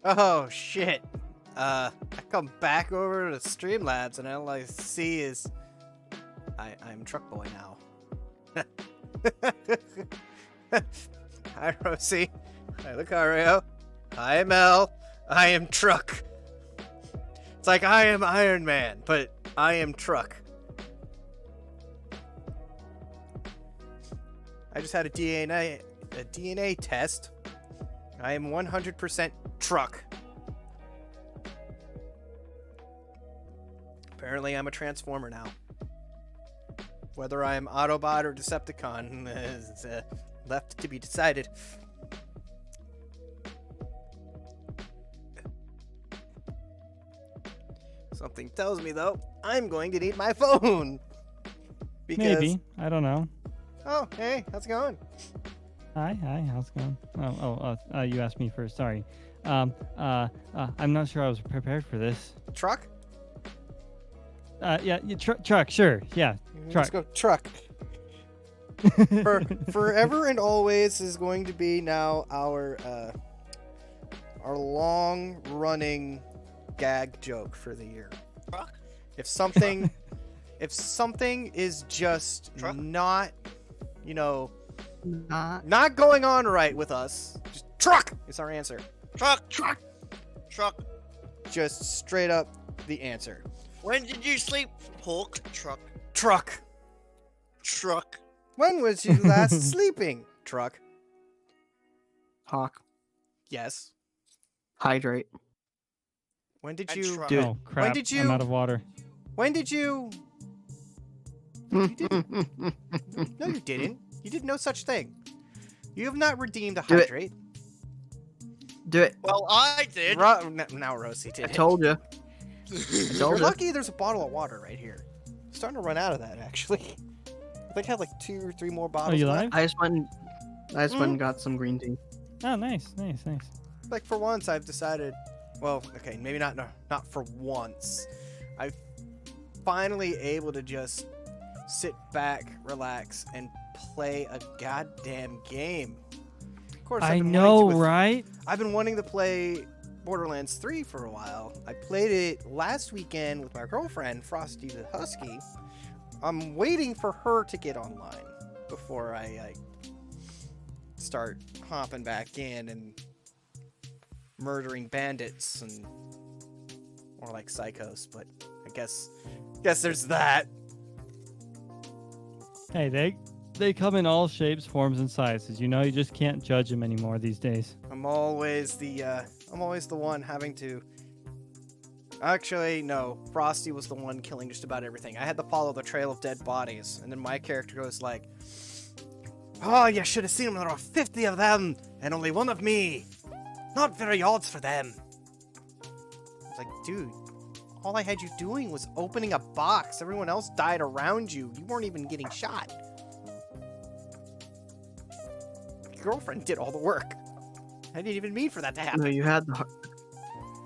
Oh shit. I come back over to Streamlabs and all I see is I'm Truck Boy now. Hi Rosie. Hi Lucario. Hi Mel. I am Truck. It's like I am Iron Man, but I am Truck. I just had a DNA test. I am 100% Truck. Apparently I'm a Transformer now. Whether I am Autobot or Decepticon is left to be decided. Something tells me, though, I'm going to need my phone. Because... Maybe. I don't know. Oh, hey, how's it going? Hi, how's it going? You asked me first. Sorry. I'm not sure I was prepared for this. Truck? Yeah, truck, sure. Yeah, Let's truck. go truck. Forever and always is going to be now our long-running gag joke for the year. Truck? If something is just Truck? not, not going on right with us, just truck is our answer. Truck! Just straight up the answer. When did you sleep, Hawk? Truck. Truck. When was you last sleeping? Truck. Hawk. Yes. Hydrate. When did And you truck. Do it. Oh crap! did you- I'm out of water. When did you No, you didn't. You did no such thing. You have not redeemed a Do it. hydrate. Do it. Well, I did. Now Rosie did I it. told you. You're told ya. lucky there's a bottle of water right here. I'm starting to run out of that, actually. I think I have like 2 or 3 more bottles. Oh, you left. live? I just went and got some green tea. Oh, nice. Like for once, I've decided. Well, okay, maybe not for once. I'm finally able to just sit back, relax, and play a goddamn game. Of course, I I've been know, wanting to right? I've been wanting to play Borderlands 3 for a while. I played it last weekend with my girlfriend, Frosty the Husky. I'm waiting for her to get online before I start hopping back in and murdering bandits and more like psychos, but I guess there's that. Hey, they come in all shapes, forms, and sizes. You just can't judge them anymore these days. I'm always the one having to. Actually, no. Frosty was the one killing just about everything. I had to follow the trail of dead bodies, and then my character goes like, "Oh, you should have seen them. There are 50 of them, and only one of me. Not very odds for them." I was like, dude, all I had you doing was opening a box. Everyone else died around you. You weren't even getting shot. Your girlfriend did all the work. I didn't even mean for that to happen. No, you had the.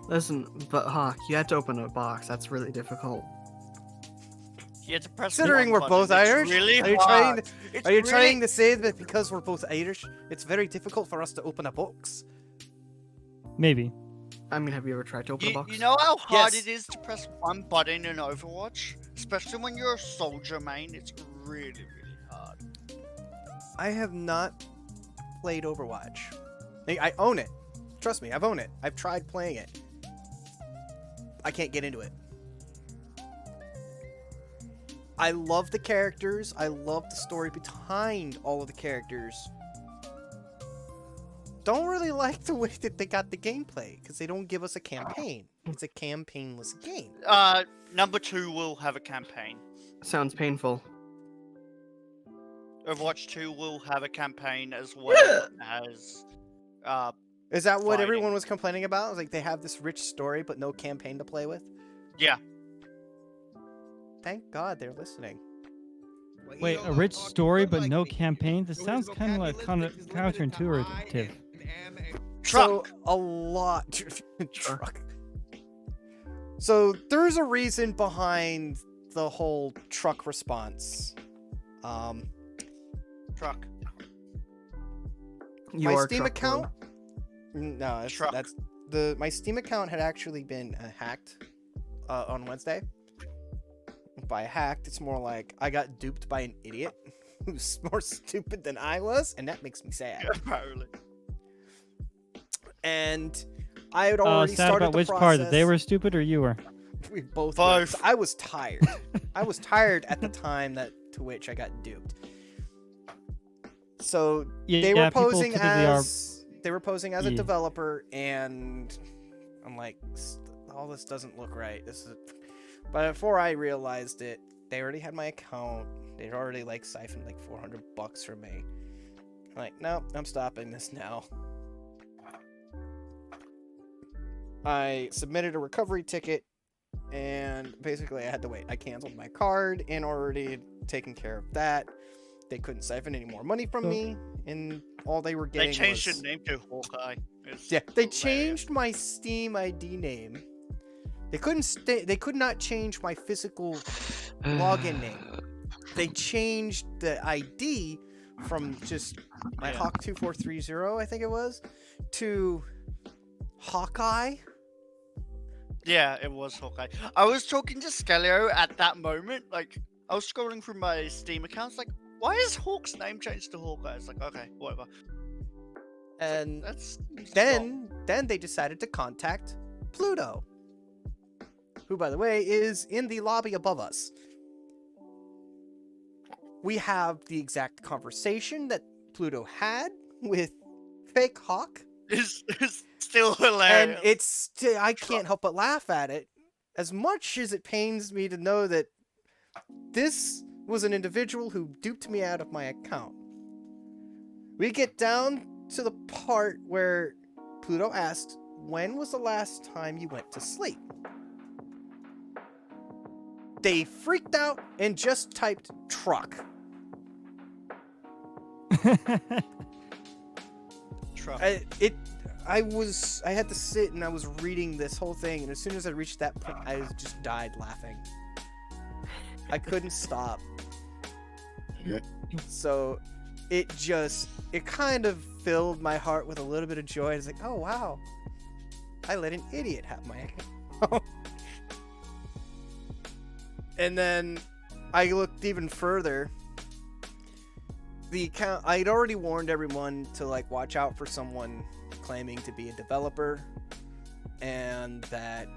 Listen, but Hawk, you had to open a box. That's really difficult. You had to press Considering one we're button. both It's Irish, really are you hard. trying to say that because we're both Irish, it's very difficult for us to open a box? Maybe. I mean, have you ever tried to open a box? You know how hard Yes. it is to press one button in Overwatch? Especially when you're a soldier main, it's really, really hard. I have not played Overwatch. I own it. Trust me, I've owned it. I've tried playing it. I can't get into it. I love the characters. I love the story behind all of the characters. Don't really like the way that they got the gameplay, because they don't give us a campaign. It's a campaignless game. Number 2 will have a campaign. Sounds painful. Overwatch 2 will have a campaign as well as Is that what Fighting. everyone was complaining about? It was like they have this rich story, but no campaign to play with? yeah. Thank God they're listening. Wait, a rich story but no campaign? This sounds kind of like counterintuitive. Truck. So, a lot. Truck. So, there's a reason behind the whole truck response. Truck. You My are Steam truck account? boy. No, Truck. that's my Steam account had actually been hacked on Wednesday. By hacked, it's more like I got duped by an idiot who's more stupid than I was, and that makes me sad. Apparently. And I had already sad started about the which process. part, that they were stupid or you were? We both were. Both. I was tired. I was tired at the time to which I got duped. So they were people posing typically as a Yeah. developer, and I'm like, all this doesn't look right. But before I realized it, they already had my account. They'd already like siphoned like $400 from me. I'm like, no, I'm stopping this now. I submitted a recovery ticket, and basically I had to wait. I canceled my card and already taken care of that. They couldn't siphon any more money from me, and all they were getting They changed was... your name to Hawkeye. It's Yeah, they hilarious. changed my Steam ID name. They could not change my physical login name. They changed the ID from just my Yeah. Hawk2430, I think it was, to Hawkeye. Yeah, it was Hawkeye. I was talking to Skelio at that moment. Like, I was scrolling through my Steam accounts. Like, why is Hawk's name changed to Hawkeye? It's like, okay, whatever. And That's then they decided to contact Pluto, who, by the way, is in the lobby above us. We have the exact conversation that Pluto had with fake Hawk, it's still hilarious. and I can't help but laugh at it, as much as it pains me to know that this was an individual who duped me out of my account. We get down to the part where Pluto asked, when was the last time you went to sleep? They freaked out and just typed truck. Truck. I had to sit and I was reading this whole thing, and as soon as I reached that point, I just died laughing. I couldn't stop. So it kind of filled my heart with a little bit of joy. It's like, oh wow, I let an idiot have my account. And then I looked even further. The account, I'd already warned everyone to like watch out for someone claiming to be a developer, and that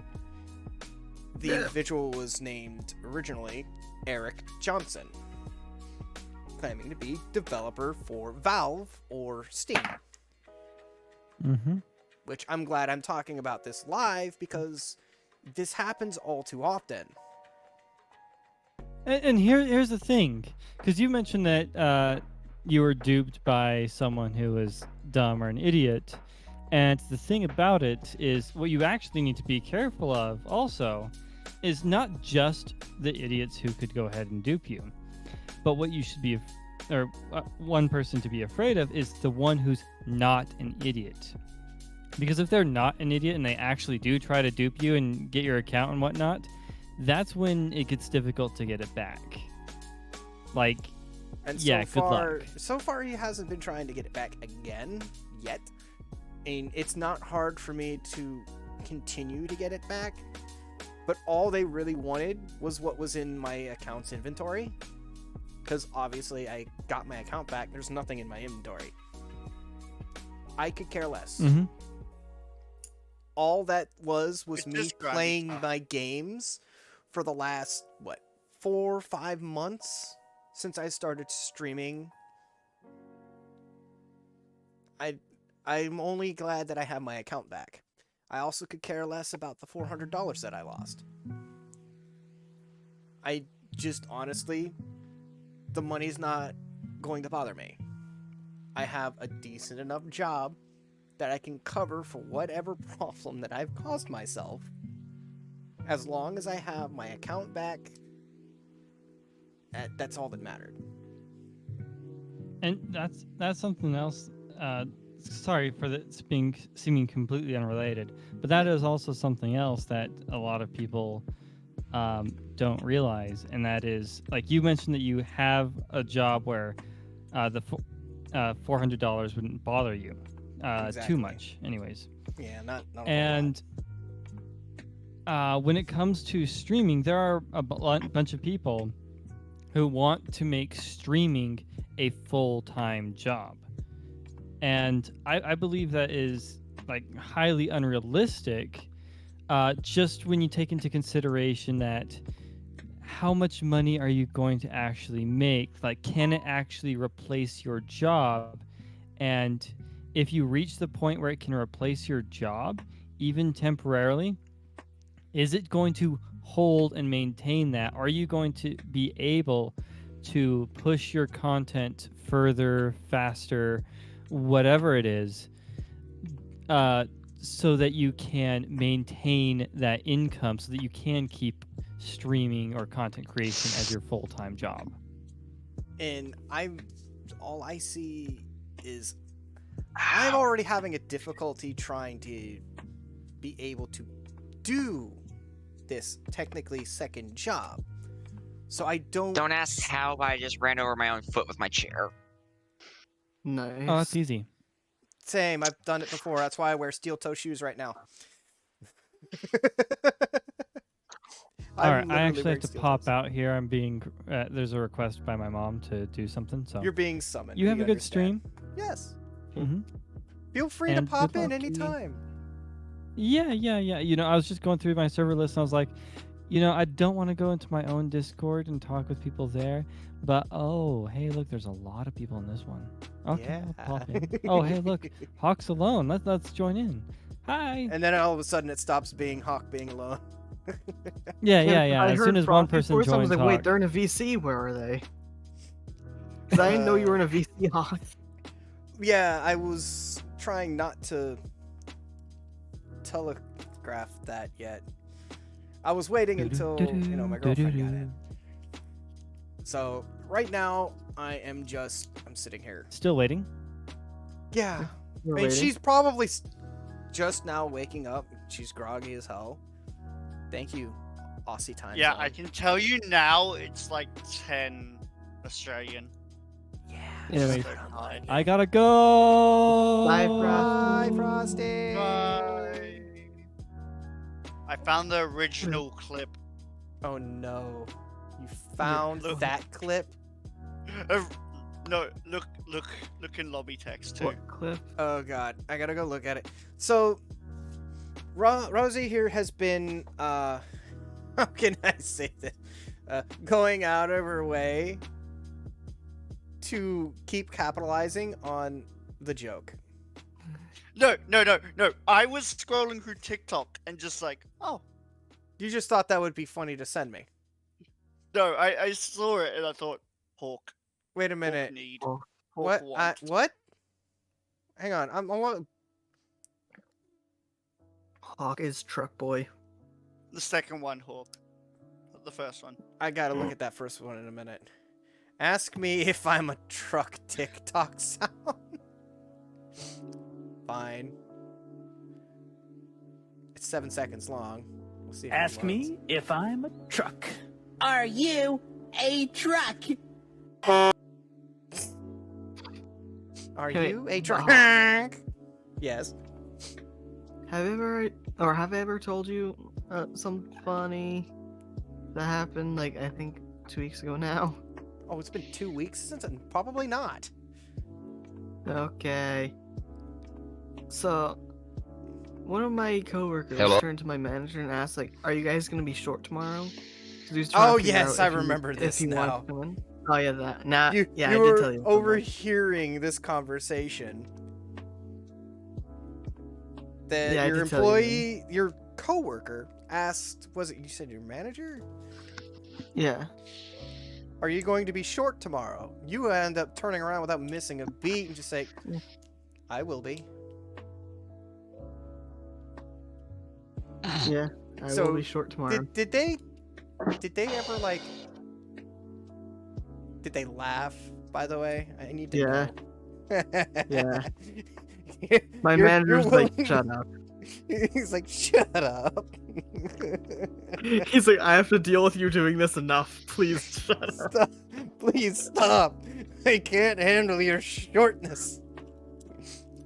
the individual was named originally Eric Johnson, claiming to be developer for Valve or Steam. Mm-hmm. Which I'm glad I'm talking about this live, because this happens all too often. And here's the thing, because you mentioned that you were duped by someone who was dumb or an idiot, and the thing about it is what you actually need to be careful of also is not just the idiots who could go ahead and dupe you, but what you should be, one person to be afraid of is the one who's not an idiot. Because if they're not an idiot and they actually do try to dupe you and get your account and whatnot, that's when it gets difficult to get it back. Like, And yeah, so good far, luck. So far, he hasn't been trying to get it back again yet. I mean, it's not hard for me to continue to get it back, but all they really wanted was what was in my account's inventory. Because obviously, I got my account back. There's nothing in my inventory. I could care less. Mm-hmm. All that was It's me just grinding playing stuff. my games for the last, 4 or 5 months since I started streaming. I'm only glad that I have my account back. I also could care less about the $400 that I lost. I just, honestly, the money's not going to bother me. I have a decent enough job that I can cover for whatever problem that I've caused myself. As long as I have my account back, that's all that mattered. And that's something else. Sorry for this seeming completely unrelated, but that is also something else that a lot of people don't realize, and that is, like you mentioned, that you have a job where the $400 wouldn't bother you. Exactly. too much, anyways. Yeah, not a whole lot. And when it comes to streaming, there are a bunch of people who want to make streaming a full-time job. And I believe that is like highly unrealistic, just when you take into consideration that how much money are you going to actually make? Like, can it actually replace your job? And if you reach the point where it can replace your job, even temporarily, is it going to hold and maintain that? Are you going to be able to push your content further, faster, whatever it is, so that you can maintain that income, so that you can keep streaming or content creation as your full-time job? And all I see is I'm already having a difficulty trying to be able to do this technically second job. So I don't ask how, I just ran over my own foot with my chair. Nice. Oh, that's easy. Same, I've done it before. That's why I wear steel toe shoes right now. All right, I'm I literally actually have wearing to steel pop toes. out here. I'm being there's a request by my mom to do something. So You're being summoned. you have we a good understand. stream. Yes. Mm-hmm. Feel free And to pop good in luck to you. anytime. Yeah. You know, I was just going through my server list and I was like, you know, I don't want to go into my own Discord and talk with people there, but oh, hey, look, there's a lot of people in this one. Okay, I'll pop in. Oh, hey, look, Hawk's alone. Let's join in. Hi. And then all of a sudden it stops being Hawk being alone. Yeah. I As heard soon as one Frosty person voice, I was joins like, Hawk. wait, they're in a VC. Where are they? 'Cause I didn't know you were in a VC, Hawk. Yeah, I was trying not to telegraph that yet. I was waiting until, my girlfriend got in. So, right now, I'm sitting here. Still waiting. Yeah. You're I mean, waiting. she's probably just now waking up. She's groggy as hell. Thank you, Aussie time. Yeah, zone. I can tell you now. It's like 10 Australian. Yeah. Anyways, So high. I gotta go. Bye, Bye, Frosty. Bye. I found the original clip. Oh no. You found Look. that clip? No, look in lobby text too. What clip? Oh god, I gotta go look at it. So, Rosie here has been, how can I say this? Going out of her way to keep capitalizing on the joke. No. I was scrolling through TikTok and just like, oh. You just thought that would be funny to send me. No, I saw it and I thought, Hawk. Wait a Hawk minute. need. Oh. Hawk What? want. What? Hang on. I want. Hawk is truck boy. The second one, Hawk. Not the first one. I gotta look at that first one in a minute. Ask me if I'm a truck TikTok sound. Fine. It's 7 seconds long. We'll see if it Ask loads. me if I'm a truck. Are you a truck? Are Hey, you a truck? Yes. Have I ever told you something funny that happened? Like I think 2 weeks ago now. Oh, it's been 2 weeks since. Probably not. Okay. So, one of my coworkers turned to my manager and asked, like, "Are you guys gonna be short tomorrow?" 'Cause he was trying Oh to figure yes, out I if he- remember if this he wanted now. to come in. Oh yeah, that. Nah, You yeah, I were did tell you. overhearing this conversation. That Yeah, I your did tell you, man. employee, your coworker asked, was it you said your manager? Yeah. Are you going to be short tomorrow? You end up turning around without missing a beat and just say, Yeah. I will be. Yeah. I So, will be short tomorrow. Did they ever like did they laugh, by the way? I need to Yeah. know. Yeah. My You're manager's like, willing- "Shut up." He's like, shut up. He's like, "I have to deal with you doing this enough. Please shut up." Stop. Please stop. I can't handle your shortness.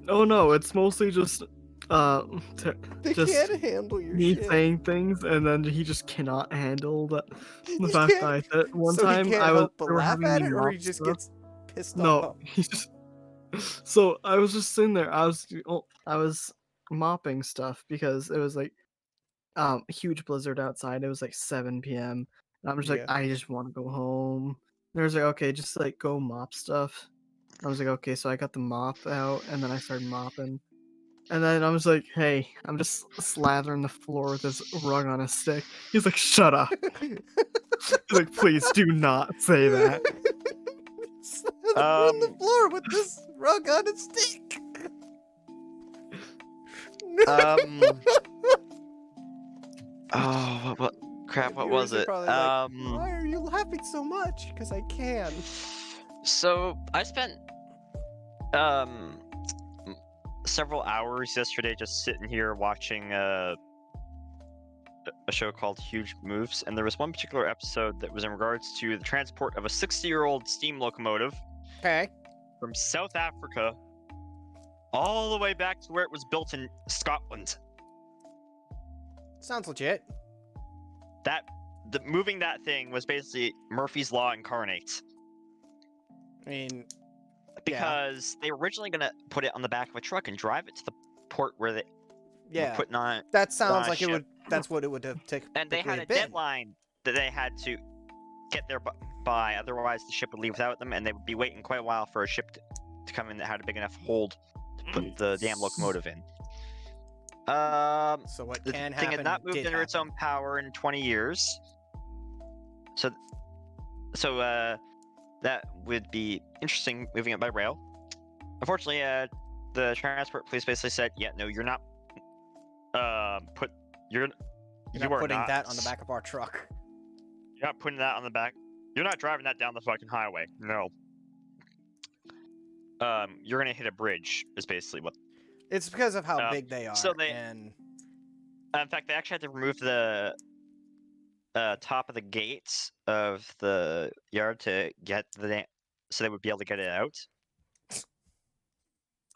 Oh no, it's mostly just They just can't handle your me shit. saying things, and then he just cannot handle the He fact that can't- I said one so time he can't I was help but they were laugh having at me it, or mop he just stuff. gets pissed No, off. he just. So I was just sitting there. I was mopping stuff because it was like huge blizzard outside. It was like 7 p.m. And I'm just like, Yeah. I just want to go home. And was like, okay, just like go mop stuff. I was like, okay, so I got the mop out, and then I started mopping. And then I was like, hey, I'm just slathering the floor with this rug on a stick. He's like, shut up. He's like, please do not say that. On the floor with this rug on a stick. Oh, what crap? What was Viewers are it? probably like, why are you laughing so much? Because I can. So I spent several hours yesterday just sitting here watching a show called Huge Moves, and there was one particular episode that was in regards to the transport of a 60-year-old steam locomotive Okay. from South Africa all the way back to where it was built in Scotland. Sounds legit. Moving that thing was basically Murphy's Law incarnate. I mean, Because they were originally going to put it on the back of a truck and drive it to the port where they were putting on it. that sounds like ship. it would. That's what it would have taken. And they had a deadline that they had to get there by, otherwise the ship would leave without them, and they would be waiting quite a while for a ship to come in that had a big enough hold to put the damn locomotive in. So what The can thing happen? had not moved did under its own happen. power in 20 years. So that would be interesting moving it by rail. Unfortunately, the transport police basically said, "Yeah, no, you're not. You're not putting that on the back of our truck." You're not putting that on the back. You're not driving that down the fucking highway. No. You're gonna hit a bridge. Is basically what. It's because of how big they are. so they- and In fact, they actually had to remove the top of the gates of the yard to get so they would be able to get it out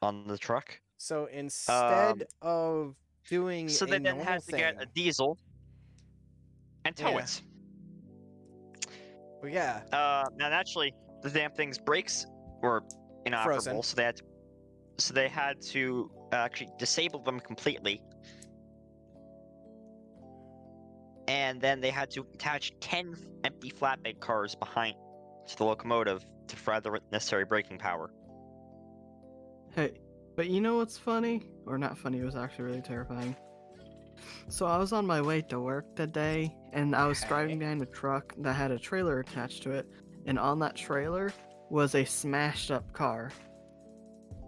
on the truck. so instead of doing So a they then normal had to get a thing, diesel and tow Yeah. it. well, yeah, Now naturally, the damn thing's brakes were inoperable, Frozen. so they had to actually disable them completely. And then they had to attach 10 empty flatbed cars behind to the locomotive to provide the necessary braking power. Hey, but you know what's funny? Or not funny, it was actually really terrifying. So I was on my way to work that day, and I was driving behind a truck that had a trailer attached to it, and on that trailer was a smashed up car.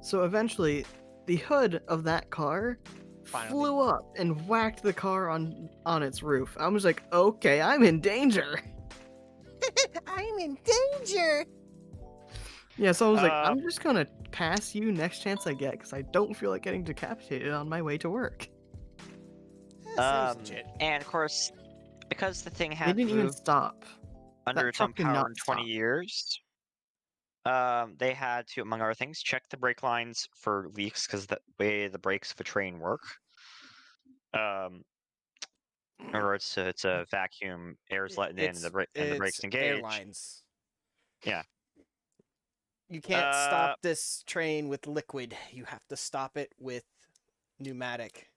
So eventually, the hood of that car flew up and whacked the car on its roof. I was like, okay, I'm in danger. I'm in danger. Yeah, so I was like, I'm just gonna pass you next chance I get, because I don't feel like getting decapitated on my way to work. That seems legit. And of course, because the thing They had didn't even moved stop. under that its own truck did power not in 20 stop. years, they had to, among other things, check the brake lines for leaks because the way the brakes of a train work. Or it's a vacuum, air's letting in, and the brakes it's engage. Airlines. Yeah. You can't stop this train with liquid. You have to stop it with pneumatic.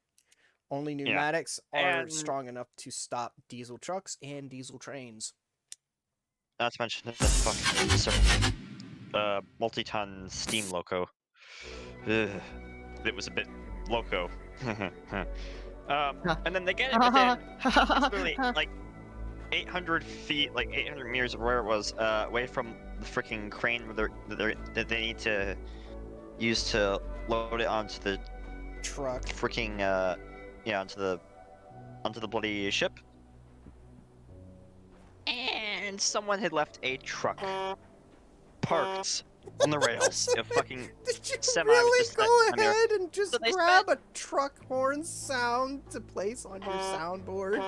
Only pneumatics are strong enough to stop diesel trucks and diesel trains. Not to mention the fucking multi-ton steam loco. Ugh. It was a bit loco. And then they get it within literally like 800 feet, like 800 meters of where it was, away from the freaking crane that they need to use to load it onto the truck. Freaking onto the bloody ship. And someone had left a truck parked on the rails. A fucking Did you semi really was just go on there. ahead and just So they grab a truck horn sound to place on your soundboard?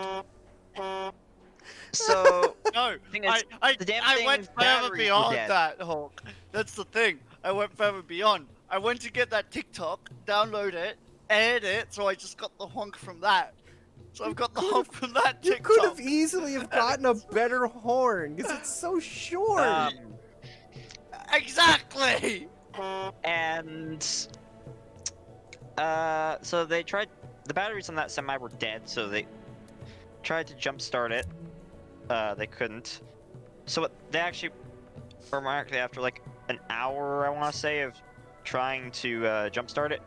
So No, thing is, I the damn went thing's further batteries were beyond dead. that, Hulk. That's the thing. I went further beyond. I went to get that TikTok, download it, edit it, so I just got the honk from that. So I've got the honk from that You TikTok. could have easily have gotten a better horn because it's so short. Exactly! And so they tried. The batteries on that semi were dead, so they tried to jump start it. They couldn't. So they actually, remarkably, after like an hour, I want to say, of trying to jump start it,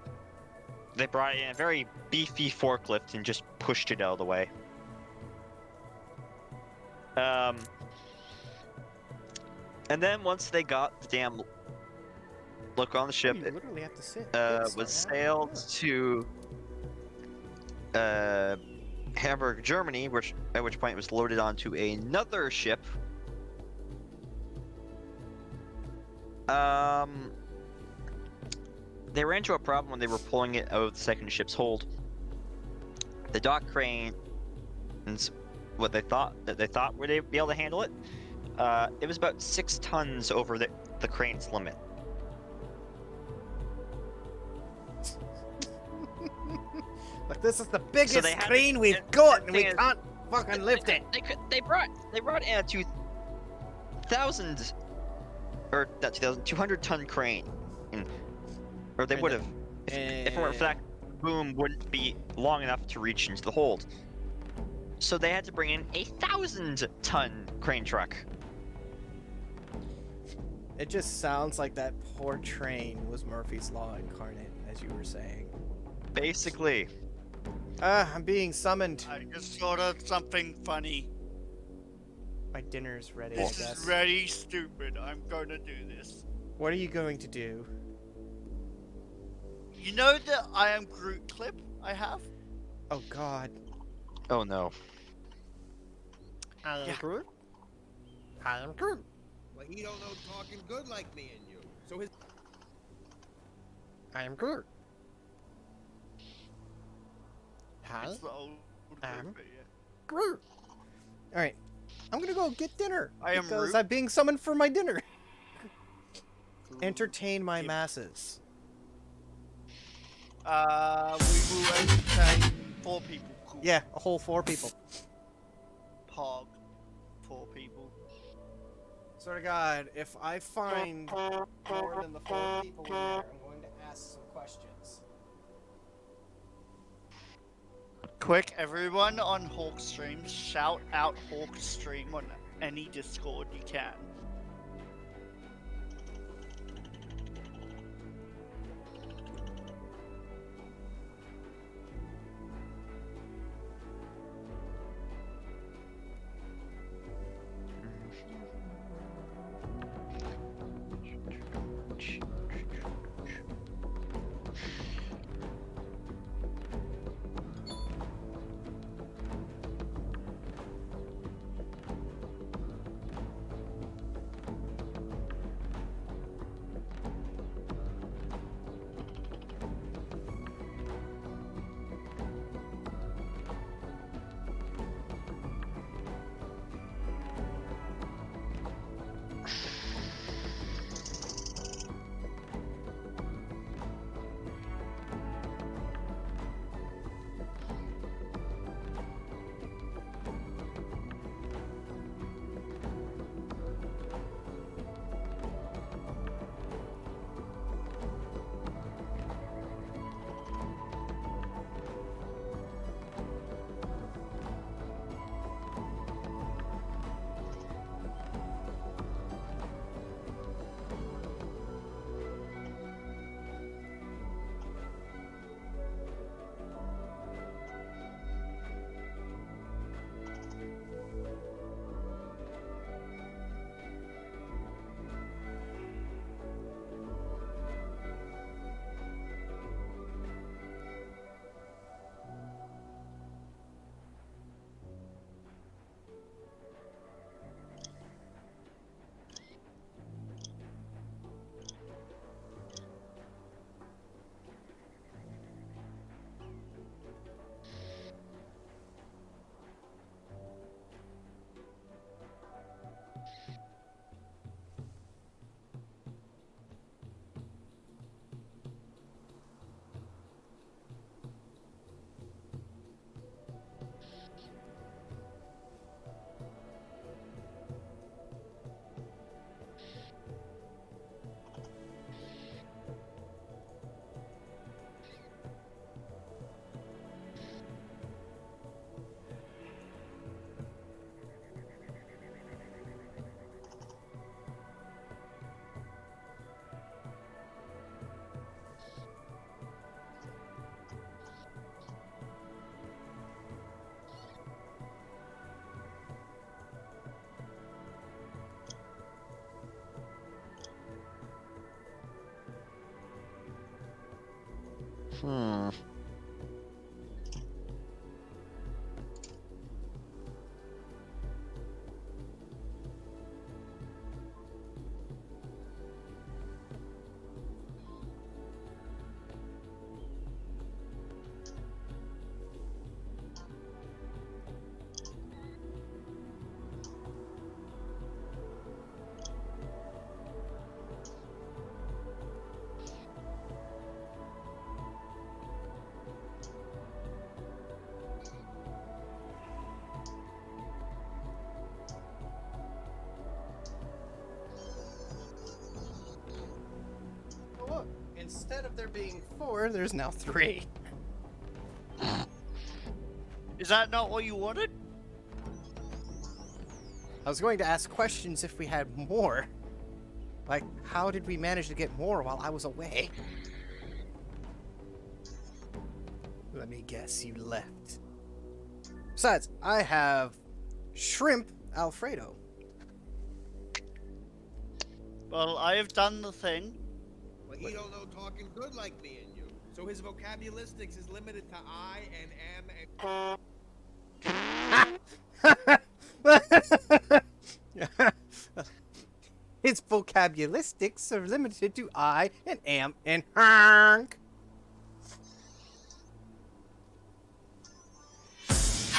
they brought in a very beefy forklift and just pushed it out of the way. And then once they got the damn look on the ship, You it literally have to sit. was sailed to Hamburg, Germany, at which point it was loaded onto another ship. They ran into a problem when they were pulling it out of the second ship's hold. The dock crane, what they thought would they be able to handle it? It was about 6 tons over the crane's limit. Like, this is the biggest they had to- crane we've and got, the and we thing is- can't fucking lift it. They brought in a 200 ton crane, or they And would have if it weren't for that boom wouldn't be long enough to reach into the hold. So they had to bring in a 1,000-ton crane truck. It just sounds like that poor train was Murphy's Law incarnate, as you were saying. Basically. I'm being summoned. I just thought of something funny. My dinner's ready, I This guess. is very stupid. I'm gonna do this. What are you going to do? You know the I am Groot clip I have? Oh, God. Oh no. I am Yeah. Groot. I am Groot. Well, he don't know talking good like me and you. So his I am Groot. Hi, It's the old Um, Groot, but yeah. Groot. All right, I'm gonna go get dinner I am because Groot. I'm being summoned for my dinner. Entertain my Yep. masses. We will entertain 4 people. Cool. Yeah, a whole 4 people. Pog. 4 people. Swear to God, if I find more than the 4 people in there, I'm going to ask some questions. Quick, everyone on Hawk Stream, shout out Hawk Stream on any Discord you can. Hmm. Oh, look, instead of there being 4, there's now 3. Is that not what you wanted? I was going to ask questions if we had more. Like, how did we manage to get more while I was away? Let me guess, you left. Besides, I have shrimp Alfredo. Well, I have done the thing. Well, he don't know talking good like me and you. So his vocabularistics is limited to I and am and... His vocabularistics are limited to I and am and honk.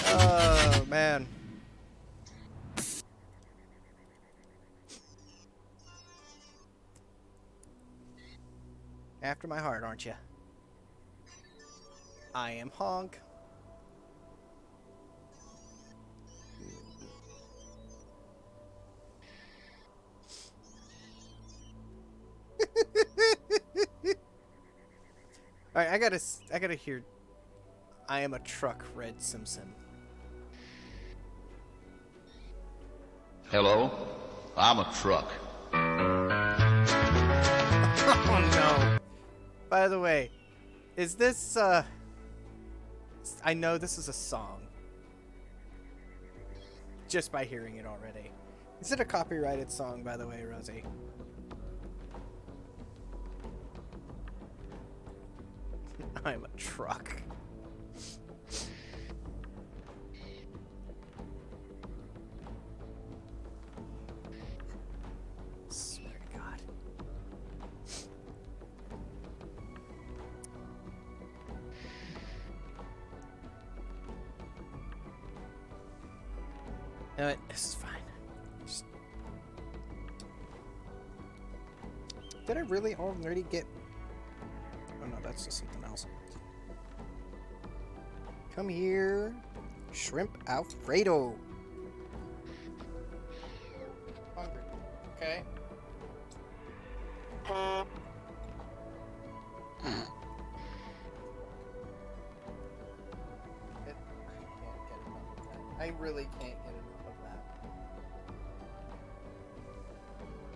Oh, man. After my heart, aren't you? I am honk. All right, I gotta hear. I am a truck, Red Simpson. Hello, I'm a truck. Oh no. By the way, is this I know this is a song. Just by hearing it already. Is it a copyrighted song, by the way, Rosie? I'm a truck. Swear to God. You know what? This is fine. Just... Did I really already get... Oh no, that's just something else. Come here. Shrimp Alfredo. Hungry. Okay. I really can't get enough of that.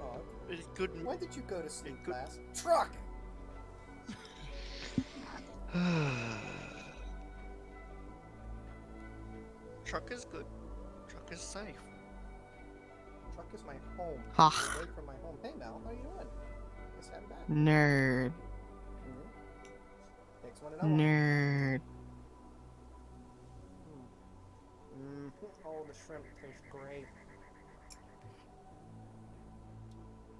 Oh, It's good. when did you go to sleep last? Truck! Truck is good. Truck is safe. Truck is my home. Ha. Away from my home. Hey Mel, how you doing? Let's have back. Nerd. Takes one to know one. Nerd. Oh, the shrimp tastes great.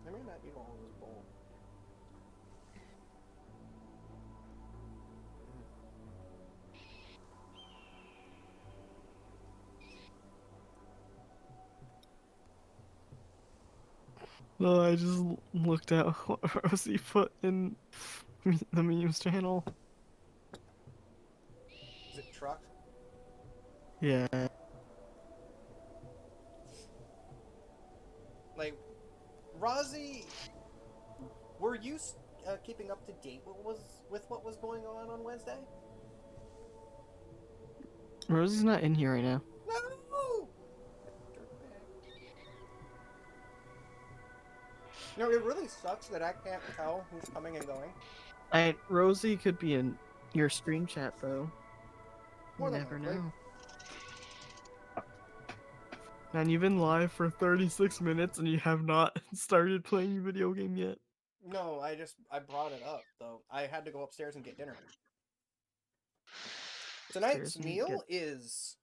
I may not eat all of this bowl. Oh, I just looked at what Rosie put in the memes channel. Is it truck? Yeah. Like, Rozzy, were you keeping up to date with what was going on Wednesday? Rosie's not in here right now. No! No, it really sucks that I can't tell who's coming and going. Rosie could be in your stream chat though. More You than never likely. know. Man, you've been live for 36 minutes and you have not started playing your video game yet. No, I brought it up though. I had to go upstairs and get dinner. Tonight's Seriously, meal get- is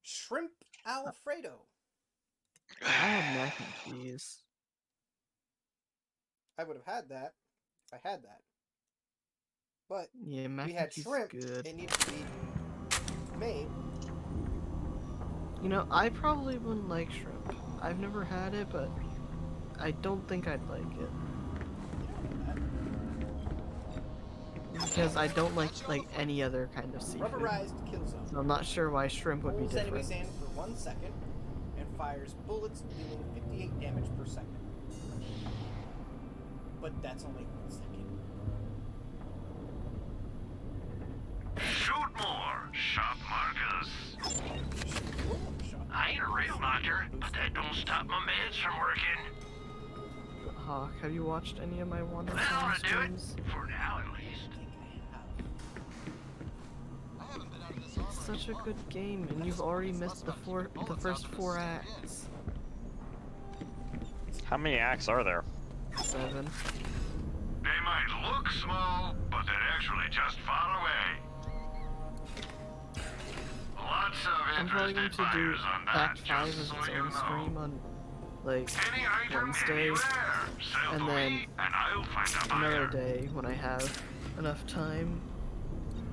shrimp Alfredo. I had mac and cheese. I would have had that if I had that. But Yeah, mac we and had cheese shrimp. is good. It needed to be made. You know, I probably wouldn't like shrimp. I've never had it, but I don't think I'd like it. Because I don't like any other kind of seafood. Rubberized kill zone. So I'm not sure why shrimp would be Pulls different. enemies in for 1 second and fires bullets dealing 58 damage per second. But that's only 1 second. Shoot more, shot markers. I ain't a real knocker, but that don't stop my meds from working. Hawk, have you watched any of my Wonder That Song ought to do it, streams? for now at least. It's such a good game, and you've already missed the first 4 acts. How many acts are there? 7. They might look small, but they're actually just far away. Lots of I'm probably going interested to do buyers on that, Act 5 as just its so you own know. stream on, like, Any item, Wednesday, anywhere. Sell and to then me, and I'll find a another buyer. day when I have enough time,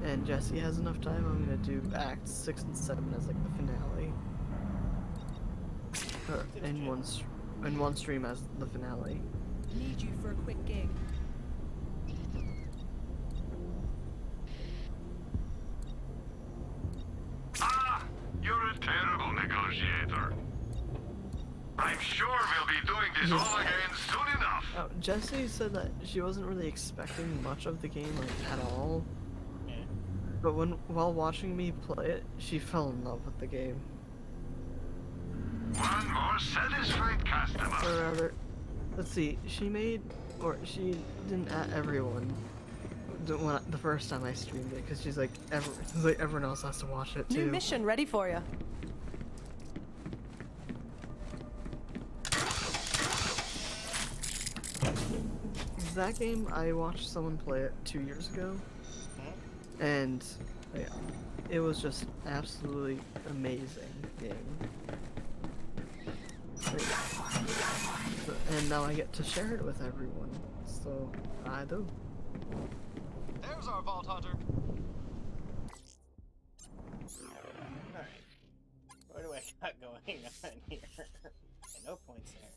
and Jesse has enough time, I'm gonna do Acts 6 and 7 as, like, the finale. Or in one stream as the finale. Need you for a quick gig. Ah, you're a terrible negotiator. I'm sure we'll be doing this all again soon enough. Oh, Jessie said that she wasn't really expecting much of the game, like, at all. But while watching me play it, she fell in love with the game. One more satisfied customer. Or rather, let's see, she didn't at everyone the first time I streamed it, because she's like, everyone else has to watch it too. New mission ready for you. That game, I watched someone play it 2 years ago, and yeah, it was just absolutely amazing game. And now I get to share it with everyone, so I do. There's our Vault Hunter. Alright. What do I got going on here? No points there.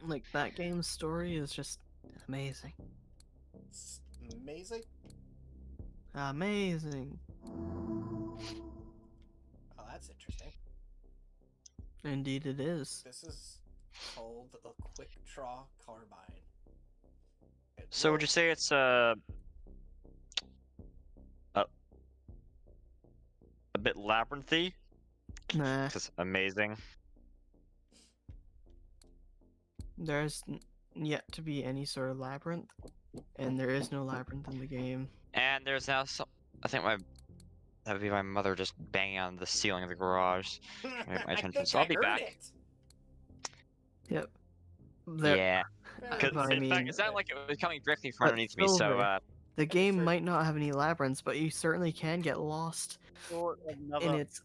Like, that game's story is just amazing. It's amazing. Amazing. Oh, that's interesting. Indeed it is. This is called a quick draw carbine. So would you say it's a bit labyrinthy? Nah. Just amazing. There's yet to be any sort of labyrinth, and there is no labyrinth in the game. And there's now some. I think that would be my mother just banging on the ceiling of the garage. To get my attention. So I'll be back. Yep. Yeah. Because But I in fact, mean, it sounded like it was coming directly from but underneath me. So Silver, the game might not have any labyrinths, but you certainly can get lost in its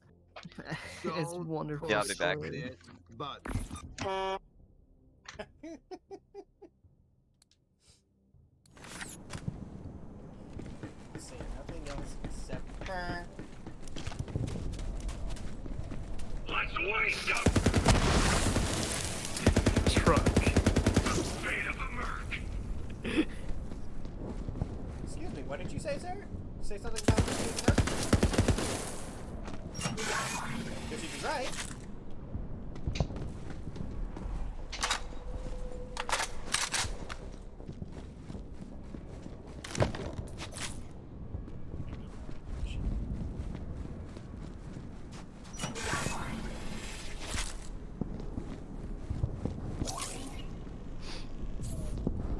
its wonderful Yeah, I'll be back. story. But say nothing else except Let's waste up. Truck. Fate of a merc. Excuse me, what did you say, sir? Say something about the because he was right.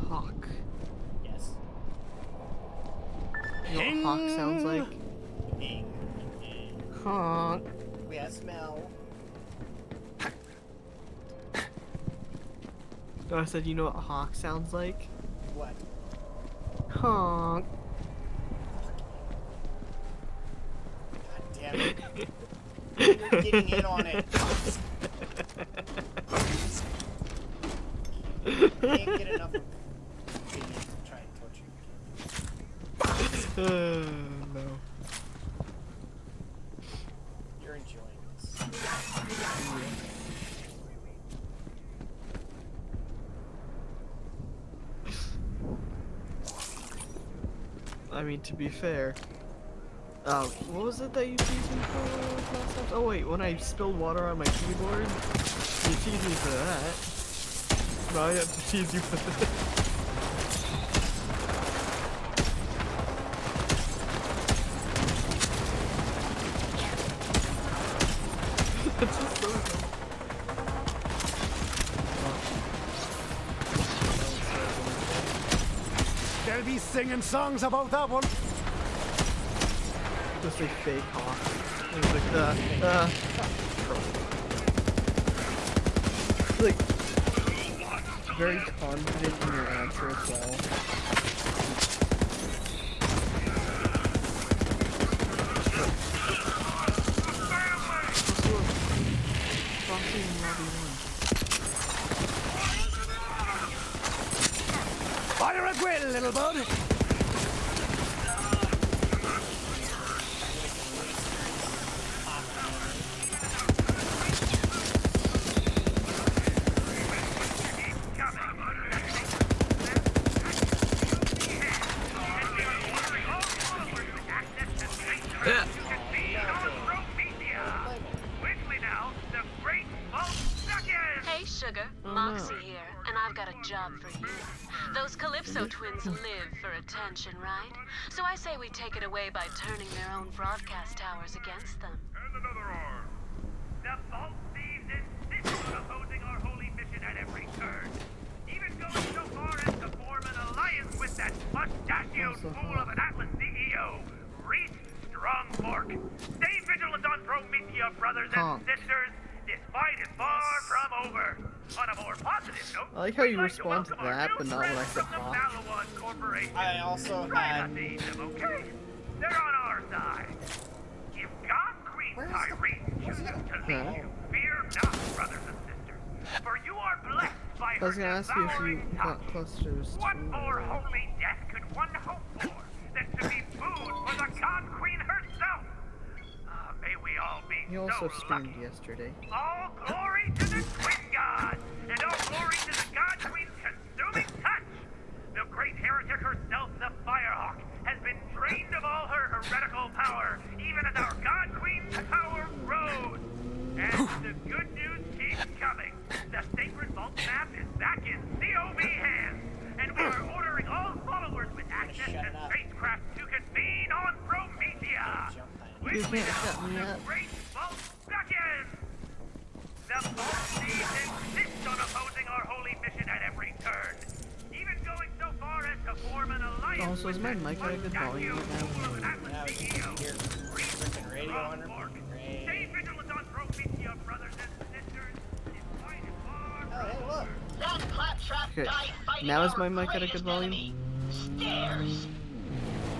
Hawk. Yes. You know what Hawk sounds like? Hawk. We have smell. No, I said, you know what Hawk sounds like? What? Hawk. You're getting in on it. Can't get enough of idiots to try and torture you. No. You're enjoying this. I mean, to be fair. What was it that you teased me for last time? Oh wait, when I spilled water on my keyboard, you teased me for that. Now I have to tease you for this. It's just so dumb. They'll be singing songs about that one. Just a fake hawk. It was like, very confident in your answer as well. Fire at will, little bud. Hey, Sugar. Moxie here, and I've got a job for you. Those Calypso twins live for attention, right? So I say we take it away by turning their own broadcast towers against them. And another arm. The Vault Thieves insist on opposing our holy mission at every turn. Even going so far as to form an alliance with that mustachioed fool of an Atlas CEO, Reese Strongfork. Stay vigilant on Promethia, brothers and sisters. This fight is far from over. On a more positive note, I like how you respond to that, but not when I said hawk. I also had... okay? They're on our side. If God Queen Tyrese chooses to lead you, fear not, brothers and sisters. For you are blessed by I was her gonna ask you if you devouring got clusters. What more holy death could one hope for than to be food for the God Queen herself? May we all be He also so streamed lucky. yesterday. All glory to the Twin God, and all glory to the God Queen's consuming touch. The great heretic herself, the Firehawk, has been drained of all her heretical power, even as our God Queen's power grows. And the good news keeps coming. The sacred vault map is back in COV hands, and we are ordering all followers with access to spacecraft to convene on Promethia. You can't shut me up. Great vault beckons. The Vault Thieves insist on opposing our holy mission at every turn, even going so far as to form an alliance. Also, is my mic at a good volume right now? Yeah, we can hear freaking radio on her. Stay vigilant on Promethia, brothers and sisters. This fight is far Oh, hey, look. That claptrap Okay, died fighting now is our my mic at a greatest good volume? enemy, Stairs.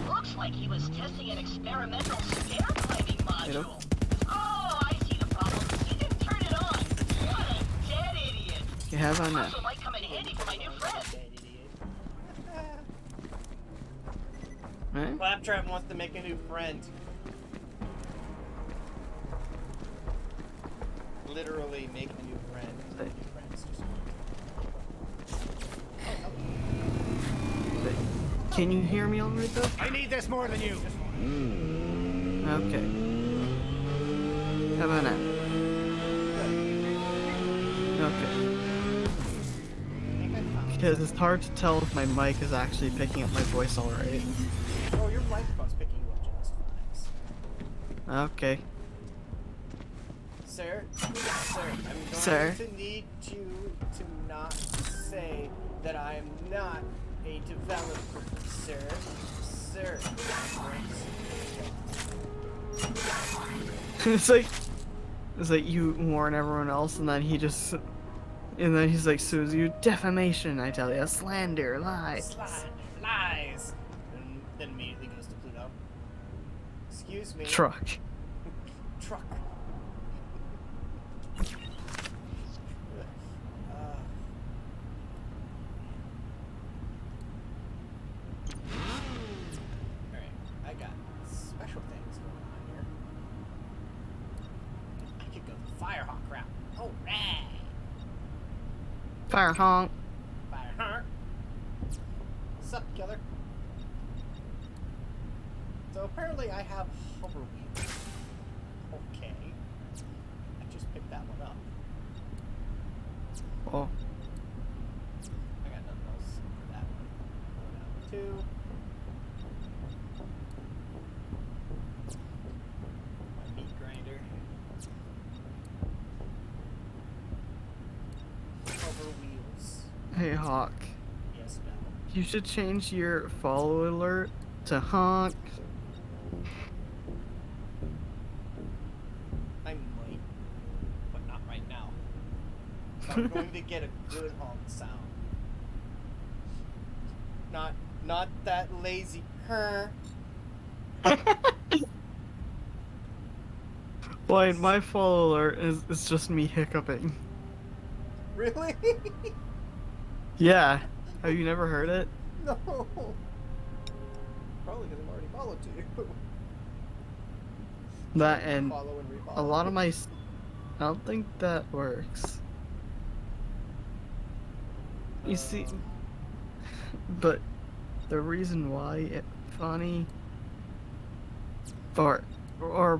Looks like he was testing an experimental stair climbing module. Oh, I see the problem. He didn't turn it on. What a dead idiot. You have on that. Also might come in handy for my new friend. Right? Claptrap wants to make a new friend. Literally make a new friend. Hey. New friends. Can you hear me all right though? I need this more than you. Okay. How about now? Okay. Because it's hard to tell if my mic is actually picking up my voice alright. Oh, your microphone's picking you up just fine. Okay. Sir, I'm going Sir? to need you to not say that I am not a developer, sir. Sir. It's like you warn everyone else, and then he just, and then he's like, sues you, defamation. I tell you, slander, lies. Lies. And then immediately goes to Pluto. Excuse me. Truck. truck. Alright, I got special things going on here. I could go the Firehawk route. Alright! Fire honk. Firehawk! What's up, killer? So apparently I have hover wheels. Okay. I just picked that one up. Oh. I got nothing else for that one. Going out two. My meat grinder. Hover wheels. Hey Hawk, Yes, Bell. you should change your follow alert to honk. I might, but not right now. I'm going to get a good honk sound. Not that lazy her. Boy, my follow alert is just me hiccuping. Really? Yeah. Have you never heard it? No. Probably because I'm already followed you. That and Follow and refollow. a lot of my. I don't think that works. You see, but the reason why it's funny, or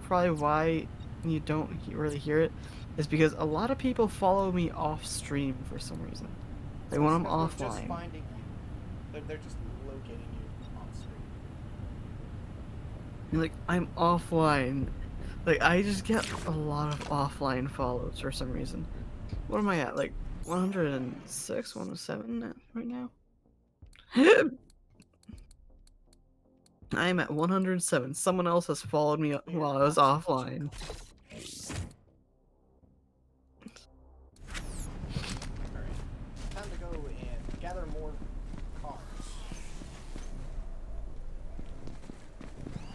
probably why you don't really hear it, is because a lot of people follow me off stream for some reason. They want them They're just offline. finding you. They're just locating you off screen. Like, I'm offline. Like, I just get a lot of offline follows for some reason. What am I at? Like 106, 107 right now? I am at 107. Someone else has followed me while I was offline. Alright. Time to go and gather more cars.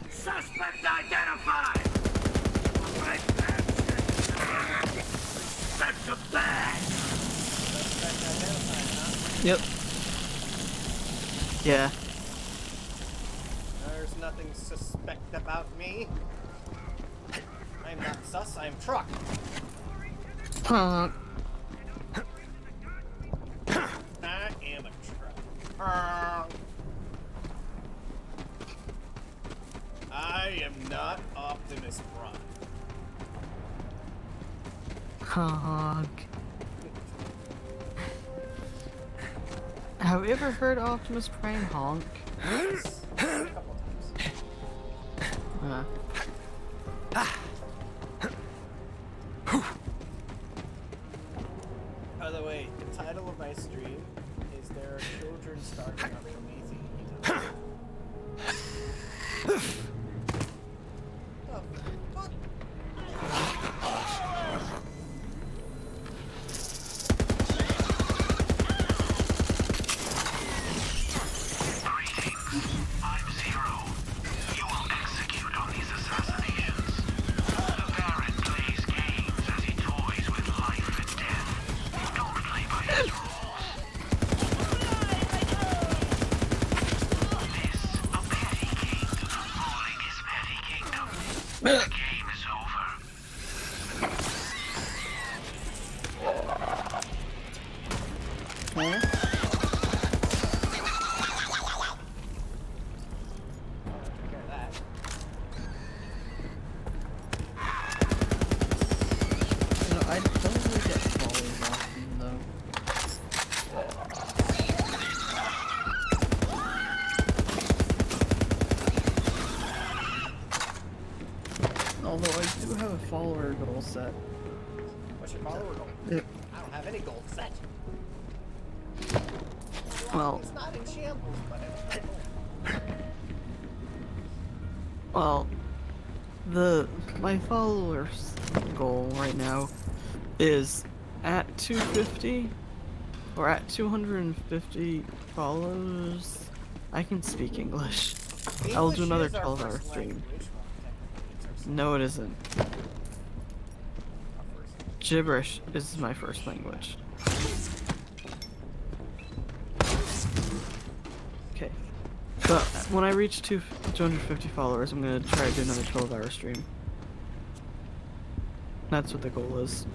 Suspect identified! Right, that's a bag! Suspect identified, huh? Yep. Yeah. There's nothing suspect about me. I'm not sus, I'm truck. Honk. I am a truck. I am not Optimus Prime. Honk. Have you ever heard Optimus Prime honk? Yes. A couple times. By the way, the title of my stream is There Are Children Starving on Promethia. Oh, fuck. I'm Zero. You will execute on these assassinations. The Baron plays games as he toys with life and death. Don't play by his rules. This, a petty kingdom, ruling his petty kingdom. The game is over. Take care of that. You know, I don't really get followed often though. Although I do have a follower goal set. What's your follower goal? Yeah. I don't have any goal set. Well, It's not in shambles, but it's well, my followers goal right now is at 250 or at 250 follows. I can speak English. I'll do another 12-hour stream. No, it isn't. Gibberish is my first language. Okay. But when I reach 250 followers, I'm gonna try to do another 12-hour stream. That's what the goal is.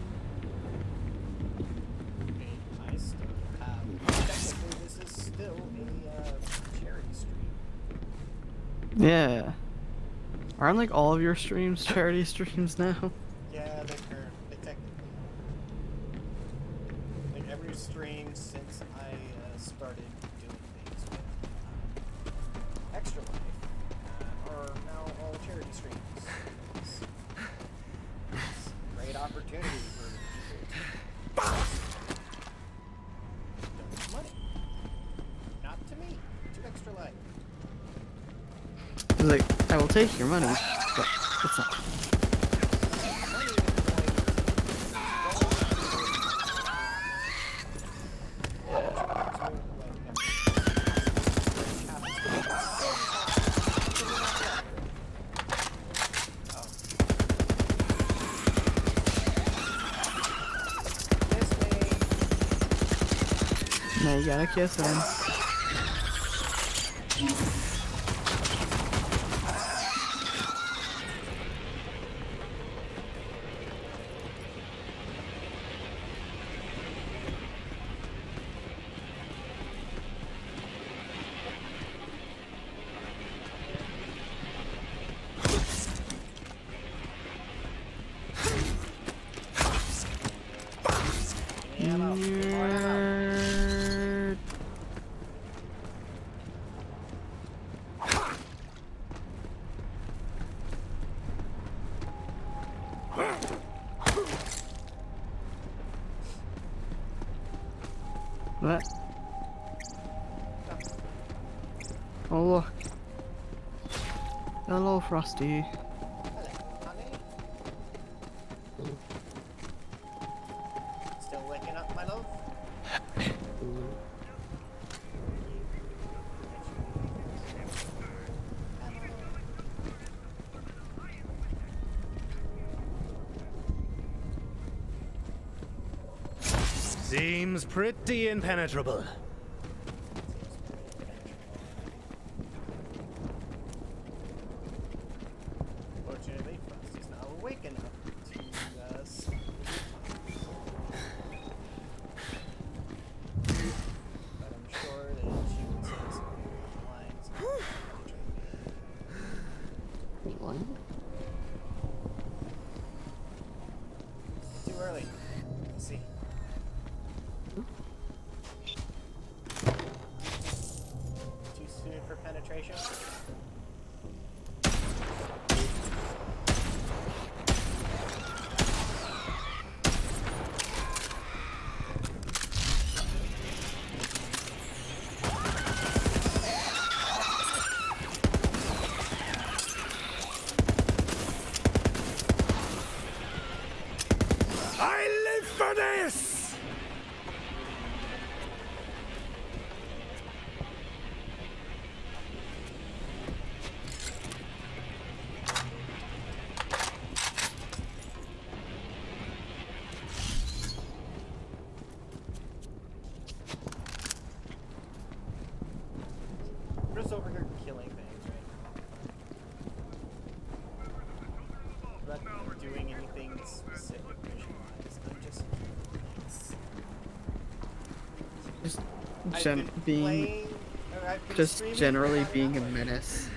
I still have. Technically, this is still a charity stream. Yeah. Aren't like all of your streams charity streams now? Yeah, they technically. Like every stream since I started doing things with Extra Life are now all charity streams. It's a great opportunity for people to donate money. Not to me, to Extra Life. Like, I will take your money, but it's not. Now you gotta kiss him. What? Oh look. Hello, Frosty. Still waking up, my love? Seems pretty impenetrable. Fortunately, Frosty's now awake enough to us. But I'm sure that she would say some lines. What? Too early. Let's see. Too soon for penetration? I live for this! We're just over here killing things right now. I'm not doing anything specific mission-wise. I'm just Generally being a menace.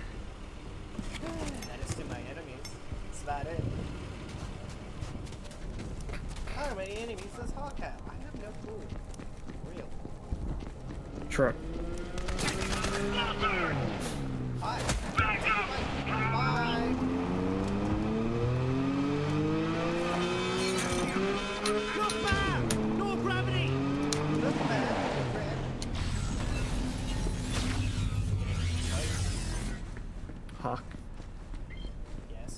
Menace to my enemies. That's about it. How many enemies does Hawk have? I have no clue. Real. Truck. Hi. Bye. Look back! No gravity! Look back. Hawk. Yes.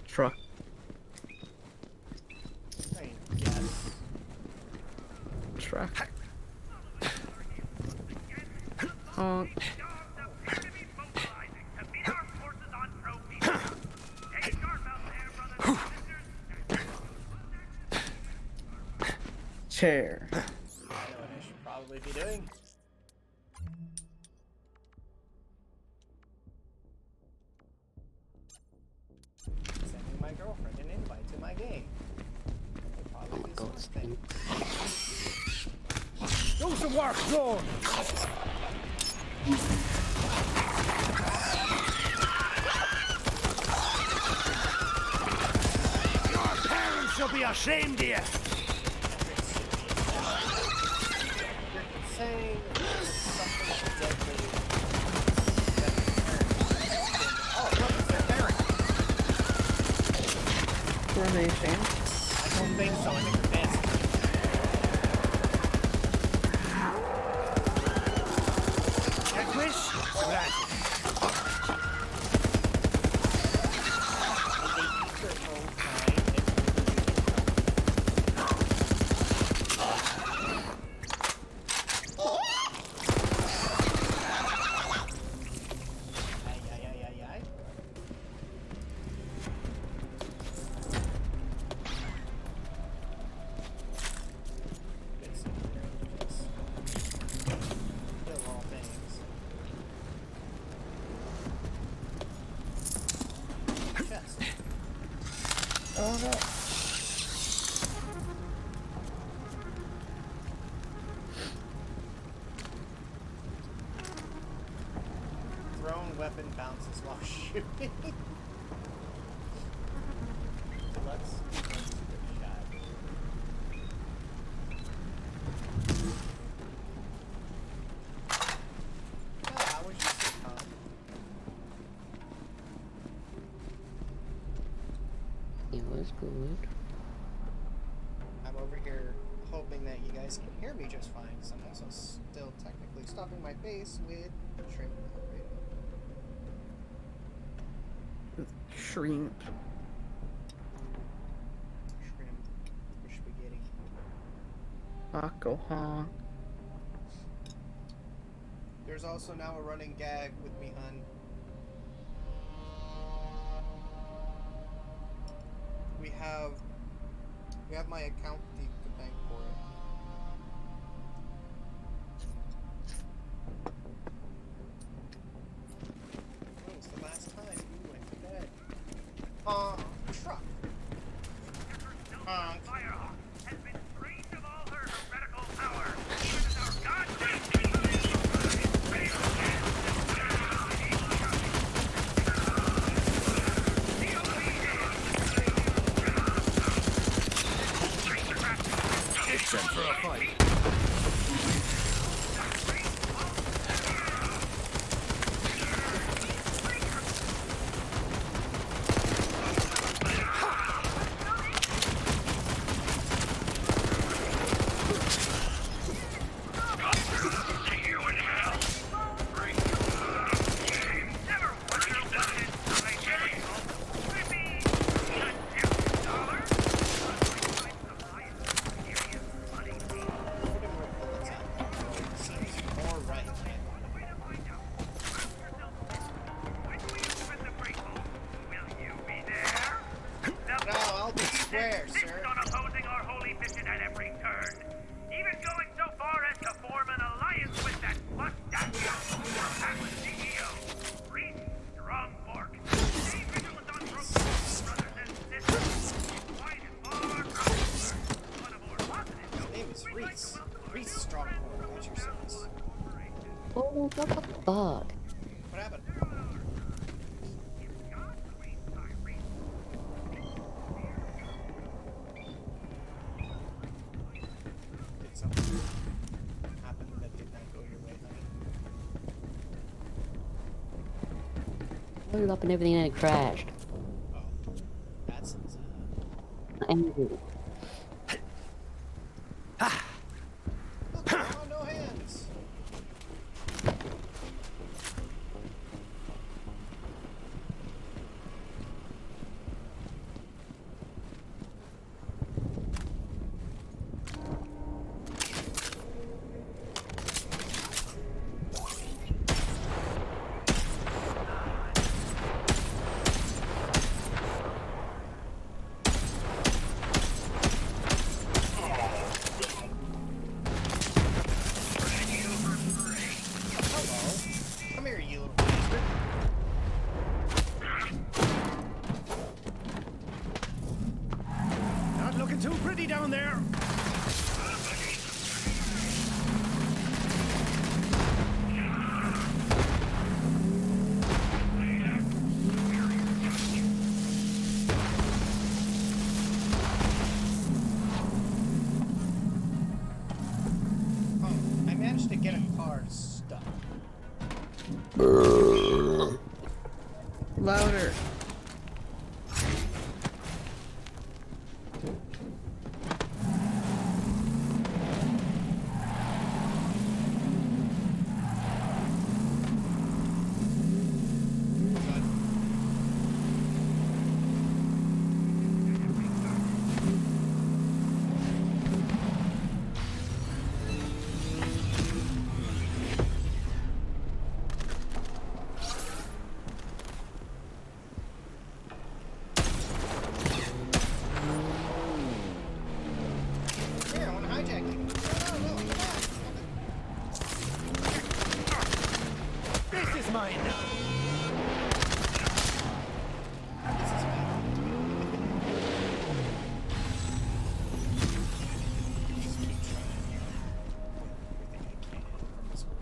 Truck. I mean, yes. Truck. Honk. chair. I know what I should probably be doing. Sending my girlfriend an invite to my game. Probably be the smart thing. Do some work, Lord! Your parents should be ashamed of you! You're saying something deadly. Oh, look, it's their parent. Were they ashamed? I don't think so. I think they're dancing. That wish? Granted. Oh no. Thrown weapon bounces while shooting. Let's give it a shot. Oh, how was your sitcom? It was good. I'm over here hoping that you guys can hear me just fine, because I'm also still technically stuffing my face with shrimp. Shrimp. Shrimp. Or spaghetti. Alcohol. There's also now a running gag with me, hun. We have my account to thank for it. When was the last time you went to bed? Truck. Firehawk has been drained of all her heretical power, even as our goddamn It's sent for a fight. on opposing our holy mission at every turn, even going so far as to form an alliance with that mustache CEO, Reese Strongfork. Stay vigilant on brothers and sisters. Quite as far from one of more positive. His name is Reese. Reese Strongfork. That's your service. Oh, what the fuck? What happened? Did something happen that did not go your way, honey? Loaded up and everything and it crashed. Oh, that's And look, oh, no hands. managed to get a car stuck. Louder. Here, I want to hijack you. No, come on. This is mine now. This is mine. Just keep trying here. Everything I can from this world.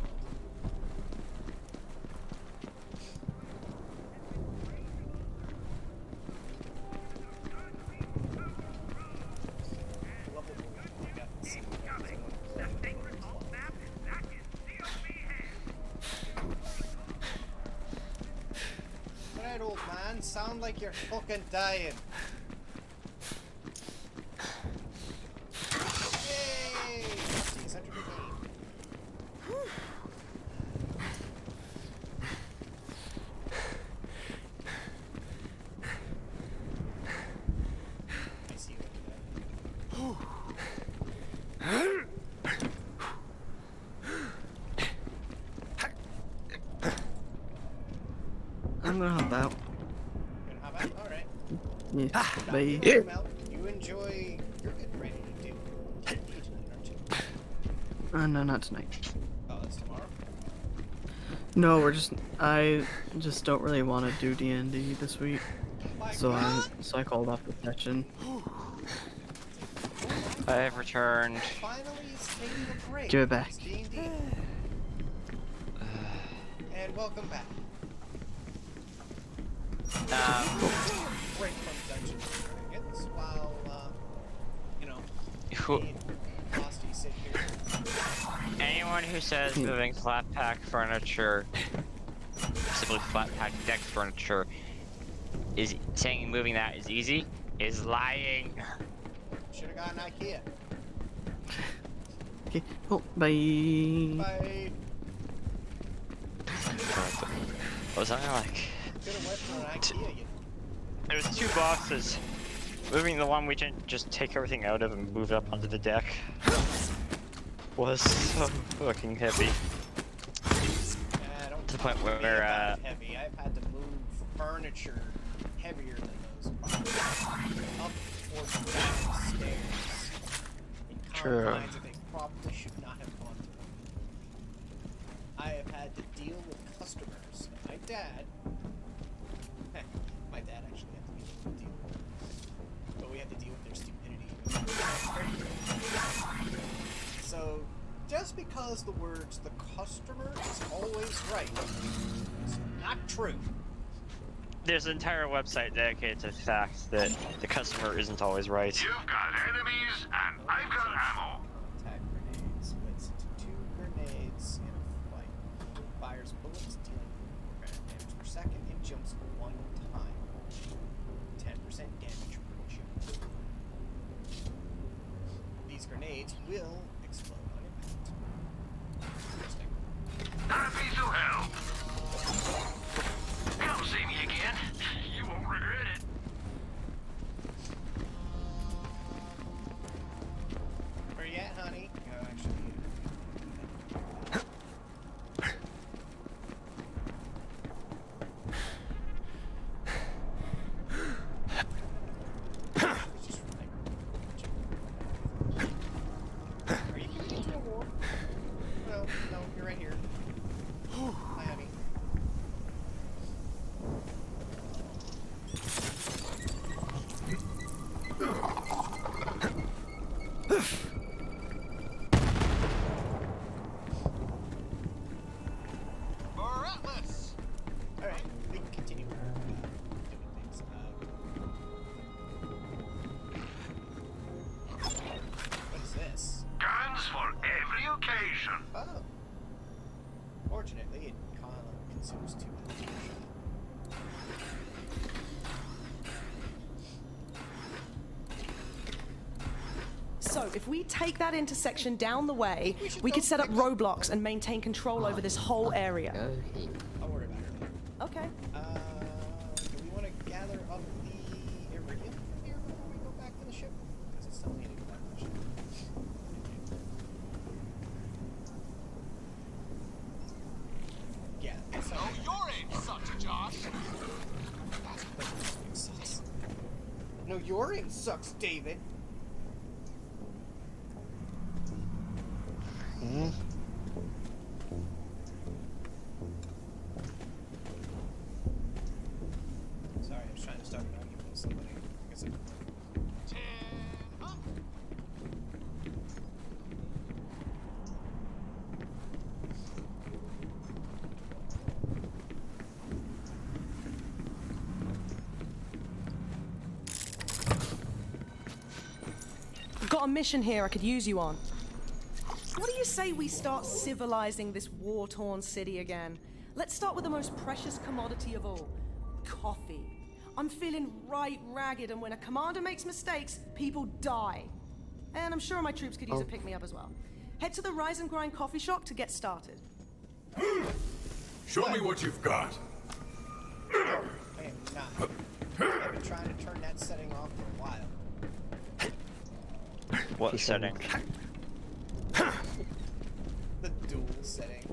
Alright, old man, sound like you're fucking dying. Yay! See, such a good game. I see you over I'm gonna hop out. Gonna hop out? Alright. Yeah. Bye. Well, you enjoy. You're getting ready to do D&D tonight, aren't you? No, not tonight. Oh, that's tomorrow? No, I just don't really want to do D&D this week. So I called off the session. I have returned. Finally, he's taking a break. Give it back. It's D&D. And welcome back. Break from Dungeons and Dragons while, you know, me and Frosty sit here. Anyone who says moving flat pack furniture, simply flat pack deck furniture, is saying moving that is easy, is lying. Should've gotten IKEA. Okay. Oh, bye. Bye. What was I like? Could've went for an IKEA, you There's 2 boxes. Moving the one we can just take everything out of and move it up onto the deck was so fucking heavy. don't To the talk point to me where, about heavy. I've had to move furniture heavier than those boxes. Up or down stairs. In True. confines that they probably should not have gone through. I have had to deal with customers. My dad actually had to deal with it. But we had to deal with their stupidity. So, just because the words "the customer is always right" is not true. There's an entire website dedicated to the fact that the customer isn't always right. You've got enemies, and I've got ammo. Attack grenade splits into 2 grenades in a fight. Fires bullets dealing granite damage per second and jumps 1 time. 10% damage per jump. These grenades will explode on impact. Interesting. Happy to help. Come see me again. You won't regret it. Where you at, honey? Oh, actually. the occasion. Oh. Fortunately, it kind of consumes too much. So, if we take that intersection down the way, we could set up roadblocks and maintain control over this whole area. I'll worry about it. Okay. Do we want to gather up the iridium from here before we go back to the ship? Because it's still needed to go back to the ship. Yeah. Oh, your aim sucks, Josh. Sucks. No, your aim sucks, David. Sorry, I was trying to start an argument with somebody. I guess I've got a mission here I could use you on. What do you say we start civilizing this war-torn city again? Let's start with the most precious commodity of all, coffee. I'm feeling right ragged, and when a commander makes mistakes, people die. And I'm sure my troops could use a pick-me-up as well. Head to the Rise and Grind coffee shop to get started. Show me what you've got. I am not. I've been trying to turn that setting off for a while. What setting? The dual setting.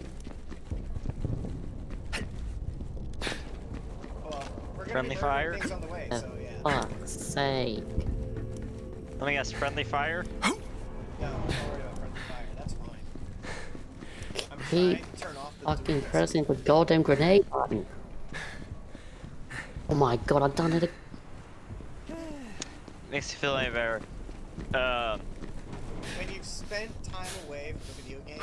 Well, we're gonna Friendly be fire? things on the way, so yeah. Fuck's sake. Let me guess, friendly fire? No, don't worry about friendly fire. That's fine. I'm Keep trying to turn off the fucking dual pressing the goddamn grenade button. Oh my god, I've done it again. Makes you feel any better. When you've spent time away from the video game.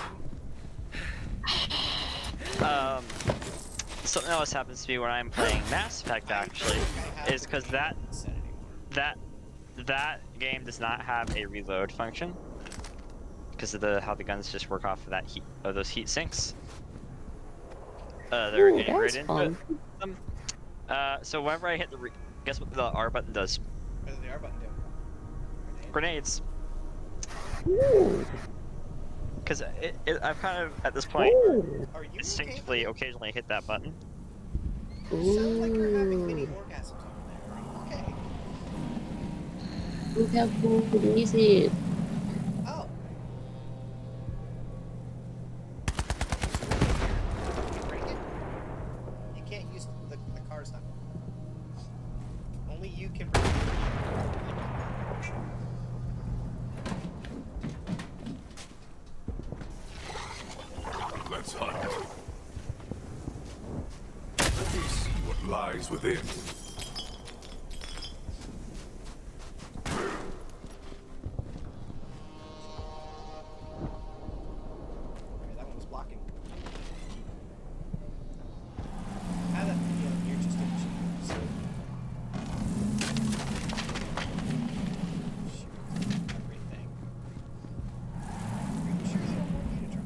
Something else happens to me when I'm playing Mass Effect actually, is because that game does not have a reload function because of how the guns just work off of that heat of those heat sinks. They're integrated into them. So whenever I hit guess what the R button does? What does the R button do? Grenades. Because I've kind of, at this point, instinctively occasionally hit that button. You sound like you're having mini orgasms over there. Okay. Look how cool this is. Oh. Break it? You can't use the car's not. Only you can break it. Let's hunt. Let me see what lies within. That one was blocking. I have that feeling you're just itchy. So. Shoot. Everything. Are you sure you don't want me to try?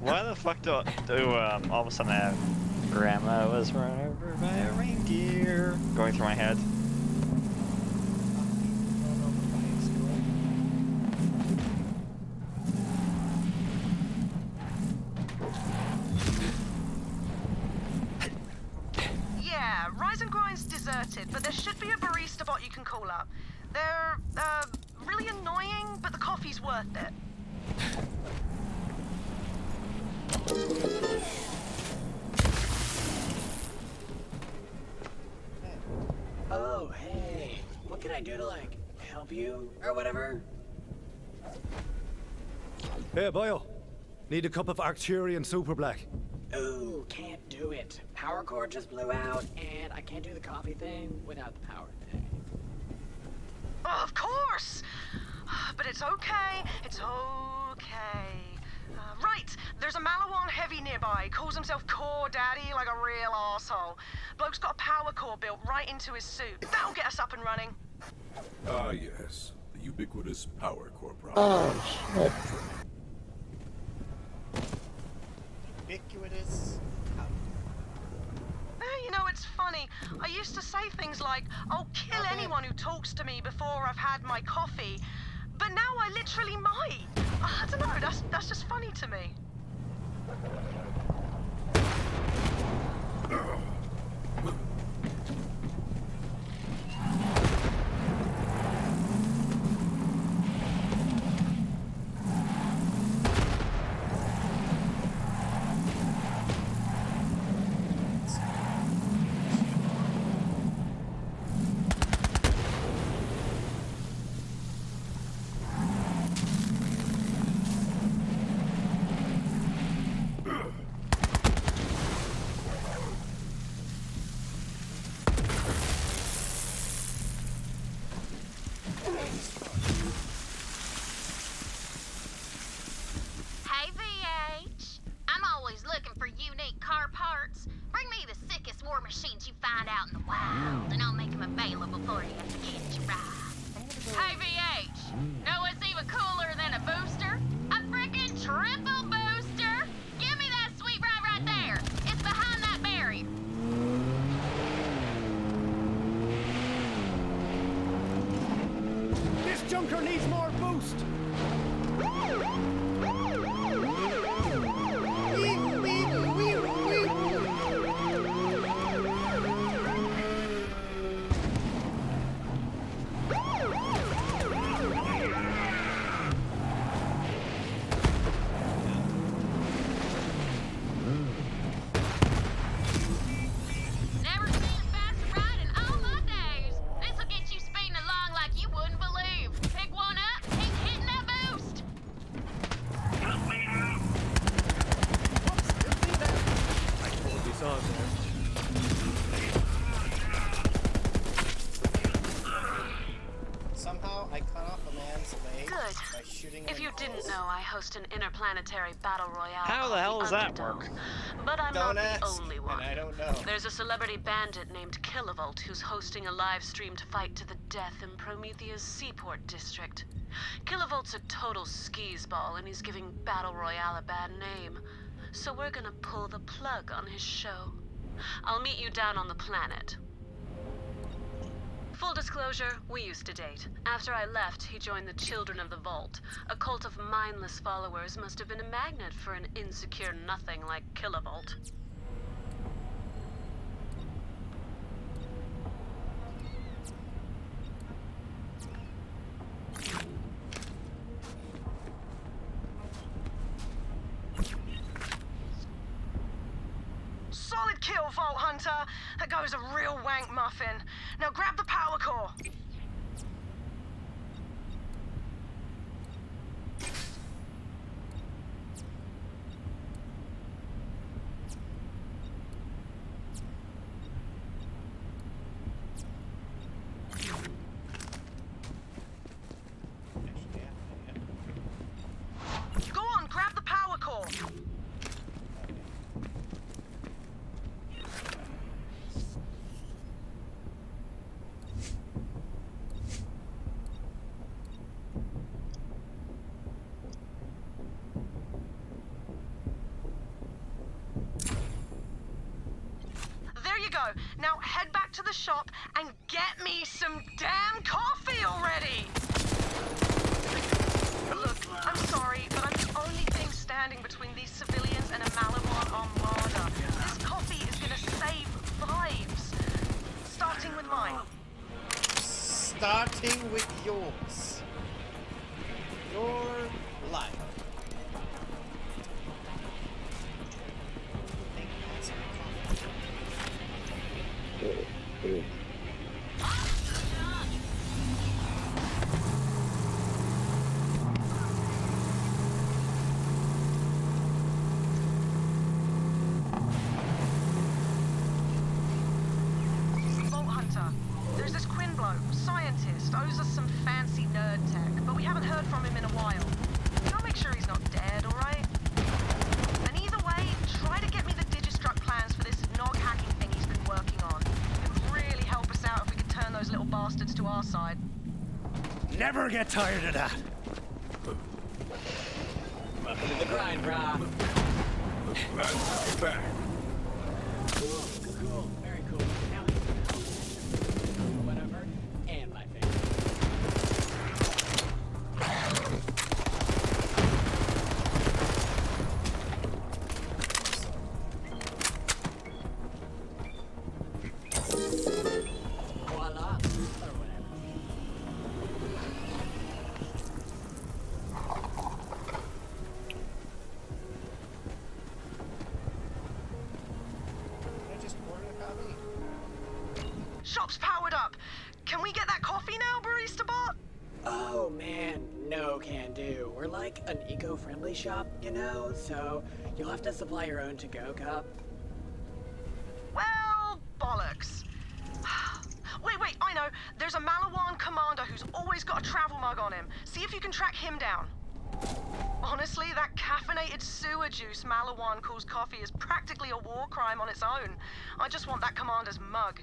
Why the fuck do all of a sudden I have Grandma was run over by a reindeer going through my head? Yeah, Rise and Grind's deserted, but there should be a barista bot you can call up. They're, really annoying, but the coffee's worth it. Oh, hey. What can I do to, like, help you or whatever? Hey, Boyle. Need a cup of Arcturian Super Black. Ooh, can't do it. Power cord just blew out, and I can't do the coffee thing without the power thing. Oh, of course! But it's okay. It's okay. Right, there's a Malawan heavy nearby. Calls himself Core Daddy like a real asshole. Bloke's got a power core built right into his suit. That'll get us up and running. Ah, yes. The ubiquitous power core problem. Oh, shit. Ubiquitous. You know, it's funny. I used to say things like, "I'll kill anyone who talks to me before I've had my coffee," but now I literally might. I don't know. That's just funny to me. Hey, VH. I'm always looking for unique car parts. Bring me the sickest war machines you find out in the wild, and I'll make them available for you at the end you ride. Hey, VH. Know what's even cooler than a booster? A frickin' triple booster! Give me that sweet ride right there. It's behind that barrier. This junker needs more boost! Never seen a faster ride in all my days. This'll get you speeding along like you wouldn't believe. Pick one up, keep hitting that boost. I totally saw it there. Somehow I cut off a man's leg Good. by shooting him If in you the didn't balls. know, I host an interplanetary battle royale. How the called hell does that Underdog. work? But I'm Don't not ask, the only one. and I don't know. There's a celebrity bandit named Kilovolt who's hosting a live streamed fight to the death in Promethia's Seaport district. Kilovolt's a total skis-ball, and he's giving Battle Royale a bad name. So we're gonna pull the plug on his show. I'll meet you down on the planet. Full disclosure, we used to date. After I left, he joined the Children of the Vault. A cult of mindless followers must have been a magnet for an insecure nothing like Kilovolt. Solid kill, Vault Hunter. That guy was a real wank muffin. Now grab the power core. Go on, grab the power core. There you go. Now head back to the shop and get me some damn coffee already! Look, I'm sorry, but I'm the only thing standing between these civilians and a Malawan armada. This coffee is gonna save lives. Starting with mine. Starting with yours. Your life. Vault Hunter. There's this Quinn bloke, scientist, owes us some fancy nerd tech, but we haven't heard from him in a while. I'll make sure he's not dead, alright? And either way, try to get me the Digistruct plans for this nog hacking thing he's been working on. It would really help us out if we could turn those little bastards to our side. Never get tired of that. Welcome to the grind, brah. That's back. Cool, very cool. Now, whatever, and my favorite. Voila, or whatever. Shop's powered up. Can we get that coffee now, barista bot? Oh man, no can do. We're like an eco-friendly shop, you know, so you'll have to supply your own to-go cup. Well, bollocks. Wait, I know. There's a Malawan commander who's always got a travel mug on him. See if you can track him down. Honestly, that caffeinated sewer juice Malawan calls coffee is practically a war crime on its own. I just want that commander's mug.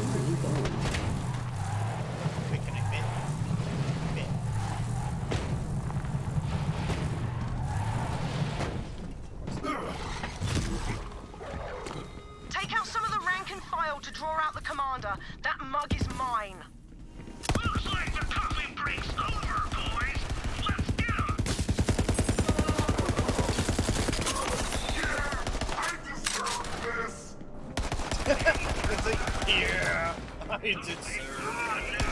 Where are you going? Take out some of the rank and file to draw out the commander. That mug is mine. Looks like the coffee break's over, boys. Let's get 'em. Yeah, I deserve this. It's like, yeah, I deserve this.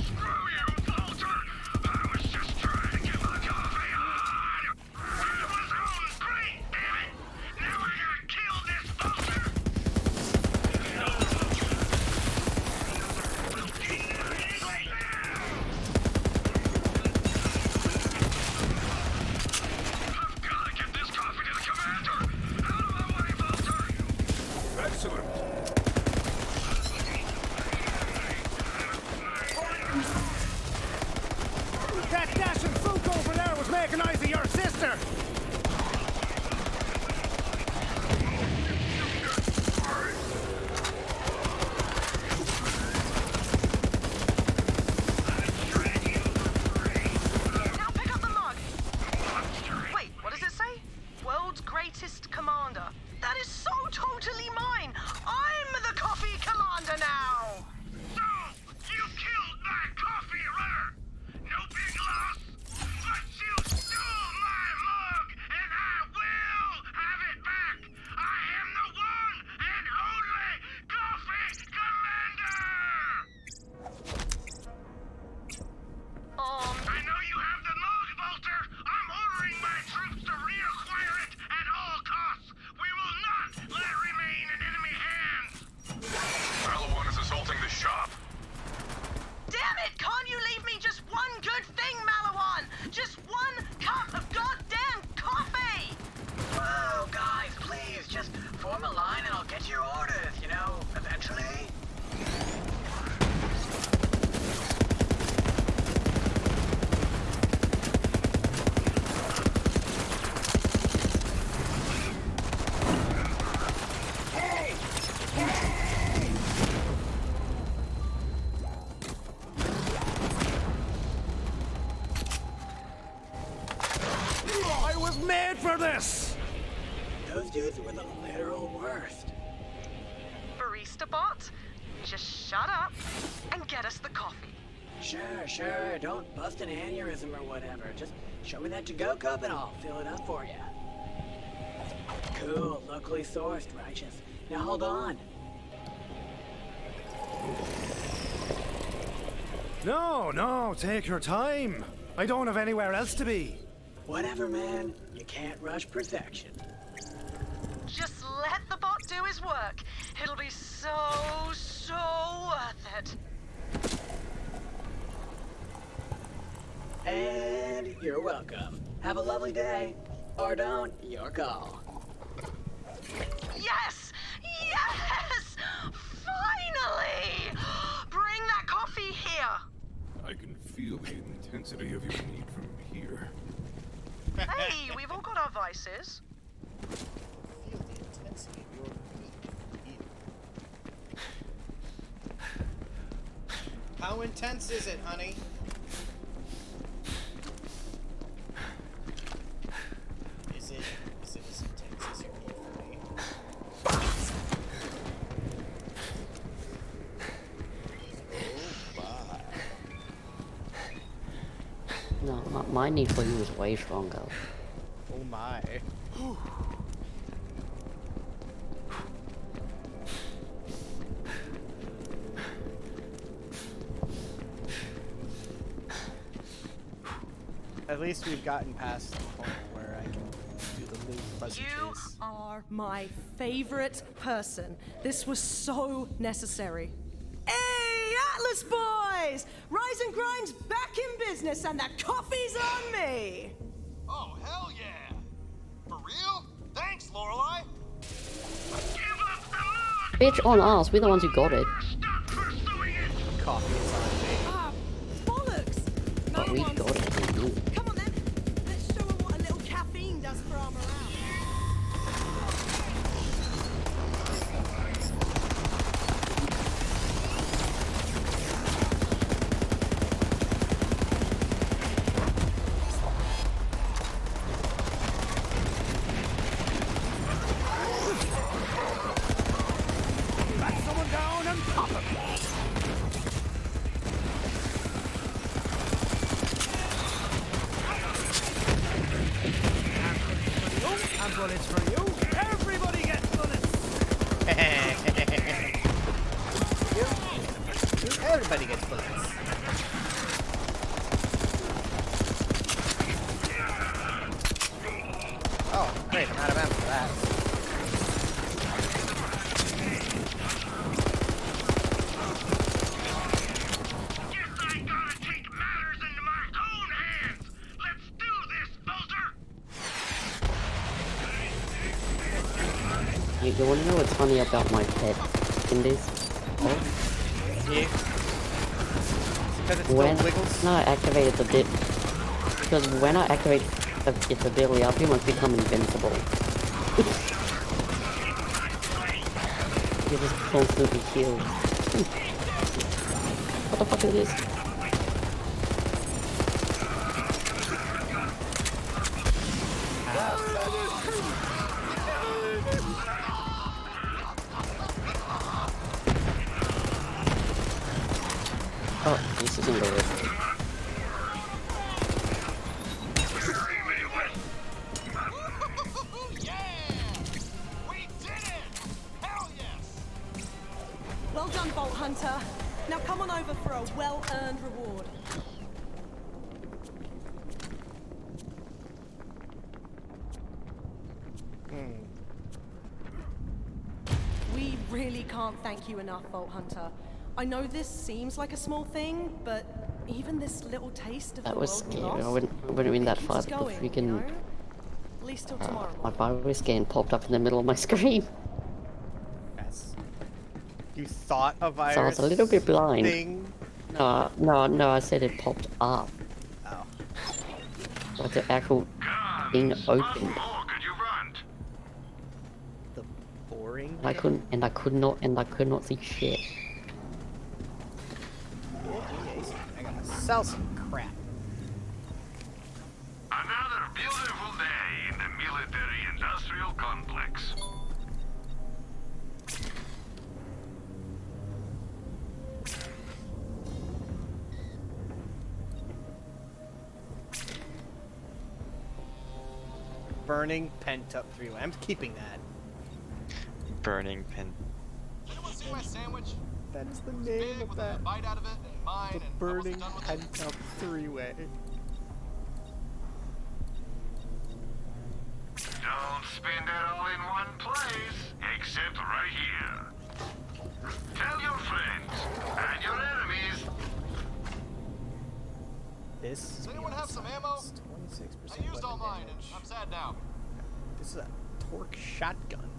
Screw you, Walter. I was just trying to get my coffee on. It was all great, damn it. Now I gotta kill this vulture. I've gotta get this coffee to the commander. Out of my way, Walter. Excellent. That dashing fook over there was making eyes at your sister. Now pick up the mug. Wait, what does it say? World's greatest commander. That is so totally mine. I'm the coffee commander now. No! You killed my coffee runner! No big loss! But you stole my mug, and I will have it back! I am the one and only coffee commander! I know you have the mug, Volter! I'm ordering my troops to reacquire it at all costs! We will not let it remain in enemy hands! Malawan is assaulting the shop. Damn it! Can't you leave me just one good thing, Malawan? Just one cup of goddamn coffee! Whoa, guys, please, just form a line and I'll get your orders, you know, eventually. I was made for this. Those dudes were the literal worst. Barista bot, just shut up and get us the coffee. Sure, don't bust an aneurysm or whatever. Just show me that to-go cup and I'll fill it up for you. Cool, locally sourced, righteous. Now hold on. No, take your time. I don't have anywhere else to be. Whatever, man. You can't rush perfection. Just let the bot do his work. It'll be so worth it. And you're welcome. Have a lovely day. Or don't, your call. Yes! Finally! Bring that coffee here. feel the intensity of your need from here. Hey, we've all got our vices. Feel the intensity of your need. How intense is it, honey? Is it as intense as your need for me? No, my need for you is way stronger. Oh my. At least we've gotten past the point where I can do the loop fuzzy You chase. are my favorite person. This was so necessary. Hey, Atlas boys! Rise and Grind's back in business and the coffee's on me! Oh, hell yeah! For real? Thanks, Lorelei! Bitch, on us. We're the ones who got it. Coffee is on me. Ah, bollocks! But we got it. You. Come on then, let's show them what a little caffeine does for our morale. Back someone down and pop him. And bullets for you. Everybody gets bullets. Everybody gets bullets. Oh, great, I'm out of ammo for that. You want to know what's funny about my pet in this? Oh. Yeah. Because it still When wiggles? I activated the dip, because when I activate its ability, I pretty much become invincible. You just constantly heal. What the fuck is this? Oh, this isn't the rift. Well done, Bolt Hunter. Now come on over for a well-earned reward. We really can't thank you enough, Bolt Hunter. I know this seems like a small thing, but even this little taste of That the was world we scary. lost, I wouldn't mean that keeps far. us The going, freaking you know? At least till tomorrow my morning. virus scan popped up in the middle of my screen. Yes. You thought a virus So I was a little bit blind. thing? No, I said it popped up. Oh. But the actual thing opened. The boring. I could not see shit. I gotta sell some crap. Another beautiful day in the military-industrial complex. Burning pent-up three-way. I'm keeping that. Burning pen. Anyone see my sandwich? That's the name of that. Bite out of it and mine, The and I burning wasn't done with it. pent-up three-way. Don't spend it all in one place, except right here. Tell your friends and your enemies. This. Does anyone have some ammo? 26% I used all weapon mine, and damage. I'm sad now. This is a torque shotgun.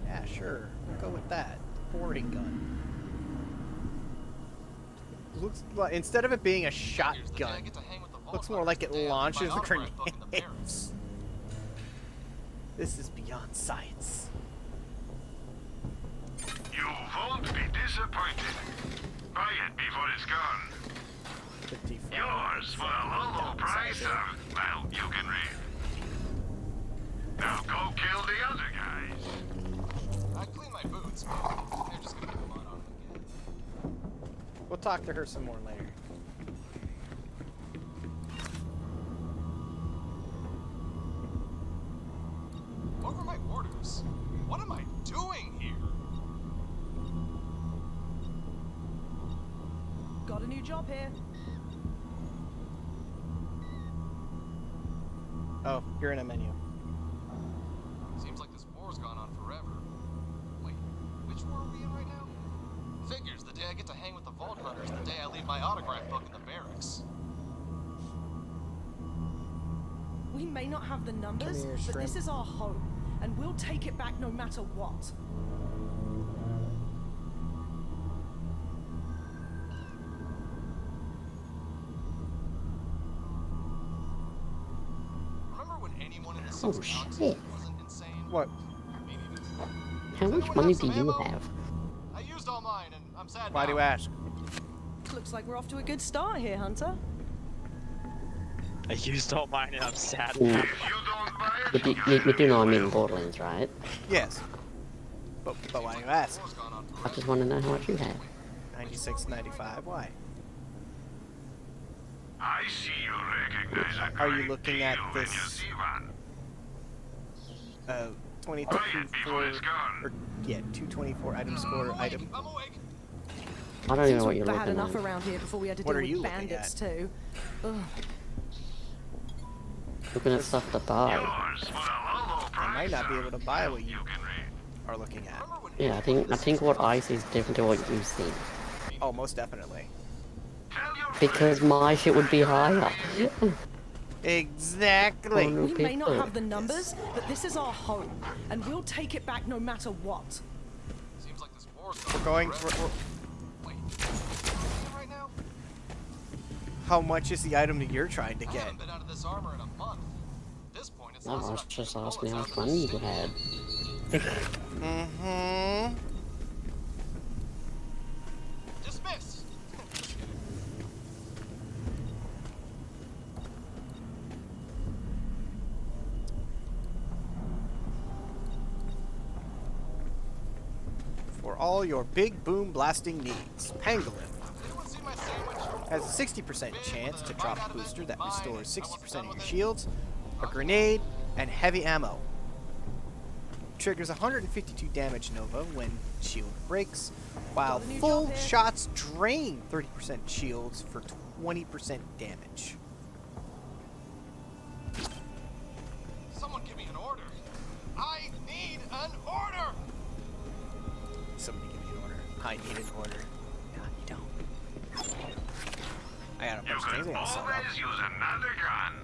Yeah, sure. go with that. Boarding gun. Looks like, instead of it being a shotgun, looks more like it launches grenades. This is beyond science. You won't be disappointed. Buy it before it's gone. Yours for a low price of, well, you can read. Now go kill the other guys. I clean my boots, but they're just gonna get mud on them again. We'll talk to her some more later. What were my orders? What am I doing here? Got a new job here. Oh, you're in a menu. Seems like this war's gone on forever. Wait, which war are we in right now? Figures, the day I get to hang with the Vault Hunters, the day I leave my autograph book in the barracks. We may not have the numbers, here, but this shrimp. is our home, and we'll take it back no matter what. Remember when anyone in the Oh, Six Mountains shit. wasn't insane? What? How much money do you have? I used all mine, and I'm sad Why now. do you ask? Looks like we're off to a good start here, Hunter. I used all mine and I'm sad. Mm. You do know I'm in Borderlands, right? Yes. But why do you ask? I just want to know how much you have. 96.95. Why? I see you recognize a Are you looking at deal when you this? see one. 224 or yeah, 224 item score item. I don't even know what you're We've had looking enough at. around here before we had to What deal are you with looking bandits at? too. Ugh. Looking at stuff to buy. I might not be able to buy what you are looking at. Yeah, I think what I see is different to what you see. Oh, most definitely. Because my shit would be higher. Exactly. Oh, no, We may not people. have the numbers, but this is our home, and we'll take it back no matter what. Seems like this war's We're gone going. forever. Wait, right now? Oh, How much is the item that you're trying to I get? haven't been out of this armor in a month. At this point, it's No, less I was about just keeping asking how bullets much out of money the you stick. had. Mm-hmm. Dismiss. For all your big boom blasting needs, Pangolin Anyone see my sandwich? has a 60% chance to drop a booster that restores 60% of your shields, a grenade, and heavy ammo. Triggers 152 damage Nova when shield breaks, while full shots drain 30% shields for 20% damage. Someone give me an order. I need an order. Somebody give me an order. I need an order. No, you don't. I got a bunch of things I gotta sell up. Always use another gun.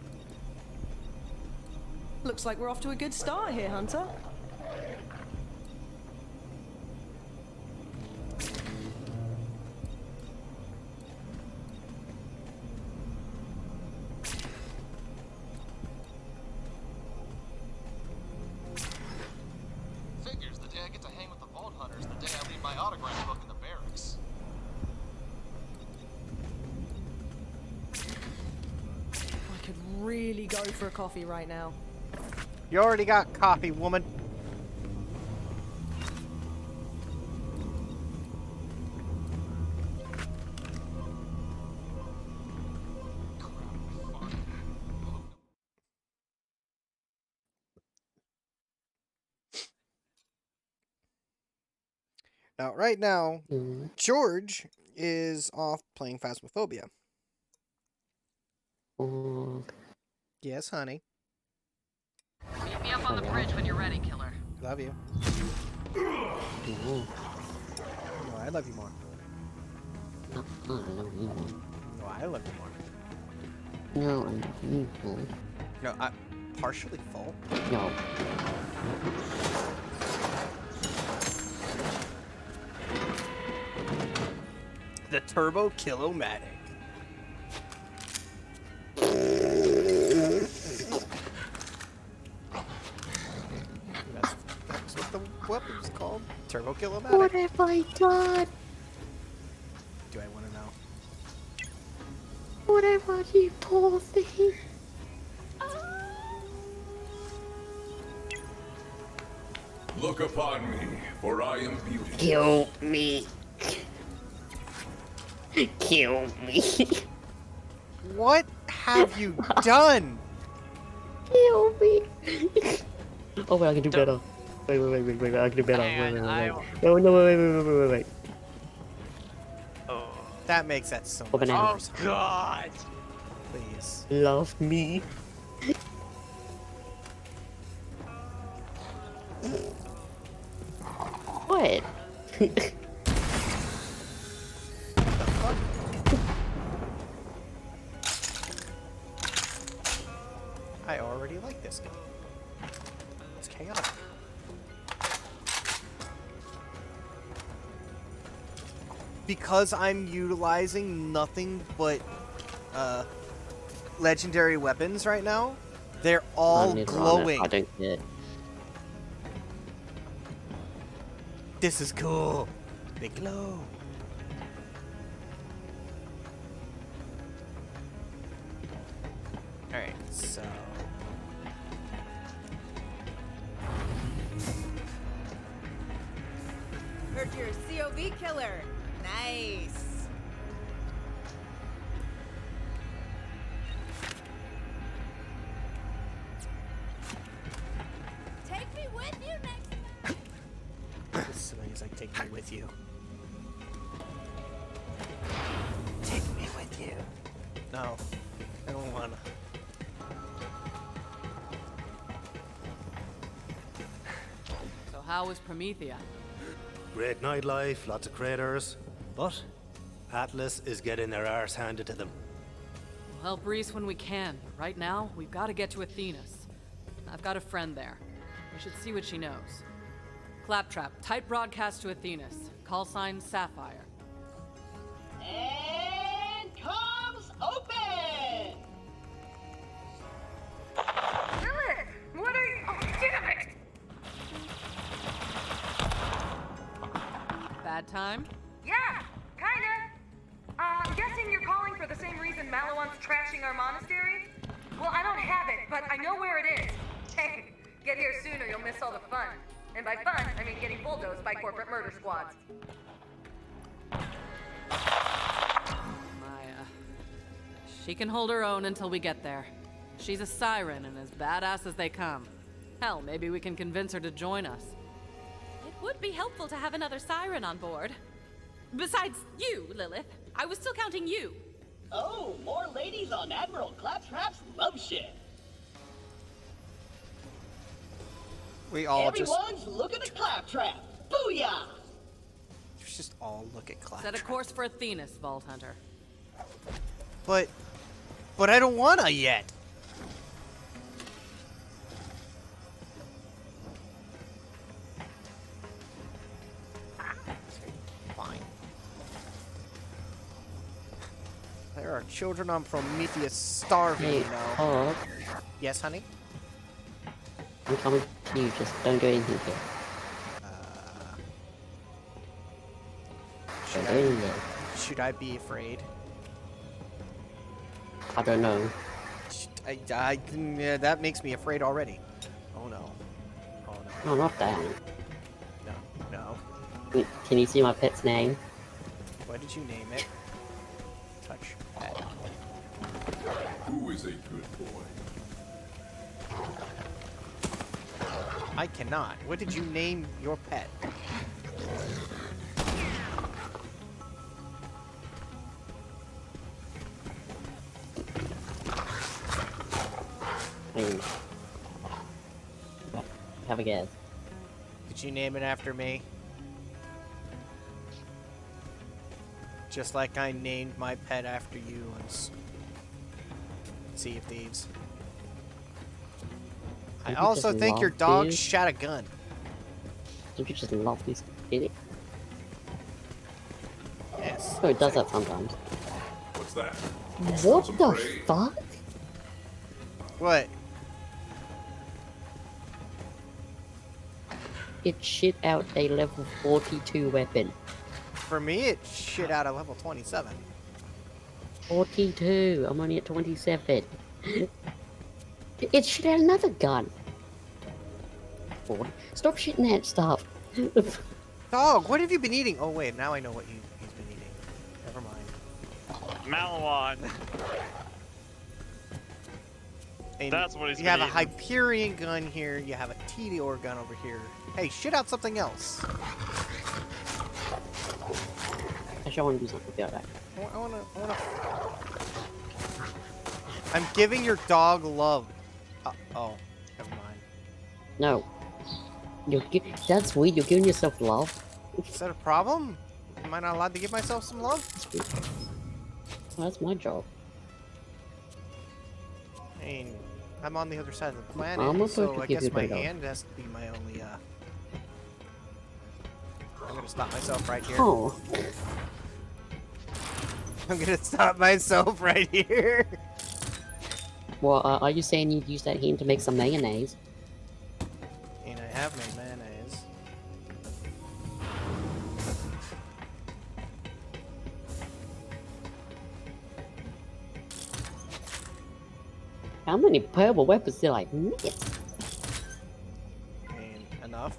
Looks like we're off to a good start here, Hunter. Figures, the day I get to hang with the Vault Hunters, the day I leave my autograph book in the barracks. I could really go for a coffee right now. You already got coffee, woman. Now, right now, George is off playing Phasmophobia. Yes, honey. Meet me up on the bridge when you're ready, killer. Love you. No, I love you more. No, I love you more. No, I love you more. No, I'm partially full. No. The Turbo Kilomatic. That's what the weapon's called. Turbo Kilomatic. What have I done? Do I want to know? What have I, you poor thing? Look upon me, for I am beautiful. Kill me. Kill me. What have you done? Kill me. Oh wait, I can do better. Wait, I can do better. Wait. No, wait. That makes that so much banana. worse. Oh God! Please. Love me. What? I already like this game. It's chaotic. Because I'm utilizing nothing but legendary weapons right now, they're all glowing. I don't care. This is cool. They glow. Alright, so... Heard you're a COV killer. Nice. Take me with you next time. This is like, take me with you. Take me with you. No, I don't wanna. So how was Promethea? Great nightlife, lots of craters, but Atlas is getting their arse handed to them. We'll help Reese when we can. Right now, we've got to get to Athena's. I've got a friend there. We should see what she knows. Claptrap, tight broadcast to Athena's. Call sign Sapphire. And comms open! Lilith! What are you... Oh, damn it! Bad time? Yeah, kinda. I'm guessing you're calling for the same reason Malawant's trashing our monastery? Well, I don't have it, but I know where it is. Hey, get here soon or you'll miss all the fun. And by fun, I mean getting bulldozed by corporate murder squads. Maya. She can hold her own until we get there. She's a siren and as badass as they come. Hell, maybe we can convince her to join us. It would be helpful to have another siren on board. Besides you, Lilith. I was still counting you. Oh, more ladies on Admiral Claptrap's love ship. We all Everyone's looking at Claptrap. Booyah! just all look at Claptrap. Set a course for Athena's, Vault Hunter. But I don't wanna yet. Fine. There are children on Promethea starving, Hey, you know. Bob, Yes, honey? I'm coming to you, just don't do anything here. Don't do anything. Should I be afraid? I don't know. Yeah, that makes me afraid already. Oh no. Oh no. No, not that. No. Can you see my pet's name? What did you name it? Touch pet. Who is a good boy? I cannot. What did you name your pet? Have a guess. Did you name it after me? Just like I named my pet after you on Sea of Thieves. I Don't you also just think your love dog thieves? shot a gun. Don't you just love this idiot? Yes. Oh, it does that sometimes. What's that? What the fuck? What? It shit out a level 42 weapon. For me, it shit out at level 27. 42. I'm only at 27. It shit out another gun. 40. Stop shitting that stuff. Dog, what have you been eating? Oh wait, now I know what he's been eating. Never mind. Malawan. And That's what he's You been have a eating. Hyperion gun here. You have a Tediore gun over here. Hey, shit out something else. Actually, I want to do something about that. I wanna. I'm giving your dog love. Oh, never mind. No. That's weird. You're giving yourself love. Is that a problem? Am I not allowed to give myself some love? Well, that's my job. I mean, I'm on the other side of the I'm planet, not so going to I give guess you my that love. hand has to be my only, I'm gonna stop myself right here. Oh. I'm gonna stop myself right here. Well, are you saying you'd use that hand to make some mayonnaise? And I have made mayonnaise. How many purple weapons did I miss? I mean, enough.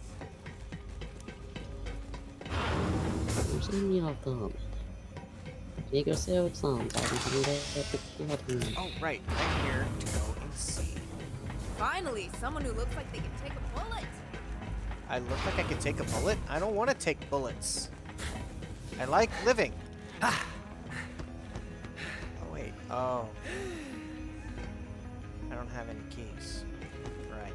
There's any of them. Make yourself some. Oh, right. I'm here to go and see. Finally, someone who looks like they can take a bullet. I look like I can take a bullet? I don't want to take bullets. I like living. Oh, wait. Oh. I don't have any keys. Right.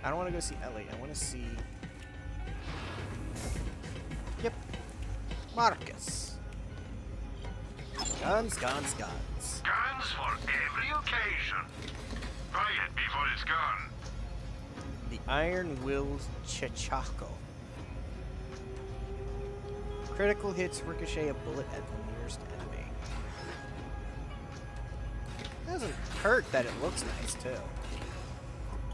I don't want to go see Ellie. I want to see... Yep. Marcus. Guns, guns, guns. Guns for every occasion. Buy it before it's gone. The Iron Will's Chichako. Critical hits ricochet a bullet at the nearest enemy. It doesn't hurt that it looks nice, too.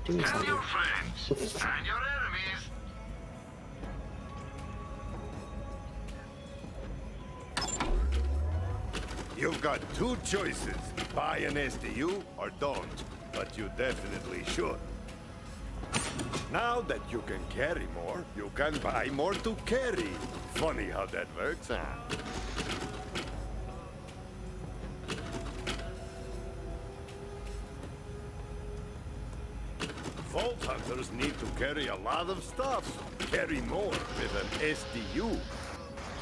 Doing And something. your friends. And your enemies. You've got two choices. Buy an SDU or don't. But you definitely should. Now that you can carry more, you can buy more to carry. Funny how that works, huh? Vault hunters need to carry a lot of stuff. Carry more with an SDU.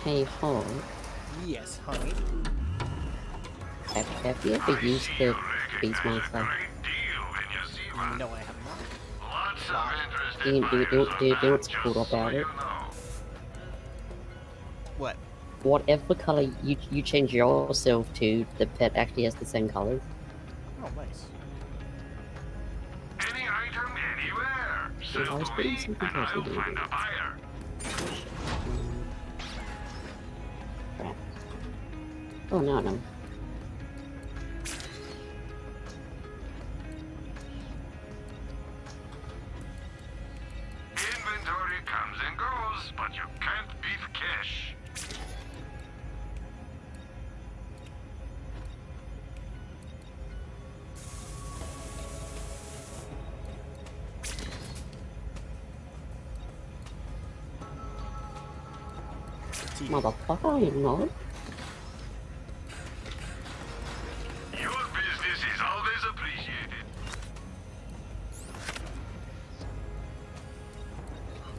Hey, Hog. Yes, honey. Have you ever used the Beastmaster? No, I have not. Do you know what's cool about it? What? Whatever color you change yourself to, the pet actually has the same color. Oh, nice. Any item anywhere. I was putting something else in here. Find a buyer. Crap. Oh, no. Inventory comes and goes, but you can't beat cash. Motherfucker, you know? Your business is always appreciated.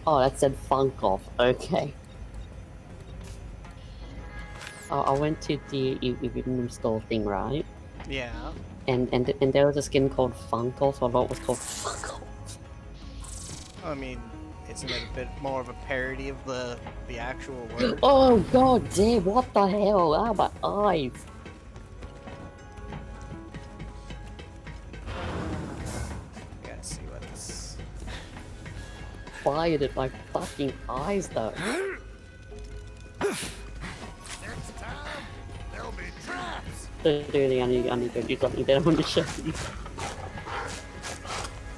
Oh, that said funk off. Okay. I went to the Evenum store thing, right? Yeah. And there was a skin called Funk Off, or what was called Funk Off. I mean, isn't it a bit more of a parody of the actual word? Oh god damn, what the hell? Ah, my eyes. Gotta see what this... fired at my fucking eyes though. Next time, there'll be traps. Dude, I need to do something that I want to show you.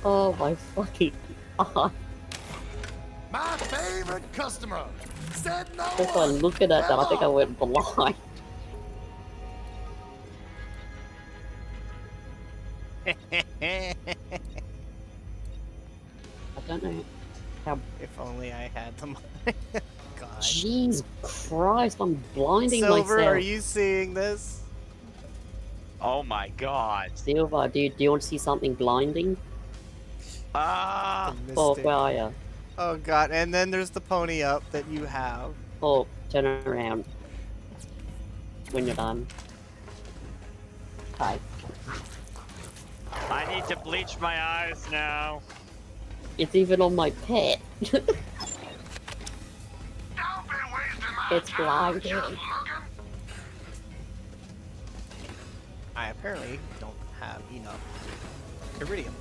Oh my fucking eye. My favorite customer said no If I one. look at it, then I think I went blind. I don't know how. If only I had them. God. Jeez Christ, I'm blinding Silver, myself. are you seeing this? Oh my god. Silver, do you want to see something blinding? Ah! Oh, where are ya? Oh god, and then there's the pony up that you have. Oh, turn around. When you're done. Hi. I need to bleach my eyes now. It's even on my pet. It's blinded. I apparently don't have enough iridium.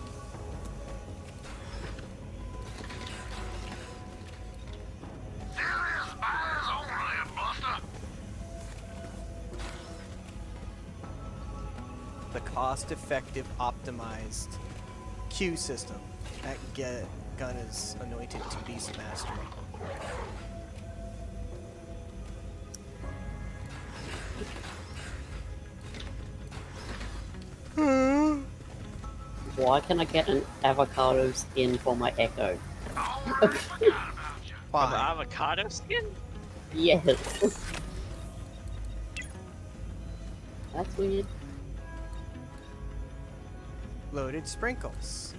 The cost-effective, optimized Q system. That gun is anointed to beast master. Why can I get an avocado skin for my Echo? An avocado skin? Yes. That's weird. Loaded sprinkles.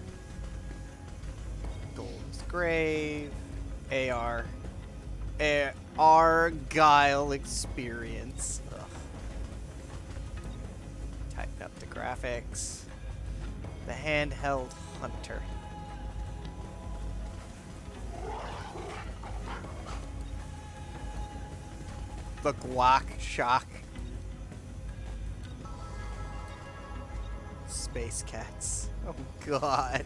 Gold's Grave. AR. Argyle experience. Ugh. Tighten up the graphics. The handheld hunter. The Glock shock. Space cats. Oh god.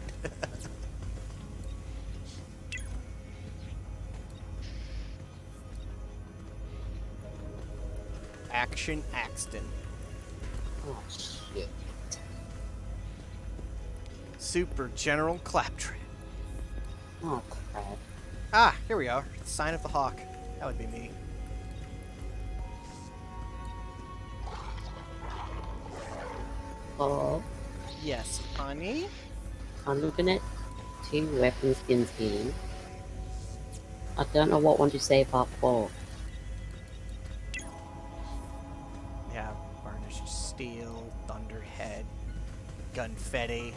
Action Axton. Oh shit. Super General Claptrap. Oh crap. Ah, here we are. Sign of the Hawk. That would be me. Oh. Yes, honey? I'm looking at 2 weapon skins here. I don't know what one to save up for. Yeah, Varnished Steel, Thunderhead, Gunfetti,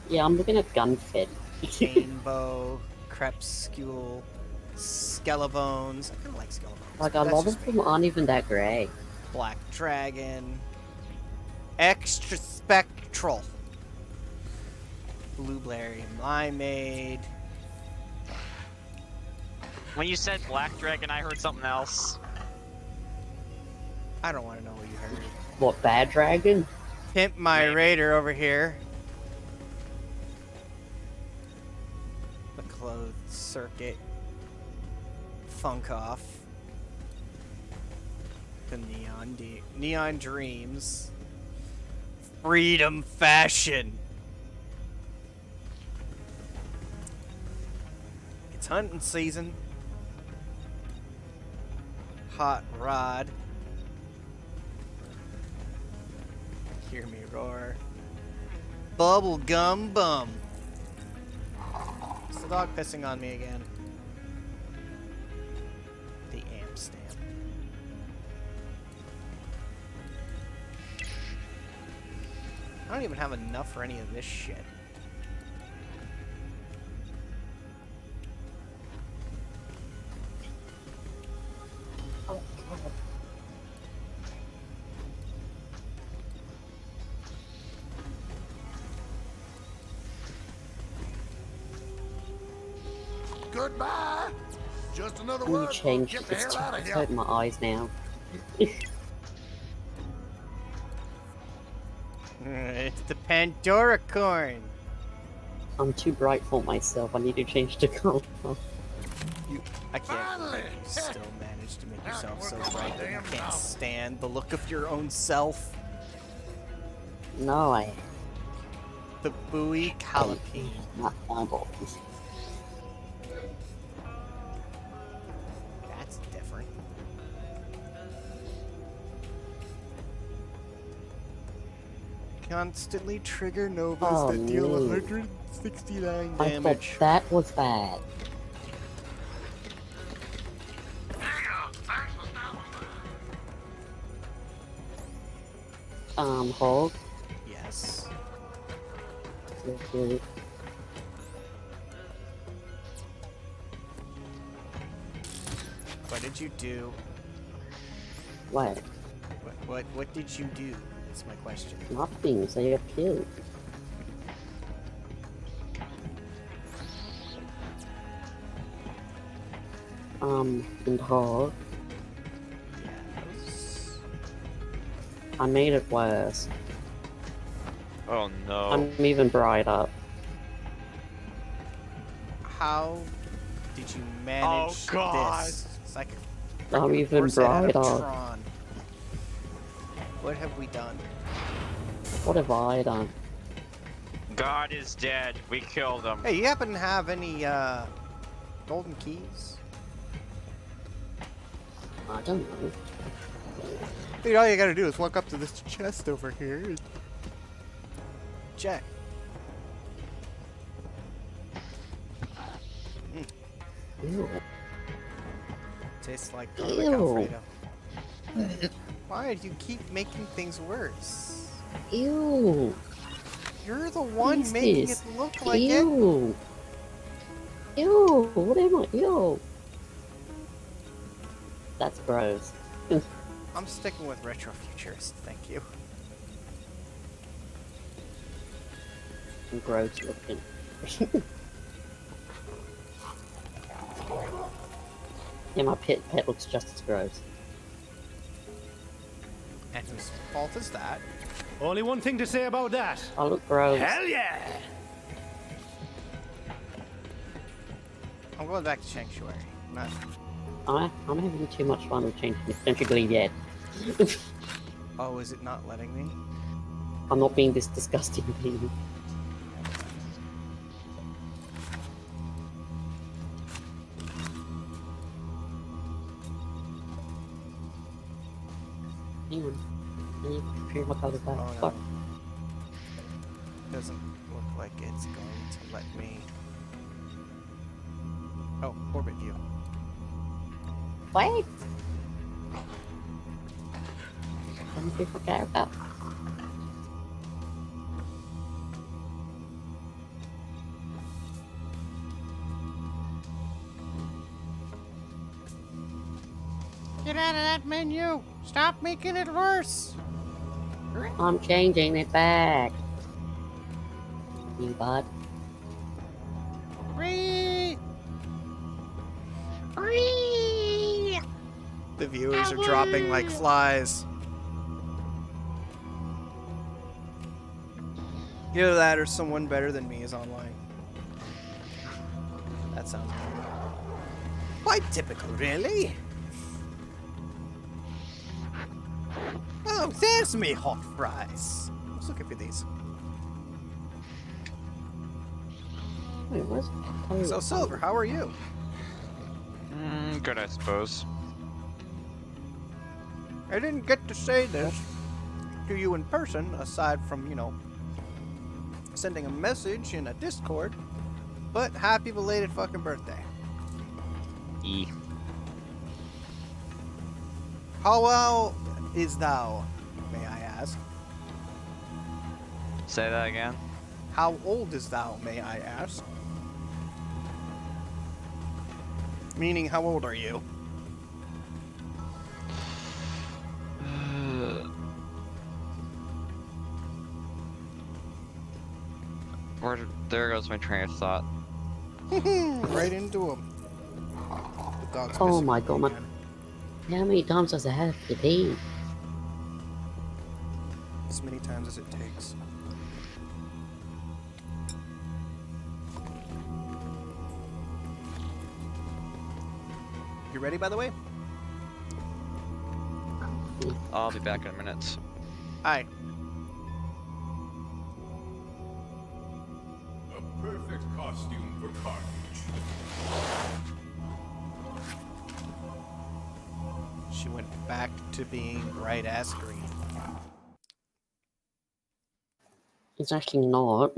Yeah, I'm looking at Gunfed. Chainbow, Crepuscule, Skellebones. I kind of like Skellebones. Like, but a that's lot just of me. them aren't even that great. Black Dragon, Extra Spectral, Blueberry Limeade. When you said Black Dragon, I heard something else. I don't want to know what you heard. What, Bad Dragon? Pimp my raider over here. The Clothed Circuit. Funk Off. The Neon Dreams. Freedom Fashion. It's hunting season. Hot Rod. Hear me roar. Bubble Gum Bum. It's the dog pissing on me again. The amp stamp. I don't even have enough for any of this shit. Oh, God. Goodbye. Just another I'm gonna word. change Get the this hell to out of it's here. hurting my eyes now. It's the Pandora corn. I'm too bright for myself. I need to change the color. I can't believe you still managed to make yourself so bright that you can't stand the look of your own self. No, I. The buoy calipine. Not eyeballs. That's different. Constantly trigger novas that deal 169 I damage. thought that was bad. Hulk. Yes. Okay. What did you do? What? What did you do? That's my question. Nothing. They appeared. And Hulk. Yes. I made it worse. Oh no. I'm even brighter. How did you manage God. this? It's like I'm even brighter. Tron. What have we done? What have I done? God is dead. We killed him. Hey, you happen to have any golden keys? I don't know. Dude, all you gotta do is walk up to this chest over here and check. Ew. Tastes like garlic Ew. Alfredo. Why do you keep making things worse? Ew. You're the one What is making this? it look like it. Ew. Ew. What am I? Ew. That's gross. I'm sticking with retrofuturist, thank you. Gross looking. Yeah, my pet looks just as gross. And whose fault is that? Only one thing to say about that. I look gross. Hell yeah! I'm going back to Sanctuary. Not... I'm having too much fun with changing Glee yet. Oh, is it not letting me? I'm not being this disgusting thing. Hang on. I need to prepare my colors back. Oh, Fuck. no. Doesn't look like it's going to let me. Oh, orbit view. What? Something to forget about. Get out of that menu! Stop making it worse! I'm changing it back. You bud. Free! Free! The viewers are dropping like flies. Either that or someone better than me is online. That sounds good. Quite typical, really. Oh, there's me hot fries. Let's look for these. Wait, what's So, Silver, how are you? Good, I suppose. I didn't get to say this to you in person, aside from, you know, sending a message in a Discord, but happy belated fucking birthday. E. How well is thou, may I ask? Say that again. How old is thou, may I ask? Meaning, how old are you? There goes my train of thought. Right into him. The dog's Oh missing my again. god, how many times does it have to be? As many times as it takes. You ready, by the way? I'll be back in a minute. Hi. A perfect costume for carnage. She went back to being bright ass green. It's actually not.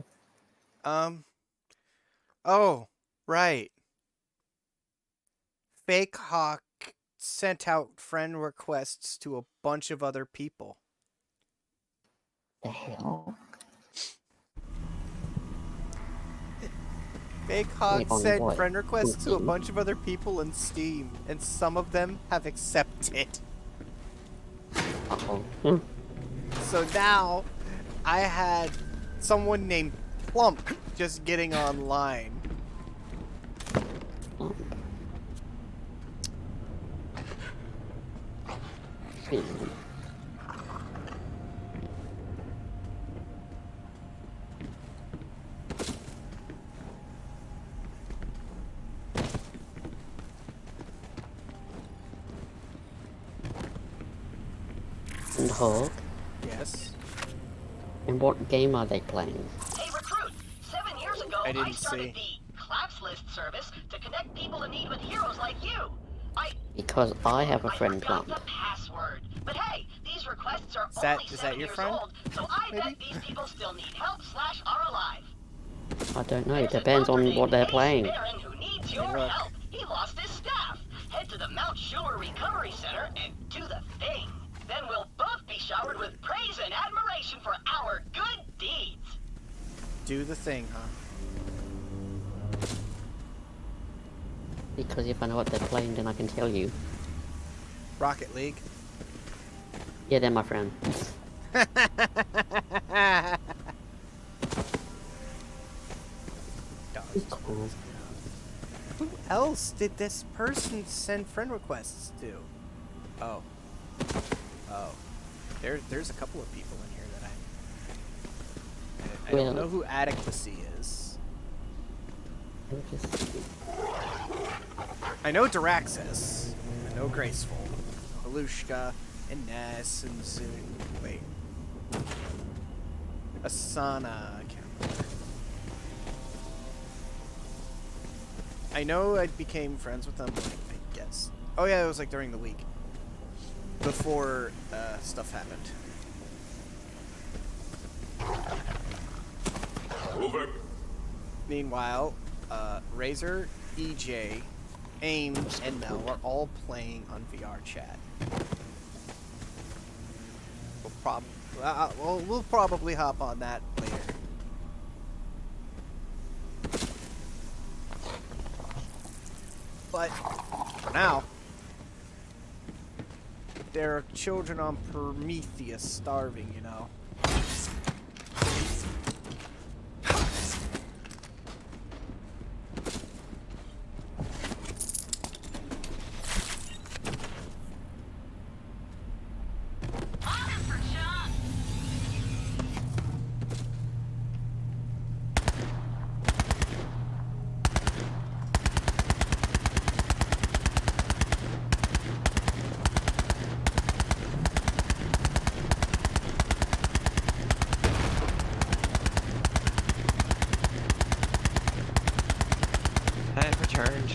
Oh, right. Fake Hawk sent out friend requests to a bunch of other people. The hell? Fake Hawk Like on sent what? friend requests to a Steam? bunch of other people in Steam, and some of them have accepted. Uh-oh. So now, I had someone named Plump just getting online. And Hawk? Yes. And what game are they playing? Hey, recruit! 7 years ago, I I didn't started see. the Claps List service to connect people in need with heroes like you. Because I have a friend Got Plump. the password. But hey, these requests are Is that- only is that 7 your years friend? old, so I bet these people still need help / are alive. I don't know, it depends on what they're playing. Baron who needs your look. help. He lost his staff. Head to the Mount Schuler Recovery Center and do the thing. Then we'll both be showered with praise and admiration for our good deeds. Do the thing, huh? Because if I know what they're playing, then I can tell you. Rocket League. Yeah, they're my friend. Cool. Who else did this person send friend requests to? Oh. Oh. There's a couple of people in here that I don't know who Adequacy is. I know Diraxis. I know Graceful. Halushka and Ness and Zun. Wait. Asana. I can't remember. I know I became friends with them, like, I guess. Oh yeah, it was like during the week. Before stuff happened. Over. Meanwhile, Razor, EJ, AIM, and Mel are all playing on VR chat. We'll probably hop on that later. But for now, there are children on Promethea starving, you know. I've returned.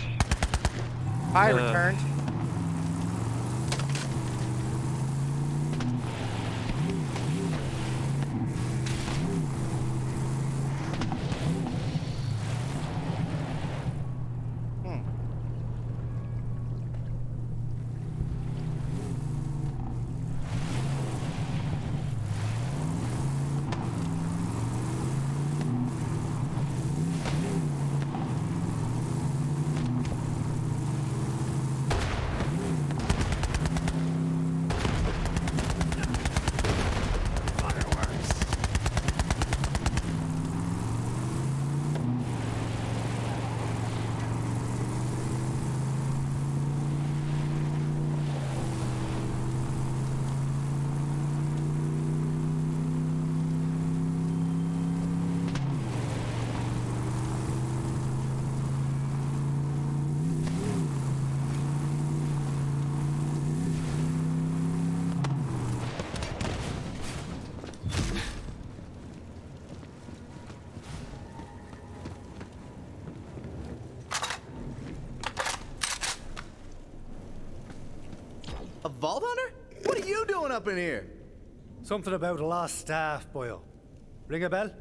I returned. Vault Hunter? What are you doing up in here? Something about lost staff, Boyle. Ring a bell?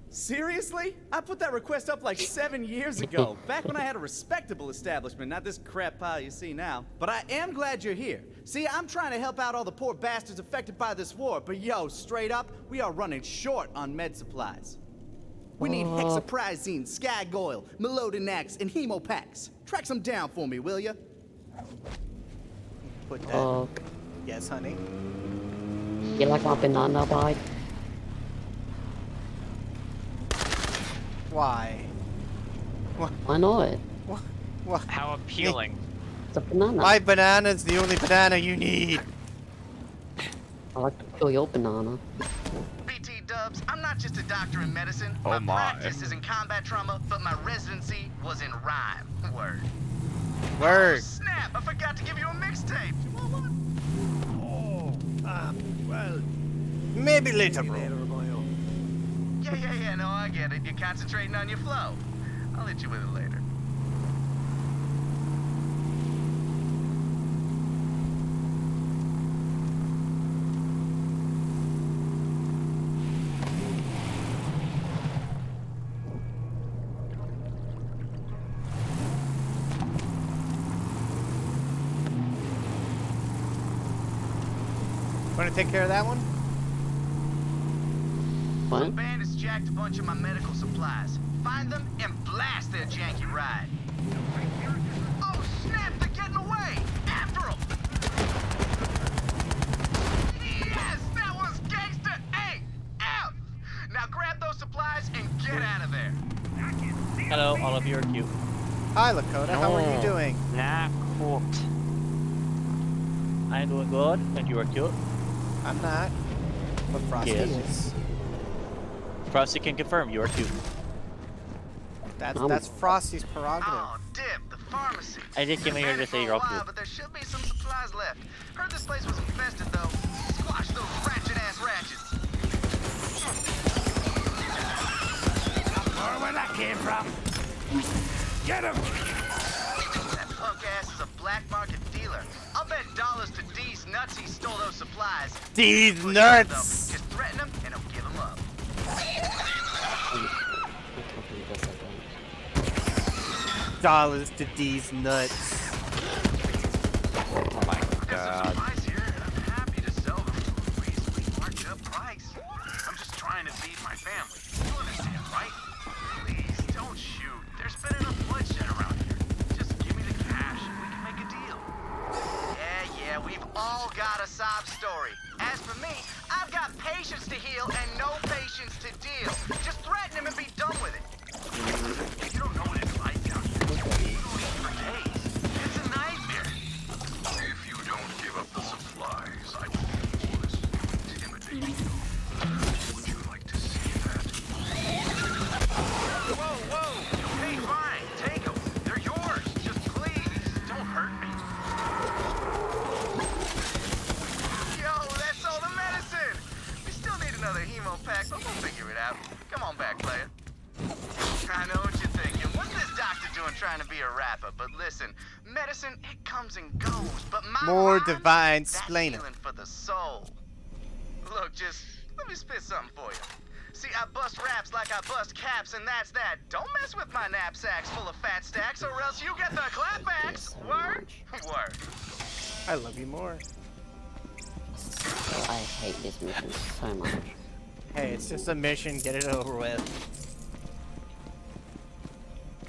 Seriously? I put that request up like 7 years ago, back when I had a respectable establishment, not this crap pile you see now. But I am glad you're here. See, I'm trying to help out all the poor bastards affected by this war, but yo, straight up, we are running short on med supplies. We need hexaprizine, skag oil, melodinax, and hemopacks. Track some down for me, will ya? Put that. Yes, honey. You like my banana bike? Why? Why not? What? How appealing. It's a banana. My banana's the only banana you need. I like to kill your banana. BT Dubs, I'm not just a doctor in medicine. Oh my. Practice is in combat trauma, but my residency was in rhyme. Word. Word. Oh, snap! I forgot to give you a mixtape. Well, maybe later, bro. Yeah, no, I get it. You're concentrating on your flow. I'll hit you with it later. Want to take care of that one? Some bandits jacked a bunch of my medical supplies. Find them and blast their janky ride. Oh snap! They're getting away! After them! Yes, that was gangsta AF! Now grab those supplies and get out of there. Hello, all of you are cute. Hi, Lakota. How are you doing? Nah, cool. I'm doing good, and you are cute. I'm not. But Frosty is. Frosty can confirm you are cute. That's Frosty's prerogative. Oh, dip, the pharmacy. I just came in here to say you're all cute. But there should be some supplies left. Heard this place was infested though. Squash those ratchet-ass ratchets. Or where that came from. Get him! That punk ass is a black market dealer. I'll bet dollars to D's nuts he stole those supplies. D's nuts! Just threaten him and he'll give them up. Dollars to D's nuts. Oh my god. Happy to sell them for a reasonably marked up price. I'm just trying to feed my family. You understand, right? Please don't shoot. There's been enough bloodshed around here. Just give me the cash and we can make a deal. Yeah, we've all got a sob story. As for me, I've got patience to heal and no patience to deal. Just threaten him and be done with it. You don't know what it's like down here. For days. It's a nightmare. If you don't give up the supplies, I will use to intimidate you. Would you like to see that? Whoa. Hey, fine. Take them. They're yours. Just please, don't hurt me. Yo, that's all the medicine. We still need another hemo pack, but we'll figure it out. Come on back, player. I know what you're thinking. What's this doctor doing trying to be a rapper? But listen, medicine, it comes and goes. But my More rhymes, divine that's splaining. healing for the soul. Look, just let me spit something for you. See, I bust raps like I bust caps, and that's that. Don't mess with my knapsacks full of fat stacks, or else you get the clapbacks. Word? Word. I love you more. I hate this mission so much. Hey, it's just a mission. Get it over with.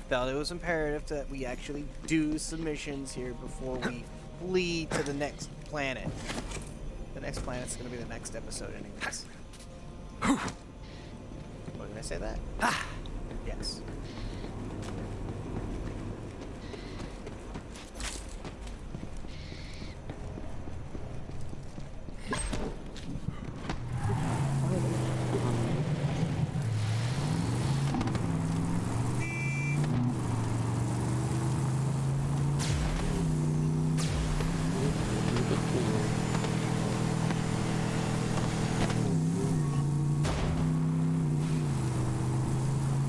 Felt it was imperative that we actually do some missions here before we flee to the next planet. The next planet's gonna be the next episode anyways. What did I say that? Yes.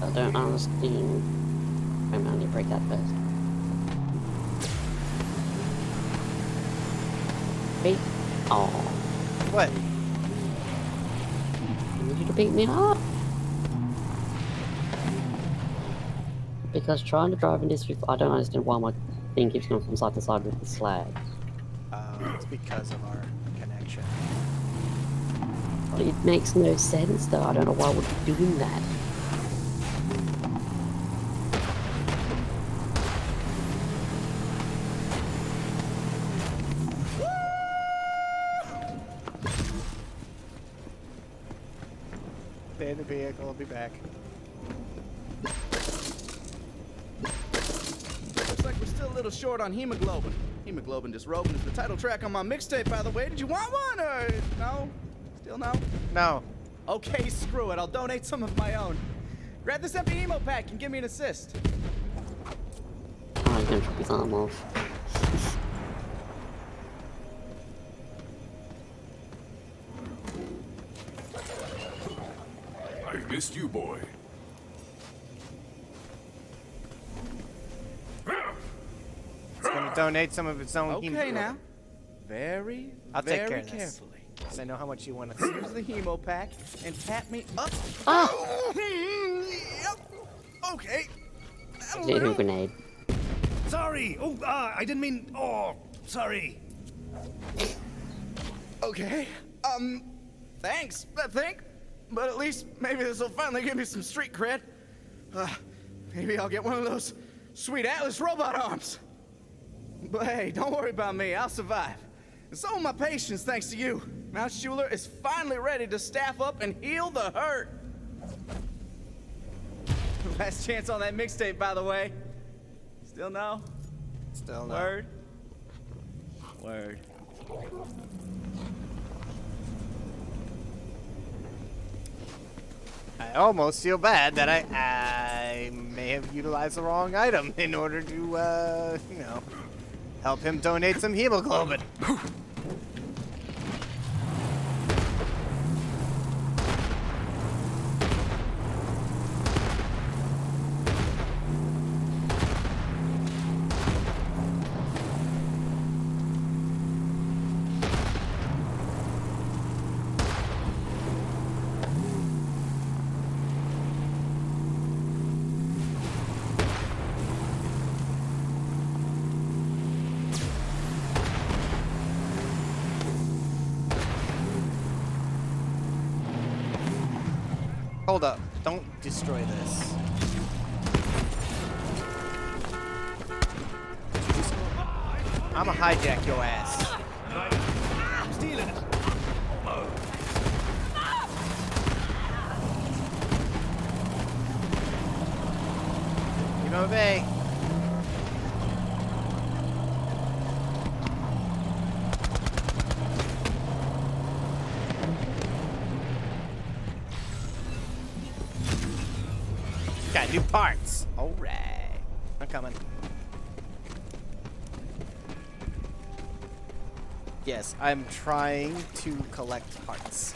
I don't understand. I'm only break that first. Beat. Oh. What? I need you to beat me up. Because trying to drive in this, I don't understand why my thing keeps going from side to side with the slag. It's because of our connection. It makes no sense though. I don't know why we're doing that. Stay in the vehicle, I'll be back. Looks like we're still a little short on hemoglobin. Hemoglobin Disrobin is the title track on my mixtape, by the way. Did you want one, or no? Still no? No. Okay, screw it. I'll donate some of my own. Grab this empty emo pack and give me an assist. Oh, he's gonna chop his arm off. I've missed you, boy. It's gonna donate some of its own Okay, hemoglobin. now. Very, I'll take care very of this. carefully. Because I know how much you want to see. Use the hemo pack and tap me up. Oh! Yep. Okay. That'll Need a do. grenade. Sorry! Oh, I didn't mean... Oh, sorry. Okay. Thanks, I think. But at least maybe this will finally give me some street cred. Maybe I'll get one of those sweet Atlas robot arms. But hey, don't worry about me. I'll survive. And so are my patients, thanks to you. Mount Schuler is finally ready to staff up and heal the hurt. Last chance on that mixtape, by the way. Still no? Still no. Word? Word. I almost feel bad that I may have utilized the wrong item in order to, you know, help him donate some hemoglobin. Hold up. Don't destroy this. I'ma hijack your ass. I'm stealing it. You know, obey. Got new parts. All right. I'm coming. Yes, I'm trying to collect parts.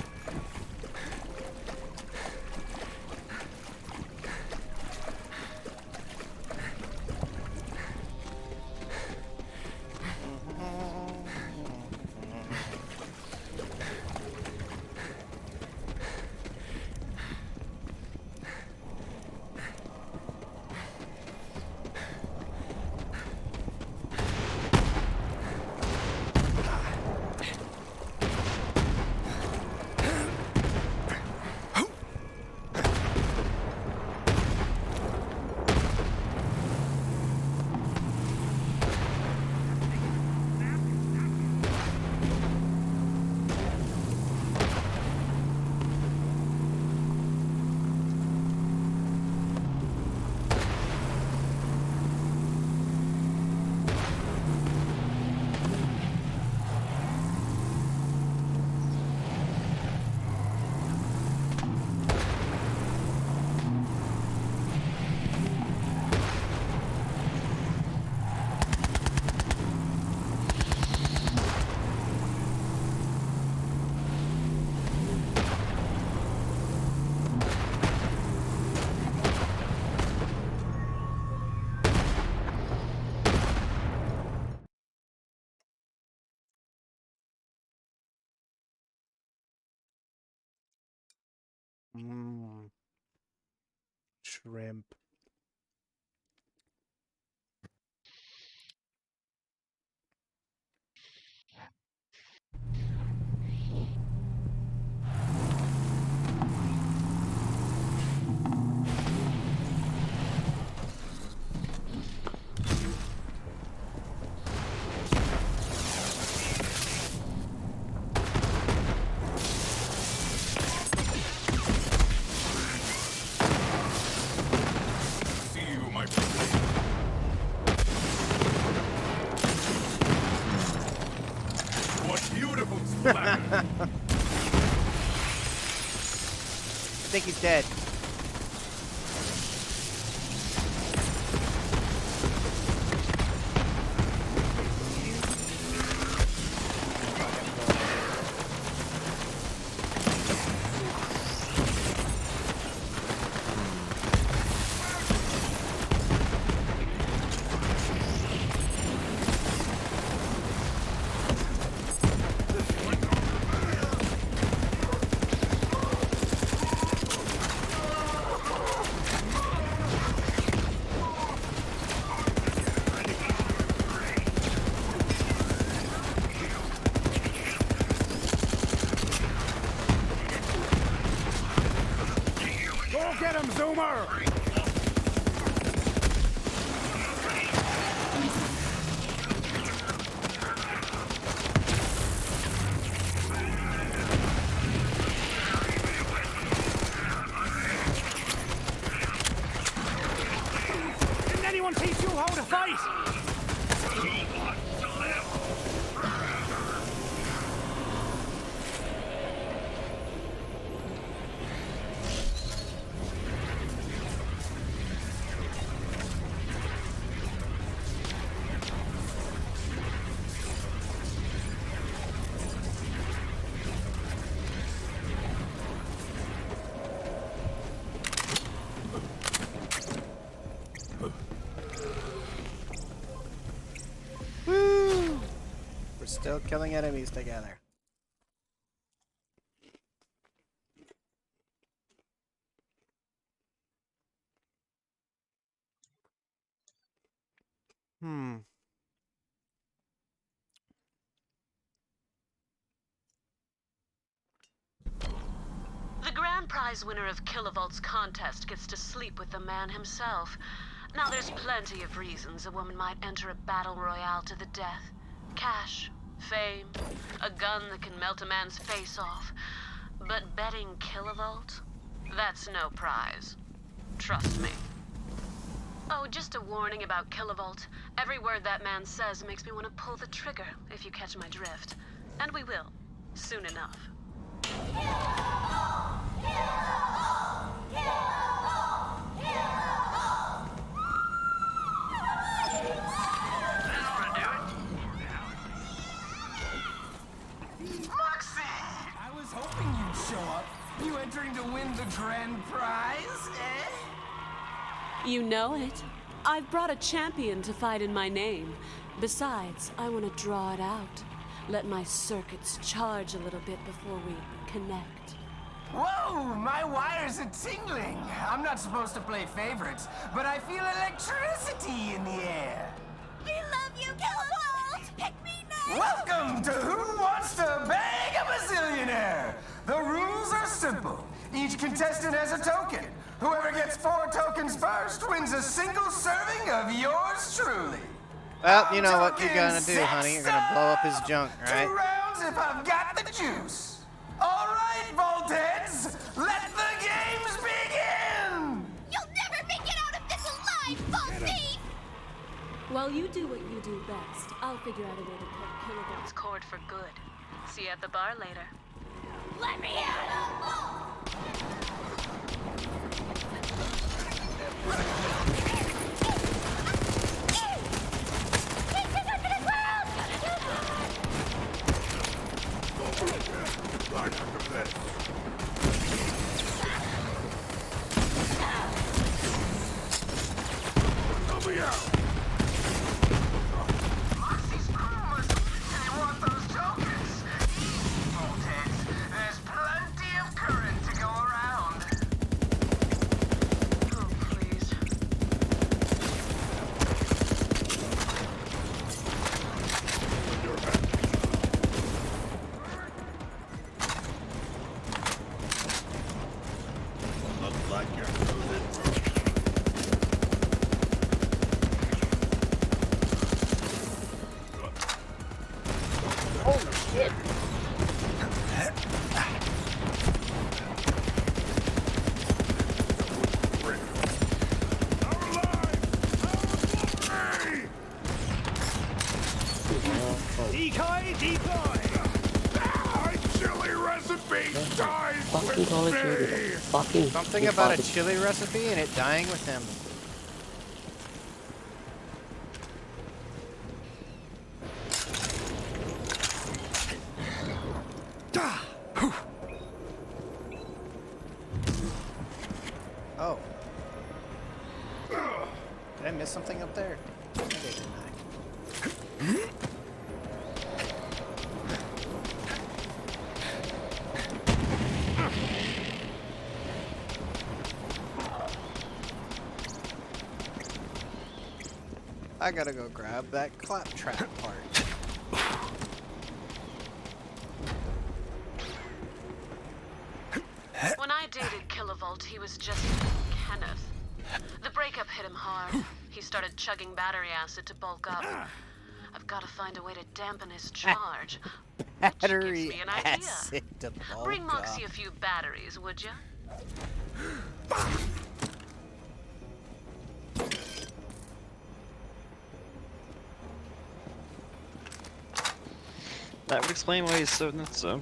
Mmm. Shrimp. See you, my friend. What beautiful splatter! I think he's dead. Go get him, Zoomer! Didn't anyone teach you how to fight? Woo! We're still killing enemies together. Hmm. The grand prize winner of Kilovolt's contest gets to sleep with the man himself. Now, there's plenty of reasons a woman might enter a battle royale to the death. Cash, fame, a gun that can melt a man's face off. But betting Kilovolt? That's no prize. Trust me. Oh, just a warning about Kilovolt. Every word that man says makes me want to pull the trigger, if you catch my drift. And we will, soon enough. Moxie! I was hoping you'd show up. You entering to win the grand prize, eh? You know it. I've brought a champion to fight in my name. Besides, I want to draw it out. Let my circuits charge a little bit before we connect. Whoa, my wires are tingling. I'm not supposed to play favorites, but I feel electricity in the air. We love you, Kilovolt! Pick me next! Welcome to Who Wants to Bang a Bazillionaire? The rules are simple. Each contestant has a token. Whoever gets 4 tokens first wins a single serving of yours truly. Well, you know what you're gonna do, honey. You're gonna blow up his junk, 2 right? rounds if I've got the juice. All right, Voltheads, let the games begin! You'll never make it out of this alive, Vault Thief! While you do what you do best, I'll figure out a way to cut Kilovolt's Cord for good. See you at the bar later. Let me out! Moxie's promised they want those tokens. Voltheads, there's plenty of current to go around. Chili recipe dies Fucking Call of Duty. Fucking. Something about a chili recipe and it dying with him. Oh. Did I miss something up there? Okay, didn't I? I gotta go grab that claptrap part. When I dated Kilovolt, he was just Kenneth. The breakup hit him hard. He started chugging battery acid to bulk up. I've got to find a way to dampen his charge. Battery Gives me an idea. acid to bulk Bring Moxie up. a few batteries, would you? That would explain why he's so nuts, so.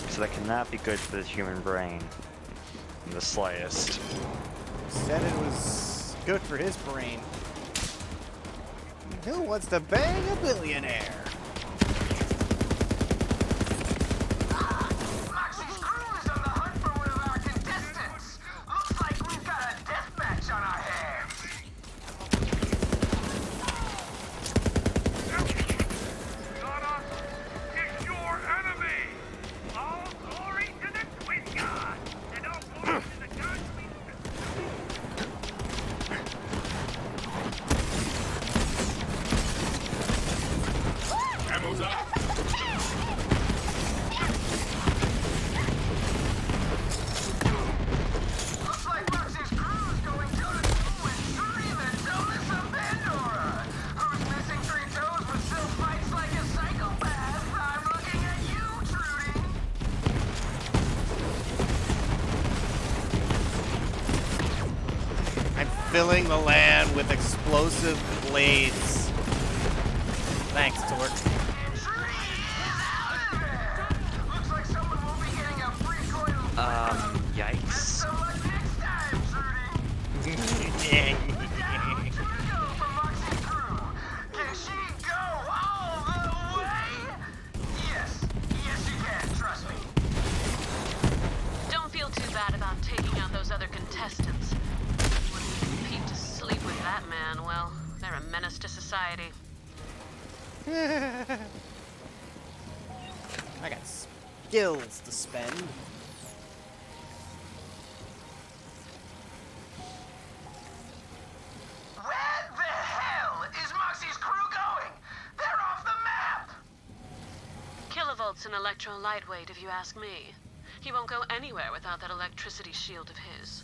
So that cannot be good for the human brain. In the slightest. Said it was good for his brain. Who wants to bang a billionaire? Moxie's crew is on the hunt for one of our contestants. Looks like we've got a death match on our hands. Is your enemy. All glory to the Twin God, and all glory to the gods we Ammo's up. Looks like Moxie's crew's going toe-to-toe with Dream and Thomas of Pandora. Who's missing 3 toes but still fights like a psychopath? I'm looking at you, Trudy. I'm filling the land with explosive blades. Thanks, Torque. Looks like someone will be getting a free coin of Yikes. so much next time, Trudy. For Moxie's crew. Can she go all the way? Yes. Yes, she can. Trust me. Don't feel too bad about taking out those other contestants. When you compete to sleep with that man, well, they're a menace to society. I got skills to spend. Where the hell is Moxie's crew going? They're off the map! Kilovolt's an electro lightweight, if you ask me. He won't go anywhere without that electricity shield of his.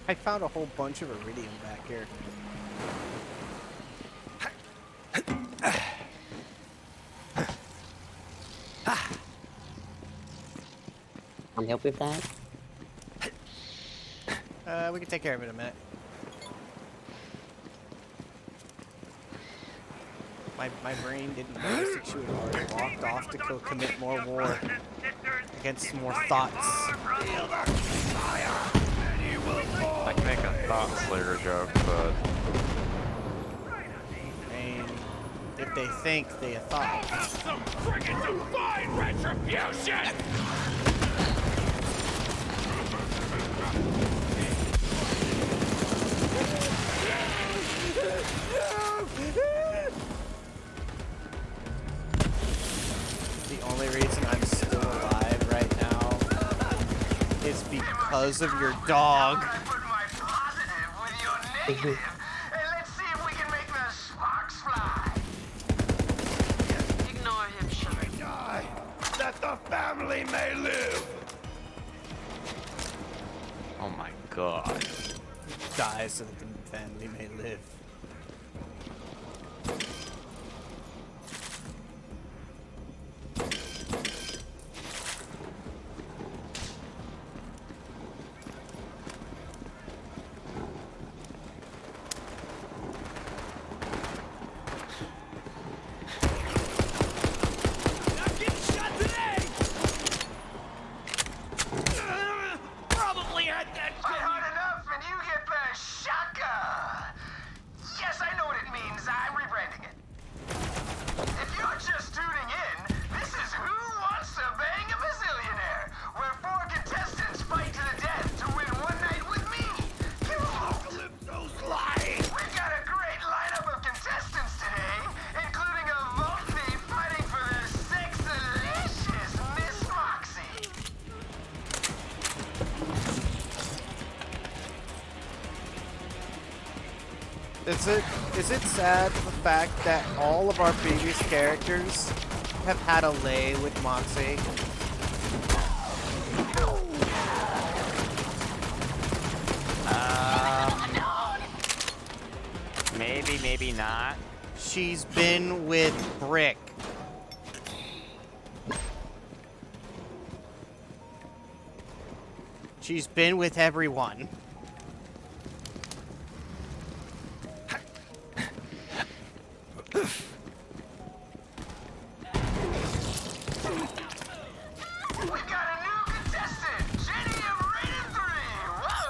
I found a whole bunch of iridium back here. Can help with that? We can take care of it in a minute. My brain didn't notice that she had already walked off to go commit more war against more thoughts. I can make a Thought Slayer joke, but. I mean, if they think they a thought. Some friggin' divine retribution! It's because of your dog. And let's see if we can make the sparks fly. Ignore him, sugar. Die, that the family may live. Oh my god. Die so that the family may live. Probably had that. Fight hard enough and you get the shaka. Yes, I know what it means. I'm rebranding it. If you're just tuning in, this is Who Wants to Bang a Bazillionaire, where 4 contestants fight to the death to win one night with me. Calypso's lying. We've got a great lineup of contestants today, including a vault thief fighting for the sex-delicious Miss Moxie. Is it sad the fact that all of our previous characters have had a lay with Moxie? Maybe, maybe not. She's been with Brick. She's been with everyone. We've got a new contestant, Jenny of Rated 3. Whoa!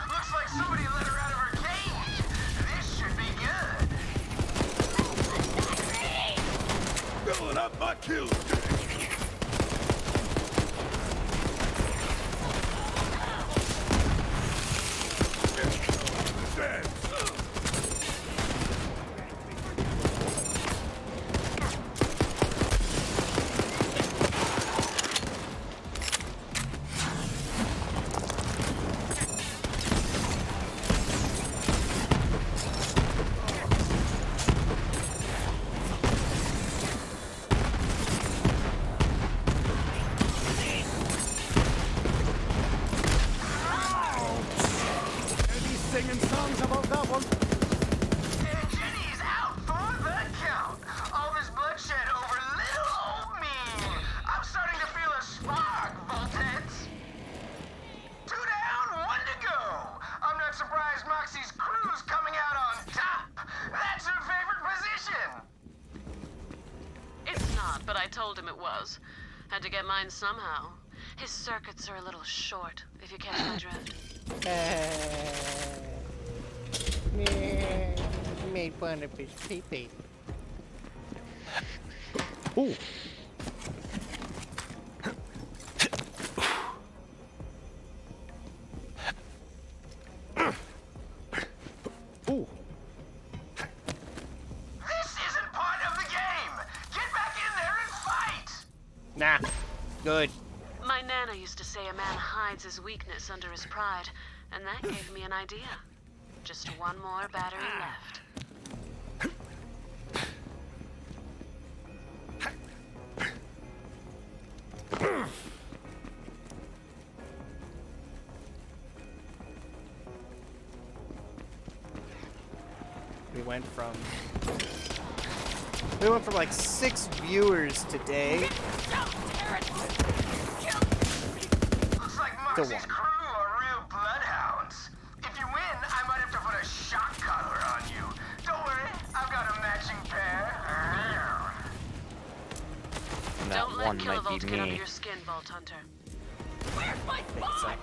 Looks like somebody let her out of her cage. This should be good. Filling up my kill Singing songs about that one. And Jenny's out for the count. All this bloodshed over little old me. I'm starting to feel a spark, Voltheads. 2 down, 1 to go. I'm not surprised Moxie's crew's coming out on top. That's her favorite position. It's not, but I told him it was. Had to get mine somehow. His circuits are a little short, if you catch my drift. Made fun of his pee-pee. Ooh. Ooh. This isn't part of the game. Get back in there and fight. Nah. Good. My Nana used to say a man hides his weakness under his pride, and that gave me an idea. Just 1 more battery left. We went from like 6 viewers today Looks like to Moxie's 1. crew are real bloodhounds. If you win, I might have to put a shock collar on you. Don't worry, I've got a matching pair. And that Don't let one might Kilovolt be get under me. your skin, Vault Hunter. Where's my spawn?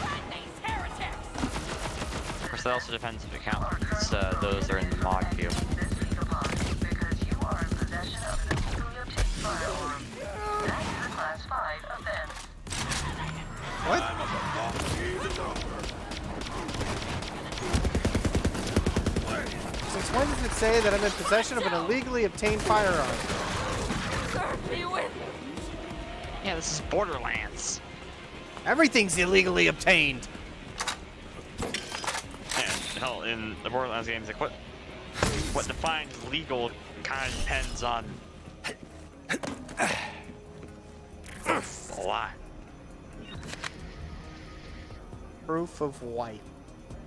Rat these heretics! Of course, that also depends if it counts those that are in the mod view. Because you are in possession of an illegally obtained firearm. That is a class 5 offense. What? Since when does it say that I'm in possession of an illegally obtained firearm? Serve me with. Yeah, this is Borderlands. Everything's illegally obtained. And hell, in the Borderlands games, like what defines legal kind of depends on a lot. Proof of white.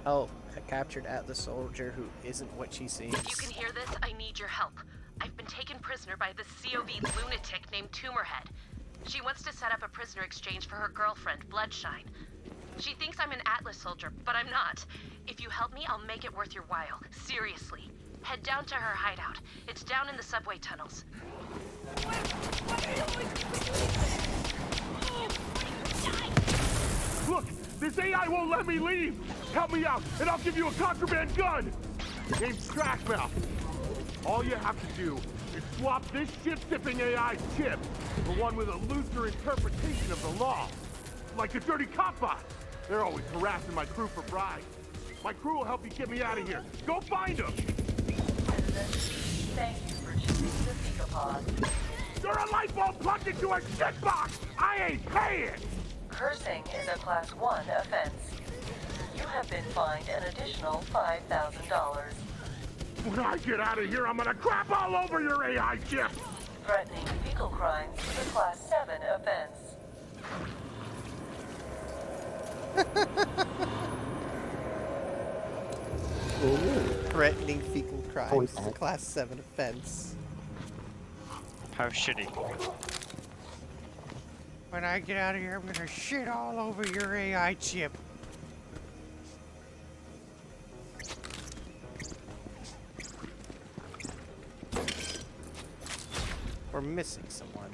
Oh, a captured Atlas soldier who isn't what she seems. If you can hear this, I need your help. I've been taken prisoner by this COV lunatic named Tumorhead. She wants to set up a prisoner exchange for her girlfriend, Bloodshine. She thinks I'm an Atlas soldier, but I'm not. If you help me, I'll make it worth your while. Seriously. Head down to her hideout. It's down in the subway tunnels. Look, this AI won't let me leave. Help me out, and I'll give you a contraband gun. Name's Crackmouth. All you have to do is swap this ship-tipping AI chip for one with a looser interpretation of the law. Like the dirty cop bots. They're always harassing my crew for bribes. My crew will help you get me out of here. Go find them! Thank you for choosing the Thecopod. You're a light bulb plugged into a shit box! I ain't paying! Cursing is a Class 1 offense. You have been fined an additional $5,000. When I get out of here, I'm gonna crap all over your AI chip! Threatening fecal crimes is a Class 7 offense. Threatening fecal crimes is a class 7 offense. How shitty. When I get out of here, I'm gonna shit all over your AI chip. We're missing someone.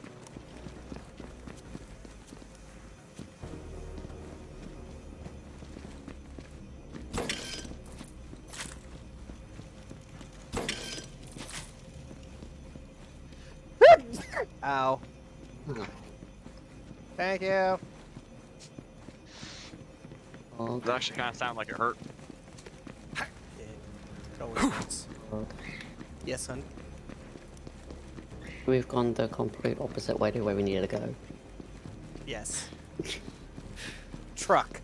Ow. Thank you. It actually kind of sounded like it hurt. It always hurts. Yes, hun. We've gone the complete opposite way to where we needed to go. Yes. Truck.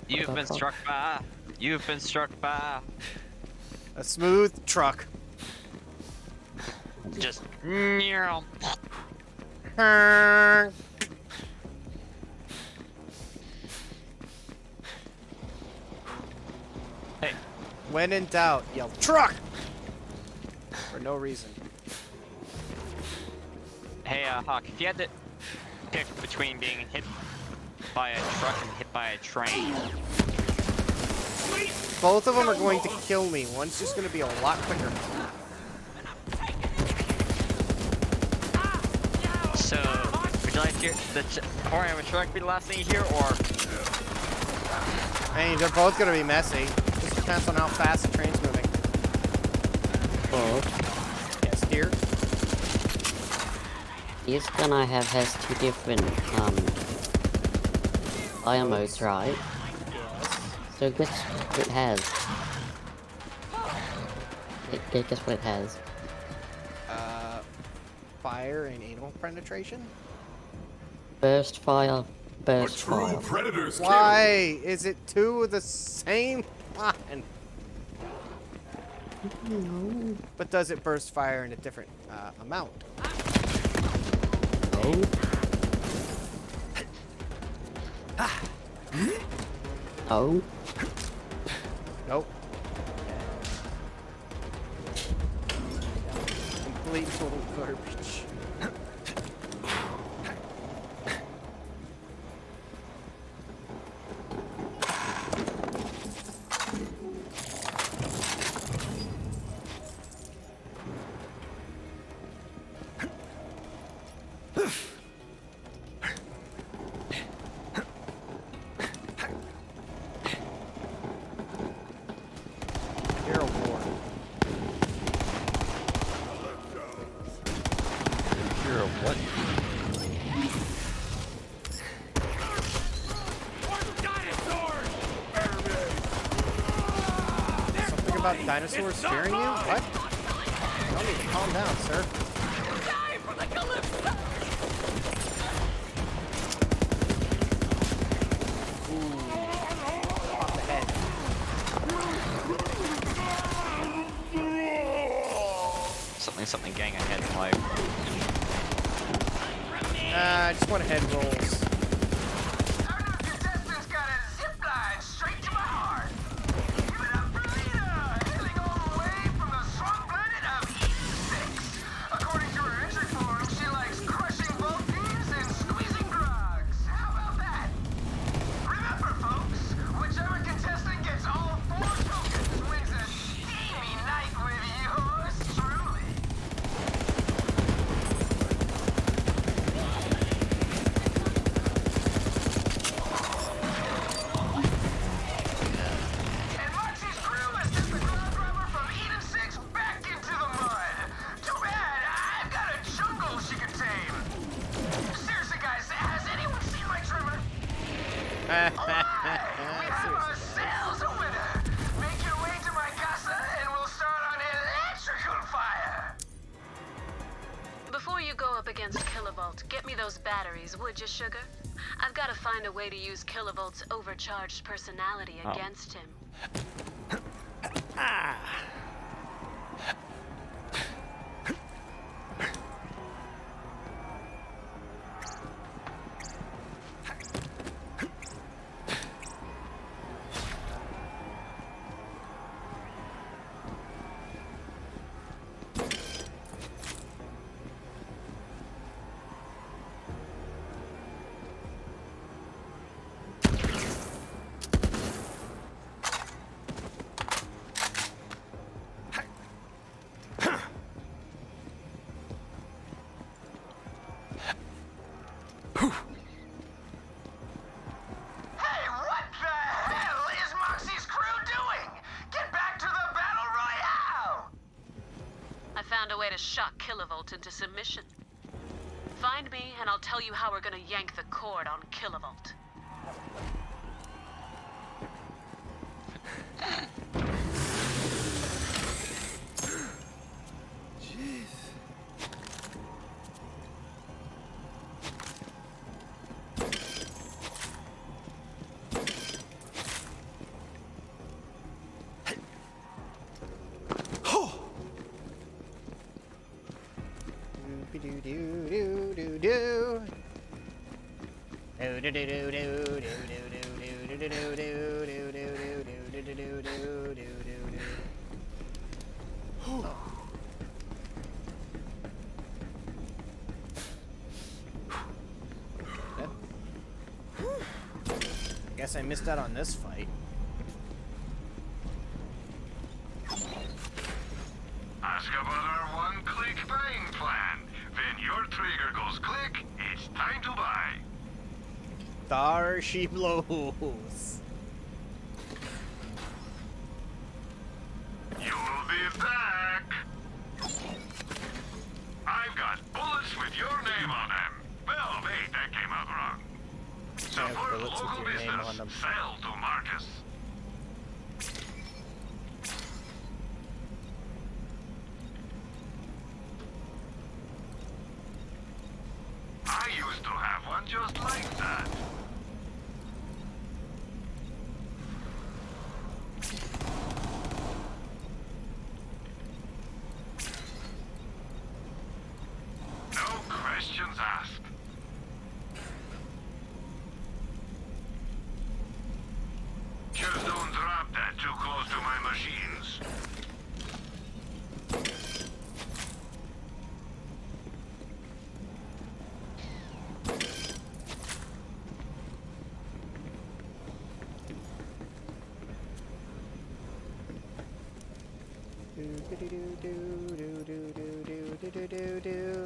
You've been struck by. You've been struck by. A smooth truck. Just. Hey. When in doubt, yell truck! For no reason. Hey, Hawk, if you had to pick between being hit by a truck and hit by a train. Both of them are going to kill me. One's just going to be a lot quicker. So, would you like the pouring of a truck be the last thing you hear, or? I mean, they're both going to be messy. Just depends on how fast the train's moving. Yes, dear. This gun I have has two different fire modes, right? So guess what it has? Guess what it has? Fire and anal penetration? Burst fire, burst A true fire. predator's Why is it two of the same one? No. But does it burst fire in a different amount? Oh. Oh. Nope. Complete total garbage. Hero war. Hero what? Something about dinosaurs scaring you? What? You don't need to calm down, sir. something gang ahead in life. I just want head rolls. Contestants got a zip line straight to my heart. Give it up for Lita, hailing all the way from the swamp planet of E6. According to her entry form, she likes crushing both teams and squeezing drugs. How about that? Remember, folks, whichever contestant gets all 4 tokens wins a steamy night with yours truly. And Moxie's crew has sent the cloud driver from Eden 6 back into the mud. Too bad, I've got a jungle she can tame. Seriously, guys, has anyone seen my trimmer? We have ourselves a winner. Make your way to my casa and we'll start on electrical fire. Before you go up against Kilovolt, get me those batteries, would you, Sugar? I've got to find a way to use Kilovolt's overcharged personality against him. Hey, what the hell is Moxie's crew doing? Get back to the battle royale! I found a way to shock Kilovolt into submission. Find me, and I'll tell you how we're gonna yank the cord on Kilovolt. Guess I missed out on this fight. Ask about our one-click buying plan. When your trigger goes click, it's time to buy. There she blows. You'll be back. I've got bullets with your name on them. Well, wait, that came out wrong. Support bullets with local your name business. on them. Sell to Marcus. I used to have one just like that. No questions asked. Just don't drop that too close to my machines.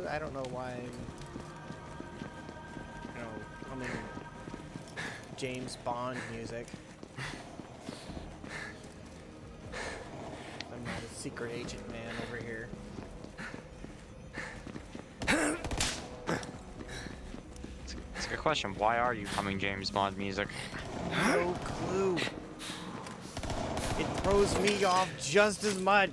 I don't know why I'm, humming James Bond music. I'm not a secret agent man over here. It's a good question. Why are you humming James Bond music? No clue. It throws me off just as much.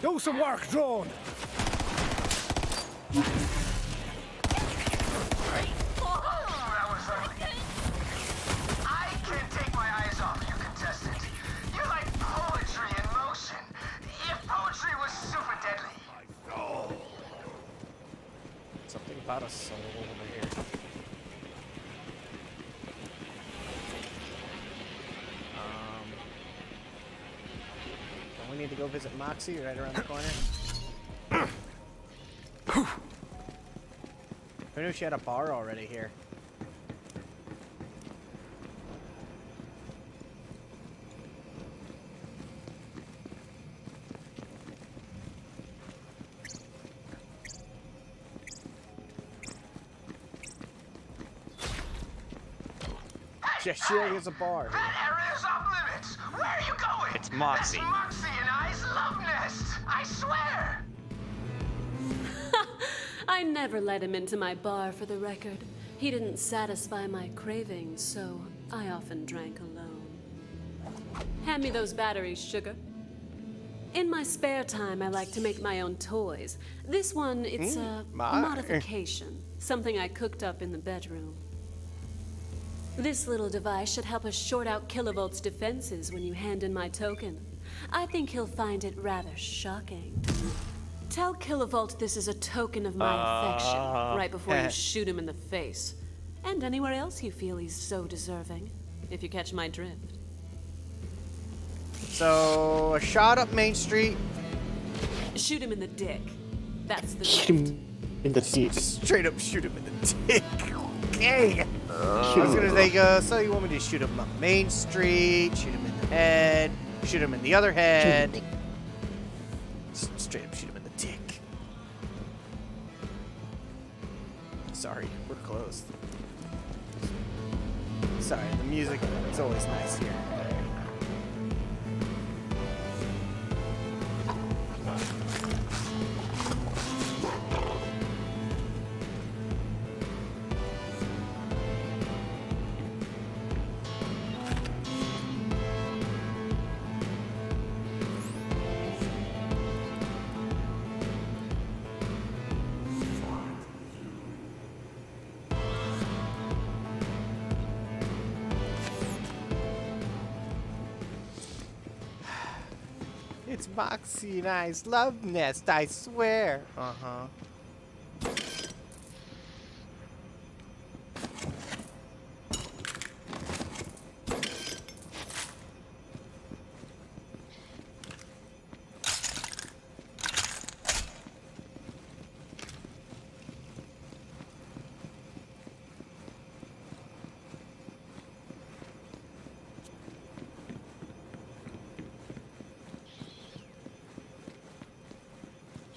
Go! Do some work, drone! That was ugly. I can't take my eyes off you, contestant. You're like poetry in motion. If poetry was super deadly. Something about a soul over here. Don't we need to go visit Moxie right around the corner? Who knew she had a bar already here? Yeah, she has a bar. That area is off limits. Where are you going? It's Moxie. That's Moxie and I's love nest. I swear. I never let him into my bar, for the record. He didn't satisfy my cravings, so I often drank alone. Hand me those batteries, sugar. In my spare time, I like to make my own toys. This one, it's a modification. Something I cooked up in the bedroom. This little device should help us short out Kilovolt's defenses when you hand in my token. I think he'll find it rather shocking. Tell Kilovolt this is a token of my affection, right before you shoot him in the face. And anywhere else you feel he's so deserving, if you catch my drift. So, a shot up Main Street. Shoot him in the dick. That's the Shoot drift. him in the dick. Straight up shoot him in the dick. Okay. I was gonna say, so you want me to shoot him up Main Street, shoot him in the head, shoot him in the other head. Straight up shoot him in the dick. Sorry, we're closed. Sorry, the music, it's always nice here. It's Moxie and I's love nest, I swear. Uh-huh.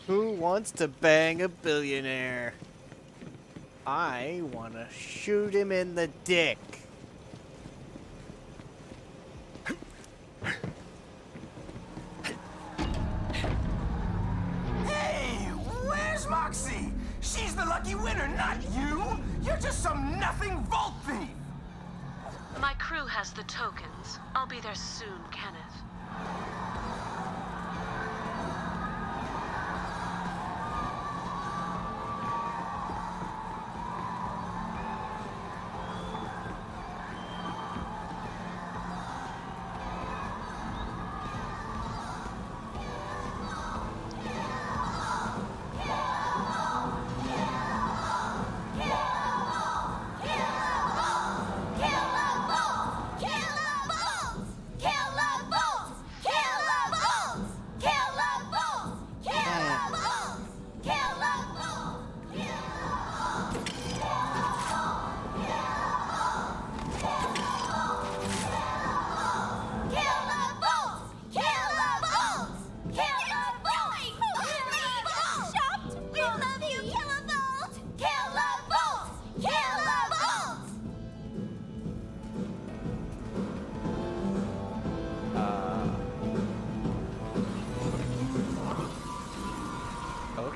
Who wants to bang a billionaire? I want to shoot him in the dick. Hey, where's Moxie? She's the lucky winner, not you. You're just some nothing vault thief. My crew has the tokens. I'll be there soon, Kenneth.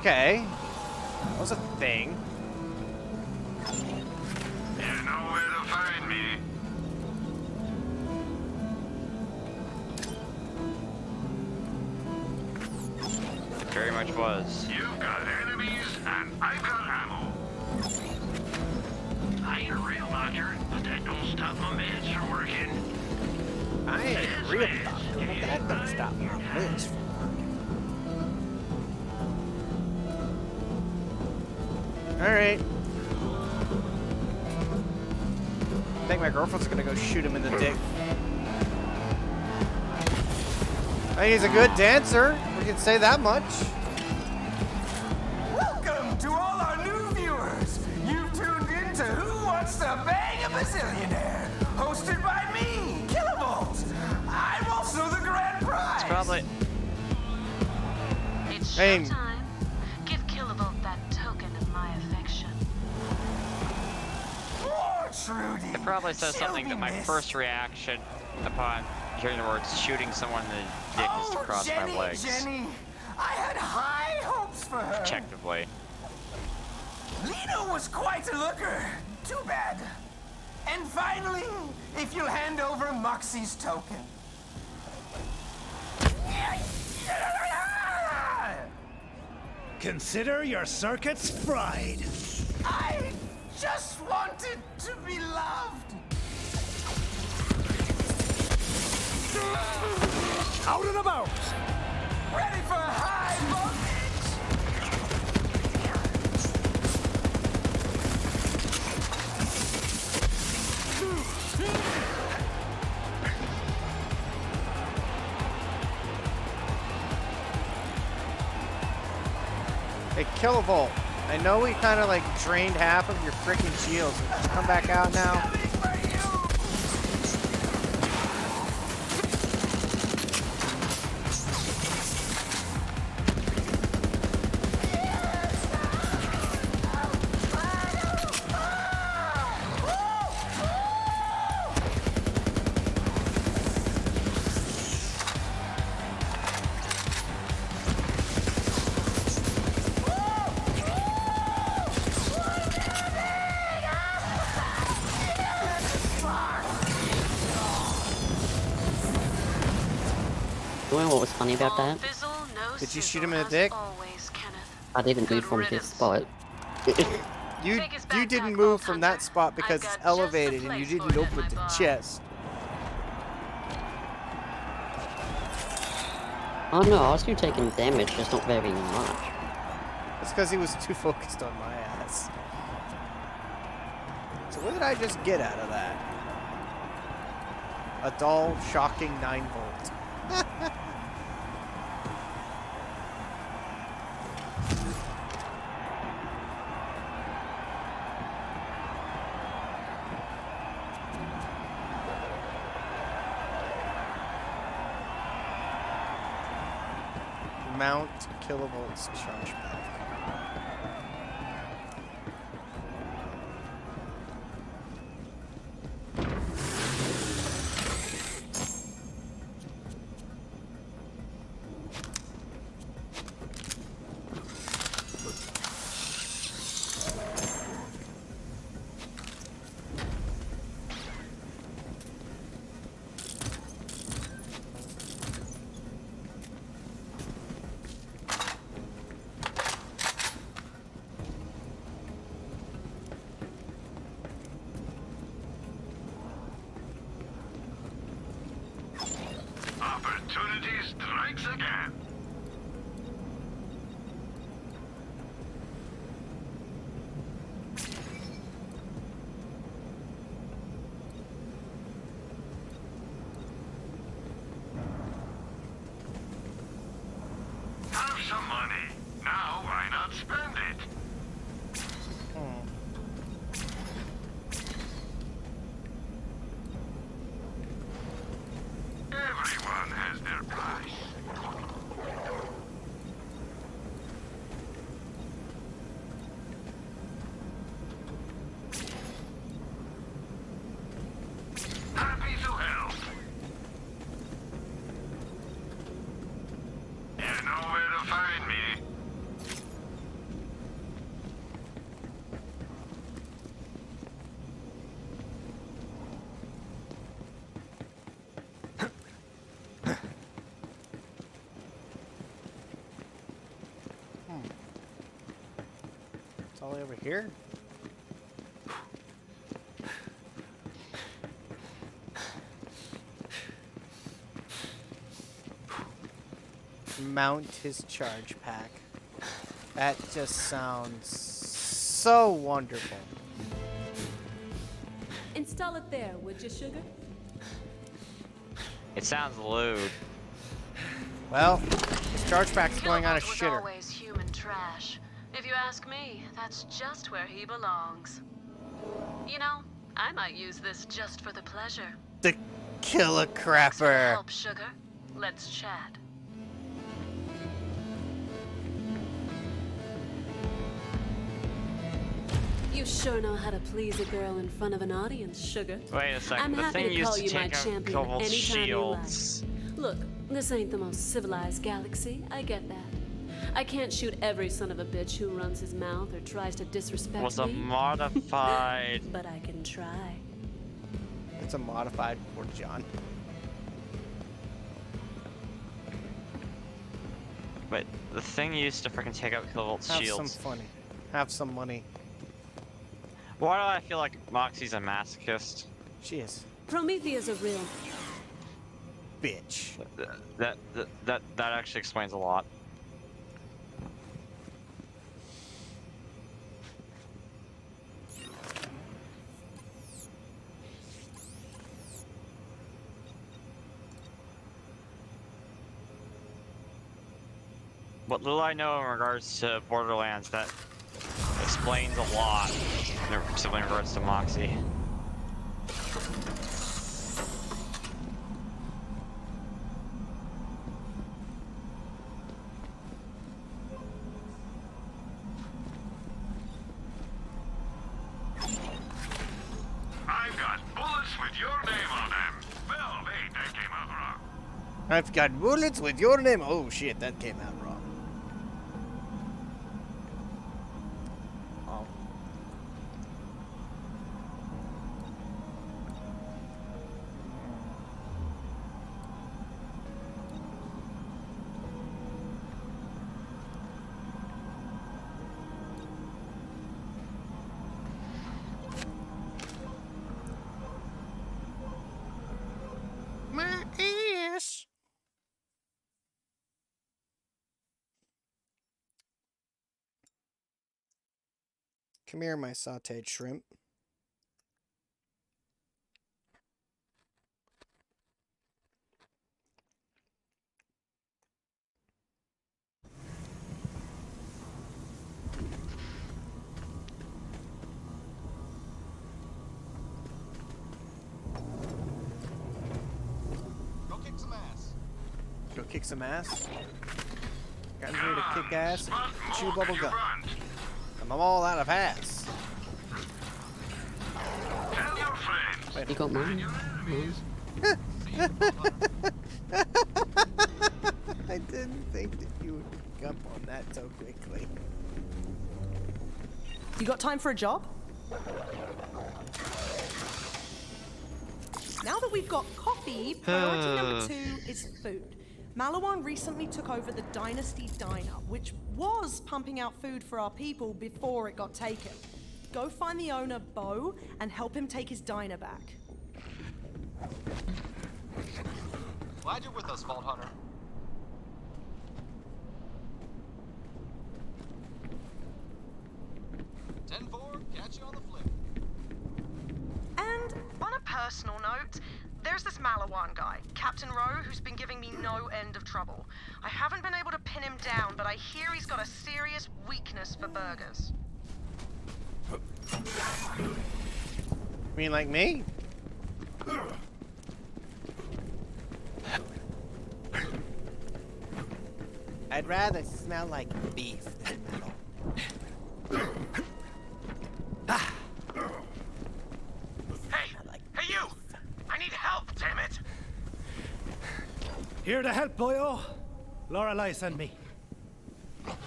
Okay. That was a thing. You know where to find me. much was. You've got enemies, and I've got ammo. I ain't a real doctor, but that don't stop my meds from working. I ain't a real doctor, but that don't stop my meds from working. Alright. I think my girlfriend's gonna go shoot him in the dick. I think he's a good dancer. We can say that much. Welcome to all our new viewers. You've tuned in to Who Wants to Bang a Bazillionaire, hosted by me, Killabolt. I'm also the grand prize. It's probably. It's Hey. showtime. Give Killabolt that token of my affection. Trudy. It probably says something that my first reaction upon hearing the words shooting someone in the dick is to cross Jenny, my legs. Jenny, I had high hopes for her. Objectively. Lena was quite a looker. Too bad. And finally, if you'll hand over Moxie's token. Consider your circuits fried. I just wanted to be loved. Out and about. Ready for high Hey, Killabolt. I know we kind of like drained half of your freaking shields. Come back out now. You know what was funny about that? Did you shoot him in the dick? I didn't move from this spot. You didn't move from that spot because it's elevated and you didn't open the chest. Oh no, I was still taking damage, just not very much. It's because he was too focused on my ass. So what did I just get out of that? A dull, shocking 9 volt. Mount Killabolt's charge pack. Opportunity strikes again. Have some money. Now why not spend it? Everyone has their price. It's all the way over here. Mount his charge pack. That just sounds so wonderful. Install it there, would you, sugar? It sounds lewd. Well, his charge pack's going on a Killbot was shitter. always human trash. If you ask me, that's just where he belongs. You know, I might use this just for the pleasure. The killer Thanks for the crapper. help, sugar. Let's chat. You sure know how to please a girl in front of an audience, sugar. Wait a second. I'm The happy thing to used call to you my take out champion Kobold's anytime you like. shields. Look, this ain't the most civilized galaxy. I get that. I can't shoot every son of a bitch who runs his mouth or tries to disrespect Was a me. modified. But I can try. It's a modified for John. Wait, the thing used to freaking take out Kobold's Have shields. some funny. Have some money. Why do I feel like Moxie's a masochist? She is. Promethea's a real bitch. That actually explains a lot. What little I know in regards to Borderlands, that explains a lot, simply in regards to Moxie. I've got bullets with your name on them. Well, wait, that came out wrong. I've got bullets with your name. Oh shit, that came out wrong. Oh. My ass. Come here, my sauteed shrimp. Go kick some ass. Go kick some ass. Got here to kick ass and chew bubble gum. I'm all out of ass. Tell your friends. You got mine? I didn't think that you would pick up on that so quickly. You got time for a job? Now that we've got coffee, priority number 2 is food. Malawan recently took over the Dynasty Diner, which was pumping out food for our people before it got taken. Go find the owner, Bo, and help him take his diner back. Glad you're with us, Vault Hunter. Catch you on the flip. And on a personal note, there's this Malawan guy, Captain Rowe, who's been giving me no end of trouble. I haven't been able to pin him down, but I hear he's got a serious weakness for burgers. You mean like me? I'd rather smell like beef than metal. Hey you! I need help, damn it! Here to help, boyo. Lorelei sent me.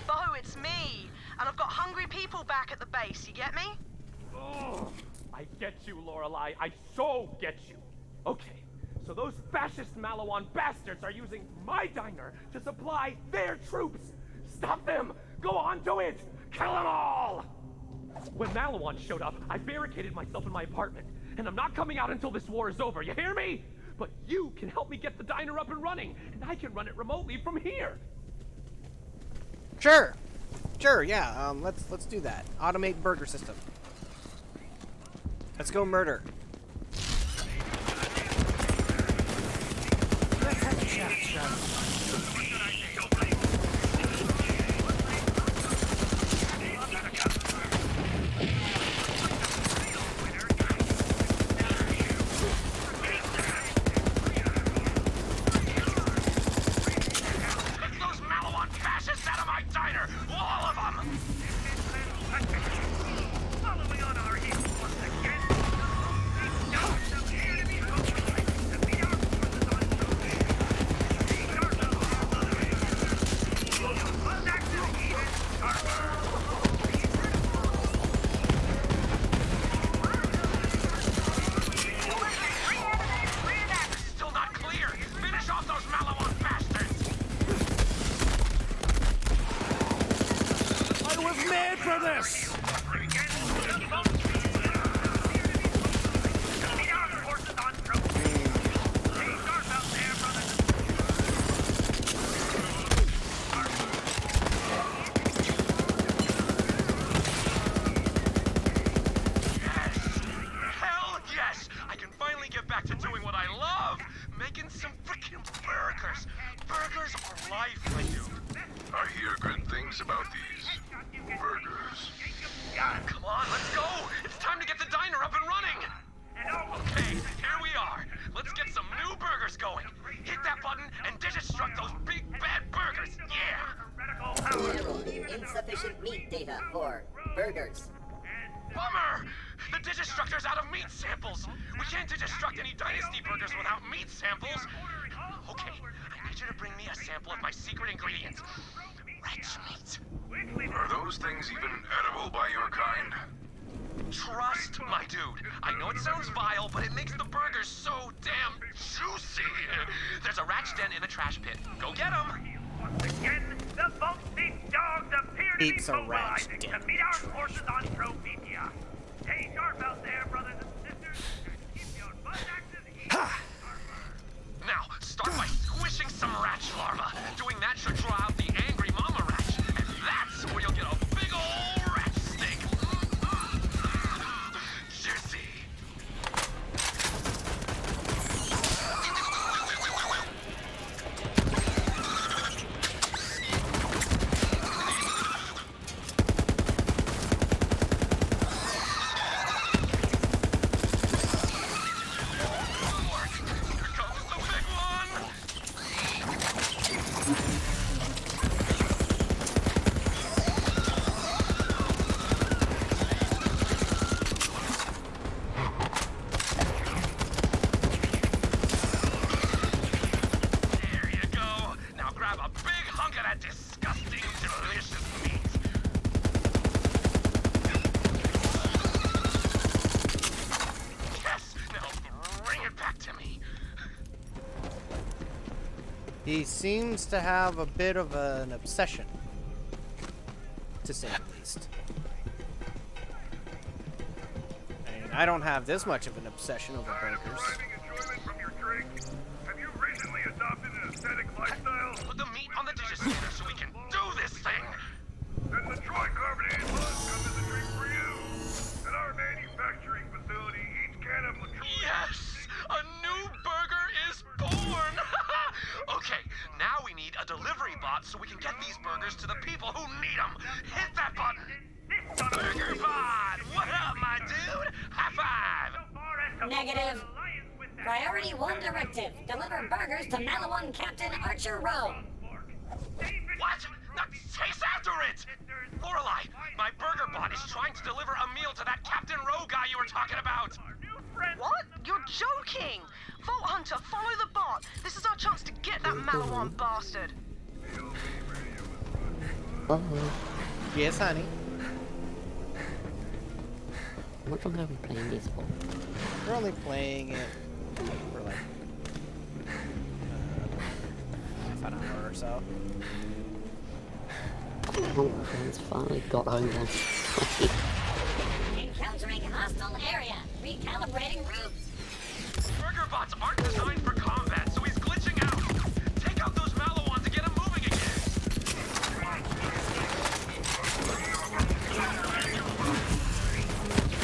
Bo, it's me, and I've got hungry people back at the base, you get me? Oh, I get you, Lorelei. I so get you. Okay, so those fascist Malawan bastards are using my diner to supply their troops. Stop them! Go on, do it! Kill them all! When Malawan showed up, I barricaded myself in my apartment, and I'm not coming out until this war is over, you hear me? But you can help me get the diner up and running, and I can run it remotely from here. Sure. Sure, yeah, let's do that. Automate burger system. Let's go murder. Let's have a chat, shall Insufficient meat data for burgers. Bummer! The Digistructor's out of meat samples! We can't Digistruct any Dynasty burgers without meat samples! Okay, I need you to bring me a sample of my secret ingredients. Wretch meat. Are those things even edible by your kind? Trust, my dude. I know it sounds vile, but it makes the burgers so damn juicy. There's a rat's den in the trash pit. Go get them! Once again, the boat-faced dogs appear to be mobilizing to meet our forces on Promethia. Stay sharp out there, brothers and sisters, and keep your butt axes easy. Now, start by squishing some ratch larvae. Doing that should draw out the angry mama ratch, and that's where you'll get a big ol' ratch steak. Juicy. He seems to have a bit of an obsession, to say the least. And I don't have this much of an obsession over burgers. Have you recently adopted an aesthetic lifestyle? Put the meat on the Digiscanner so we can do this thing! Then the tricarbonated must come as a drink for you. At our manufacturing facility, each can of Latrobe... Yes! A new burger is born! Okay, now we need a delivery bot so we can get these burgers to the people who need them. Hit that button! Burger bot! What up, my dude? High five! Negative. Priority 1 directive. Deliver burgers to Malawan Captain Archer Rowe. What? Now, chase after it! Lorelei, my burger bot is trying to deliver a meal to that Captain Rowe guy you were talking about! What? You're joking! Vault Hunter, follow the bot! This is our chance to get that Malawan bastard! Yes, honey. How much longer are we playing this for? We're only playing it for like half an hour or so. Oh, friends finally got home then. hostile area. Recalibrating route. Burger bots aren't designed for combat, so he's glitching out. Take out those Malowons to get him moving again.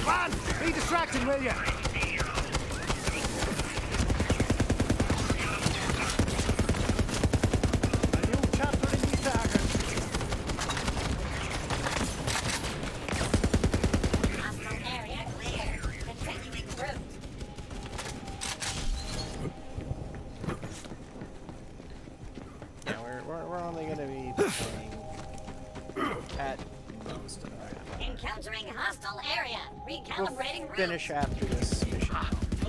Come on, be distracted, will ya? A new chapter in the saga. Hostile area clear. Continuing route. Yeah, we're only gonna be playing cat most of it. Encountering hostile area. Recalibrating route. Finish after this mission.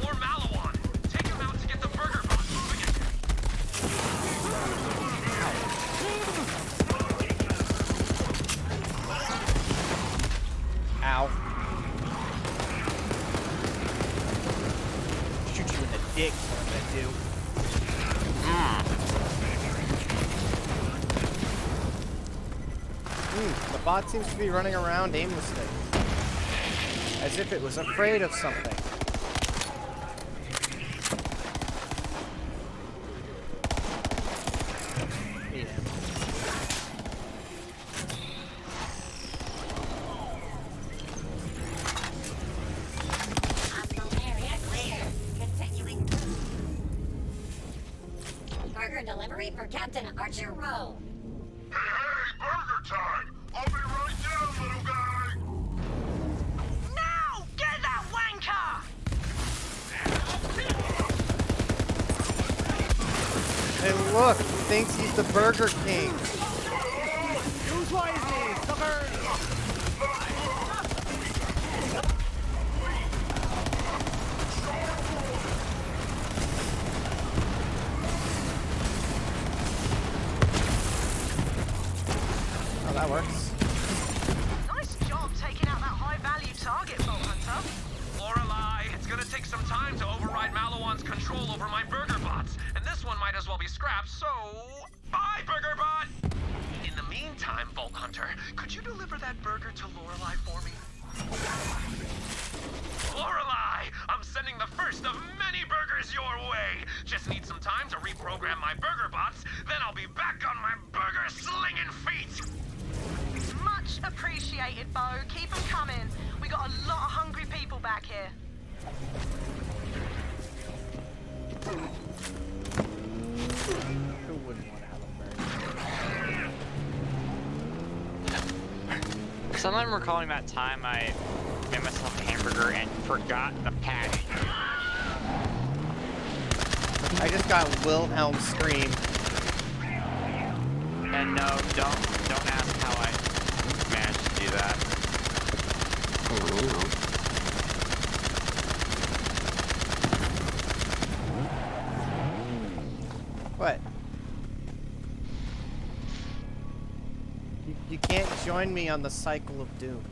More Malowon. Take him out to get the burger bots moving again. Ow. Shoot you in the dick, is what I'm gonna do. The bot seems to be running around aimlessly. As if it was afraid of something. Eat him. Hostile area clear. Continuing route. Burger delivery for Captain Archer Rowe. Hey, burger time! I'll be right down, little guy! Now! Get that wanker! Hey, look! He thinks he's the Burger King. Use wisely, suckers! Oh, that works. Nice job taking out that high-value target, Vault Hunter. Lorelei, it's gonna take some time to override Malowon's control over my burger bots, and this one might as well be scrapped, so bye, burger bot! In the meantime, Vault Hunter, could you deliver that burger to Lorelei for me? Lorelei, I'm sending the first of many burgers your way. Just need some time to reprogram my burger bots, then I'll be back on my burger-slinging feet! Much appreciated, Bo. Keep them coming. We got a lot of hungry people back here. Who wouldn't want to have a burger? Because I'm recalling that time I made myself a hamburger and forgot the patty. I just got Wilhelm scream. And no, don't ask how I managed to do that. What? You can't join me on the cycle of doom.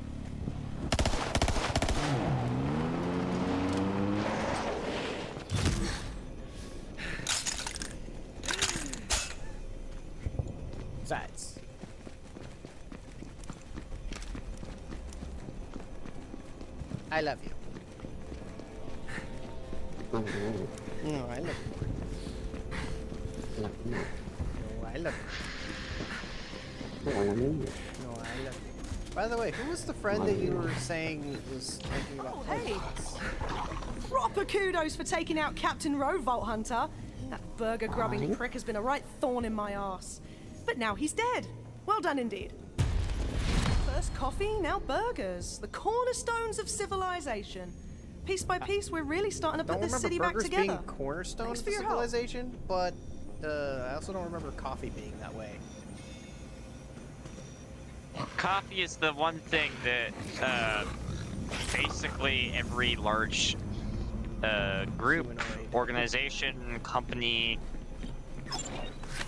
Besides, I love you. No, I love you. No, I love you. No, I love you. By the way, who was the friend that you were saying was thinking about? Oh, hey! Proper kudos for taking out Captain Rowe, Vault Hunter. That burger-grubbing prick has been a right thorn in my arse. But now he's dead. Well done indeed. First coffee, now burgers. The cornerstones of civilization. Piece by piece, we're really starting to put this city back together. Being cornerstone Thanks of for your help. civilization, but I also don't remember coffee being that way. Coffee is the one thing that basically every large group, organization, company,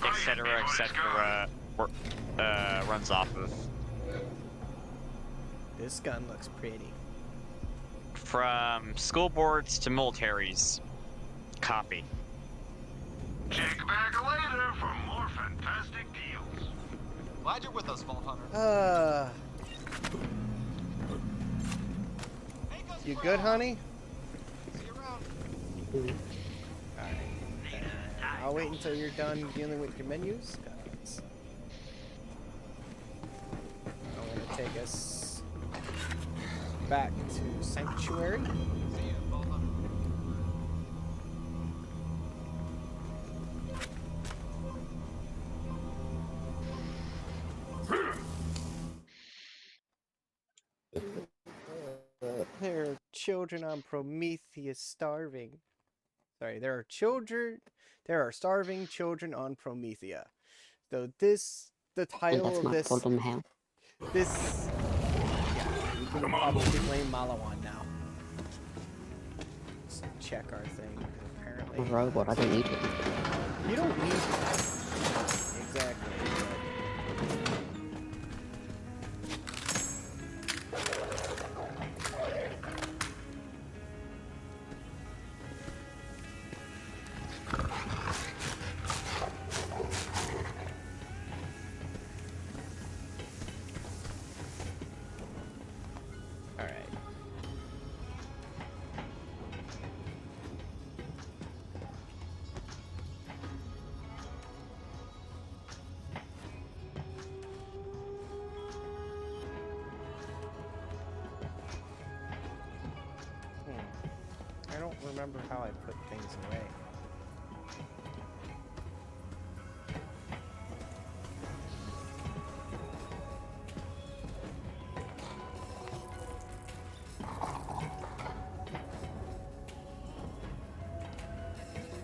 etc., runs off of. This gun looks pretty. From school boards to militaries, coffee. Check back later for more fantastic deals. Glad you're with us, Vault Hunter. Uh. Make us You good, honey? See you around. Alright. I'll wait until you're done dealing with your menus, 'cause I'm gonna take us back to Sanctuary. See ya, Vault Hunter. There are children on Promethea starving. Sorry, there are starving children on Promethea. So the title That's of my this, problem, how? yeah, we can probably blame Malawan now. Let's check our thing, 'cause apparently... I'm a robot, I don't need it. You don't need it. Exactly. Alright. I don't remember how I put things away.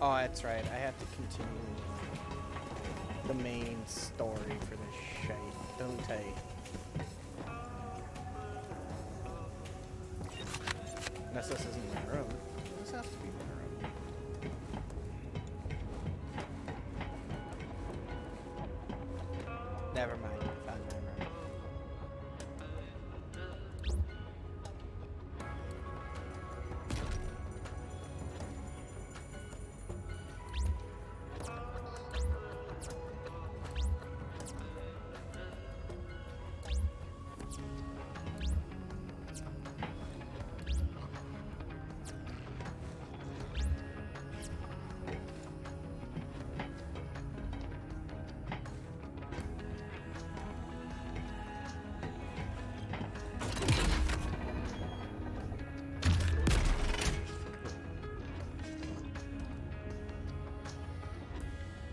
Oh, that's right. I have to continue the main story for this shite, don't I? Unless this isn't my room. This has to be my room. Never mind. I found my room.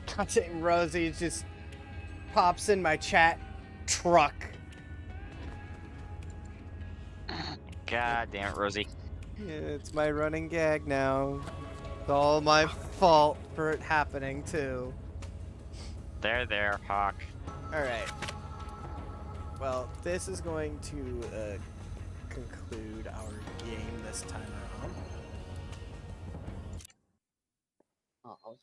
Content Rosie just pops in my chat. Truck. God damn it, Rosie. Yeah, it's my running gag now. It's all my fault for it happening too. There, Hawk. Alright. Well, this is going to conclude our game this time around. Oh.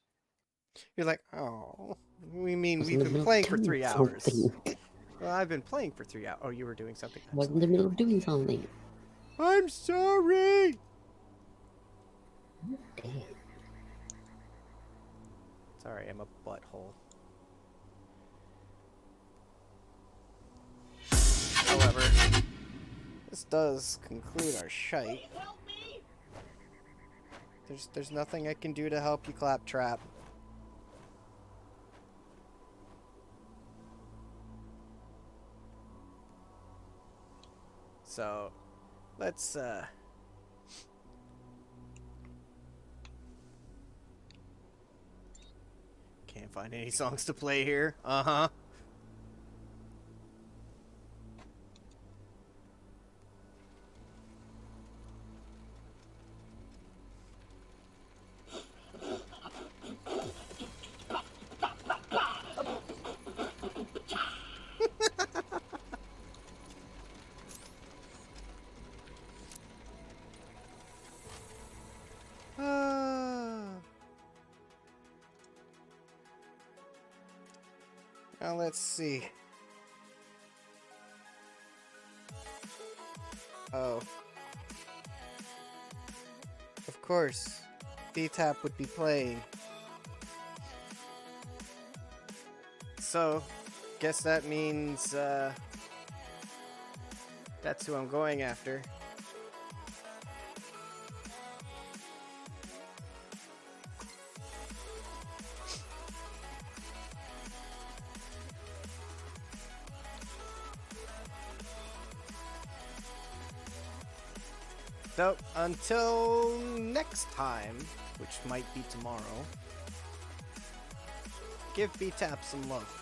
You're like, oh. We mean we've been playing for 3 hours. Well, I've been playing for 3 hours. Oh, you were doing something. I was in the middle of doing something. I'm sorry! Damn. Sorry, I'm a butthole. However, this does conclude our shite. There's nothing I can do to help you, Claptrap. So, let's can't find any songs to play here. Uh-huh. Now let's see. Oh. Of course. D-Tap would be playing. So, guess that means, that's who I'm going after. So, until next time, which might be tomorrow, give B-Tap some love.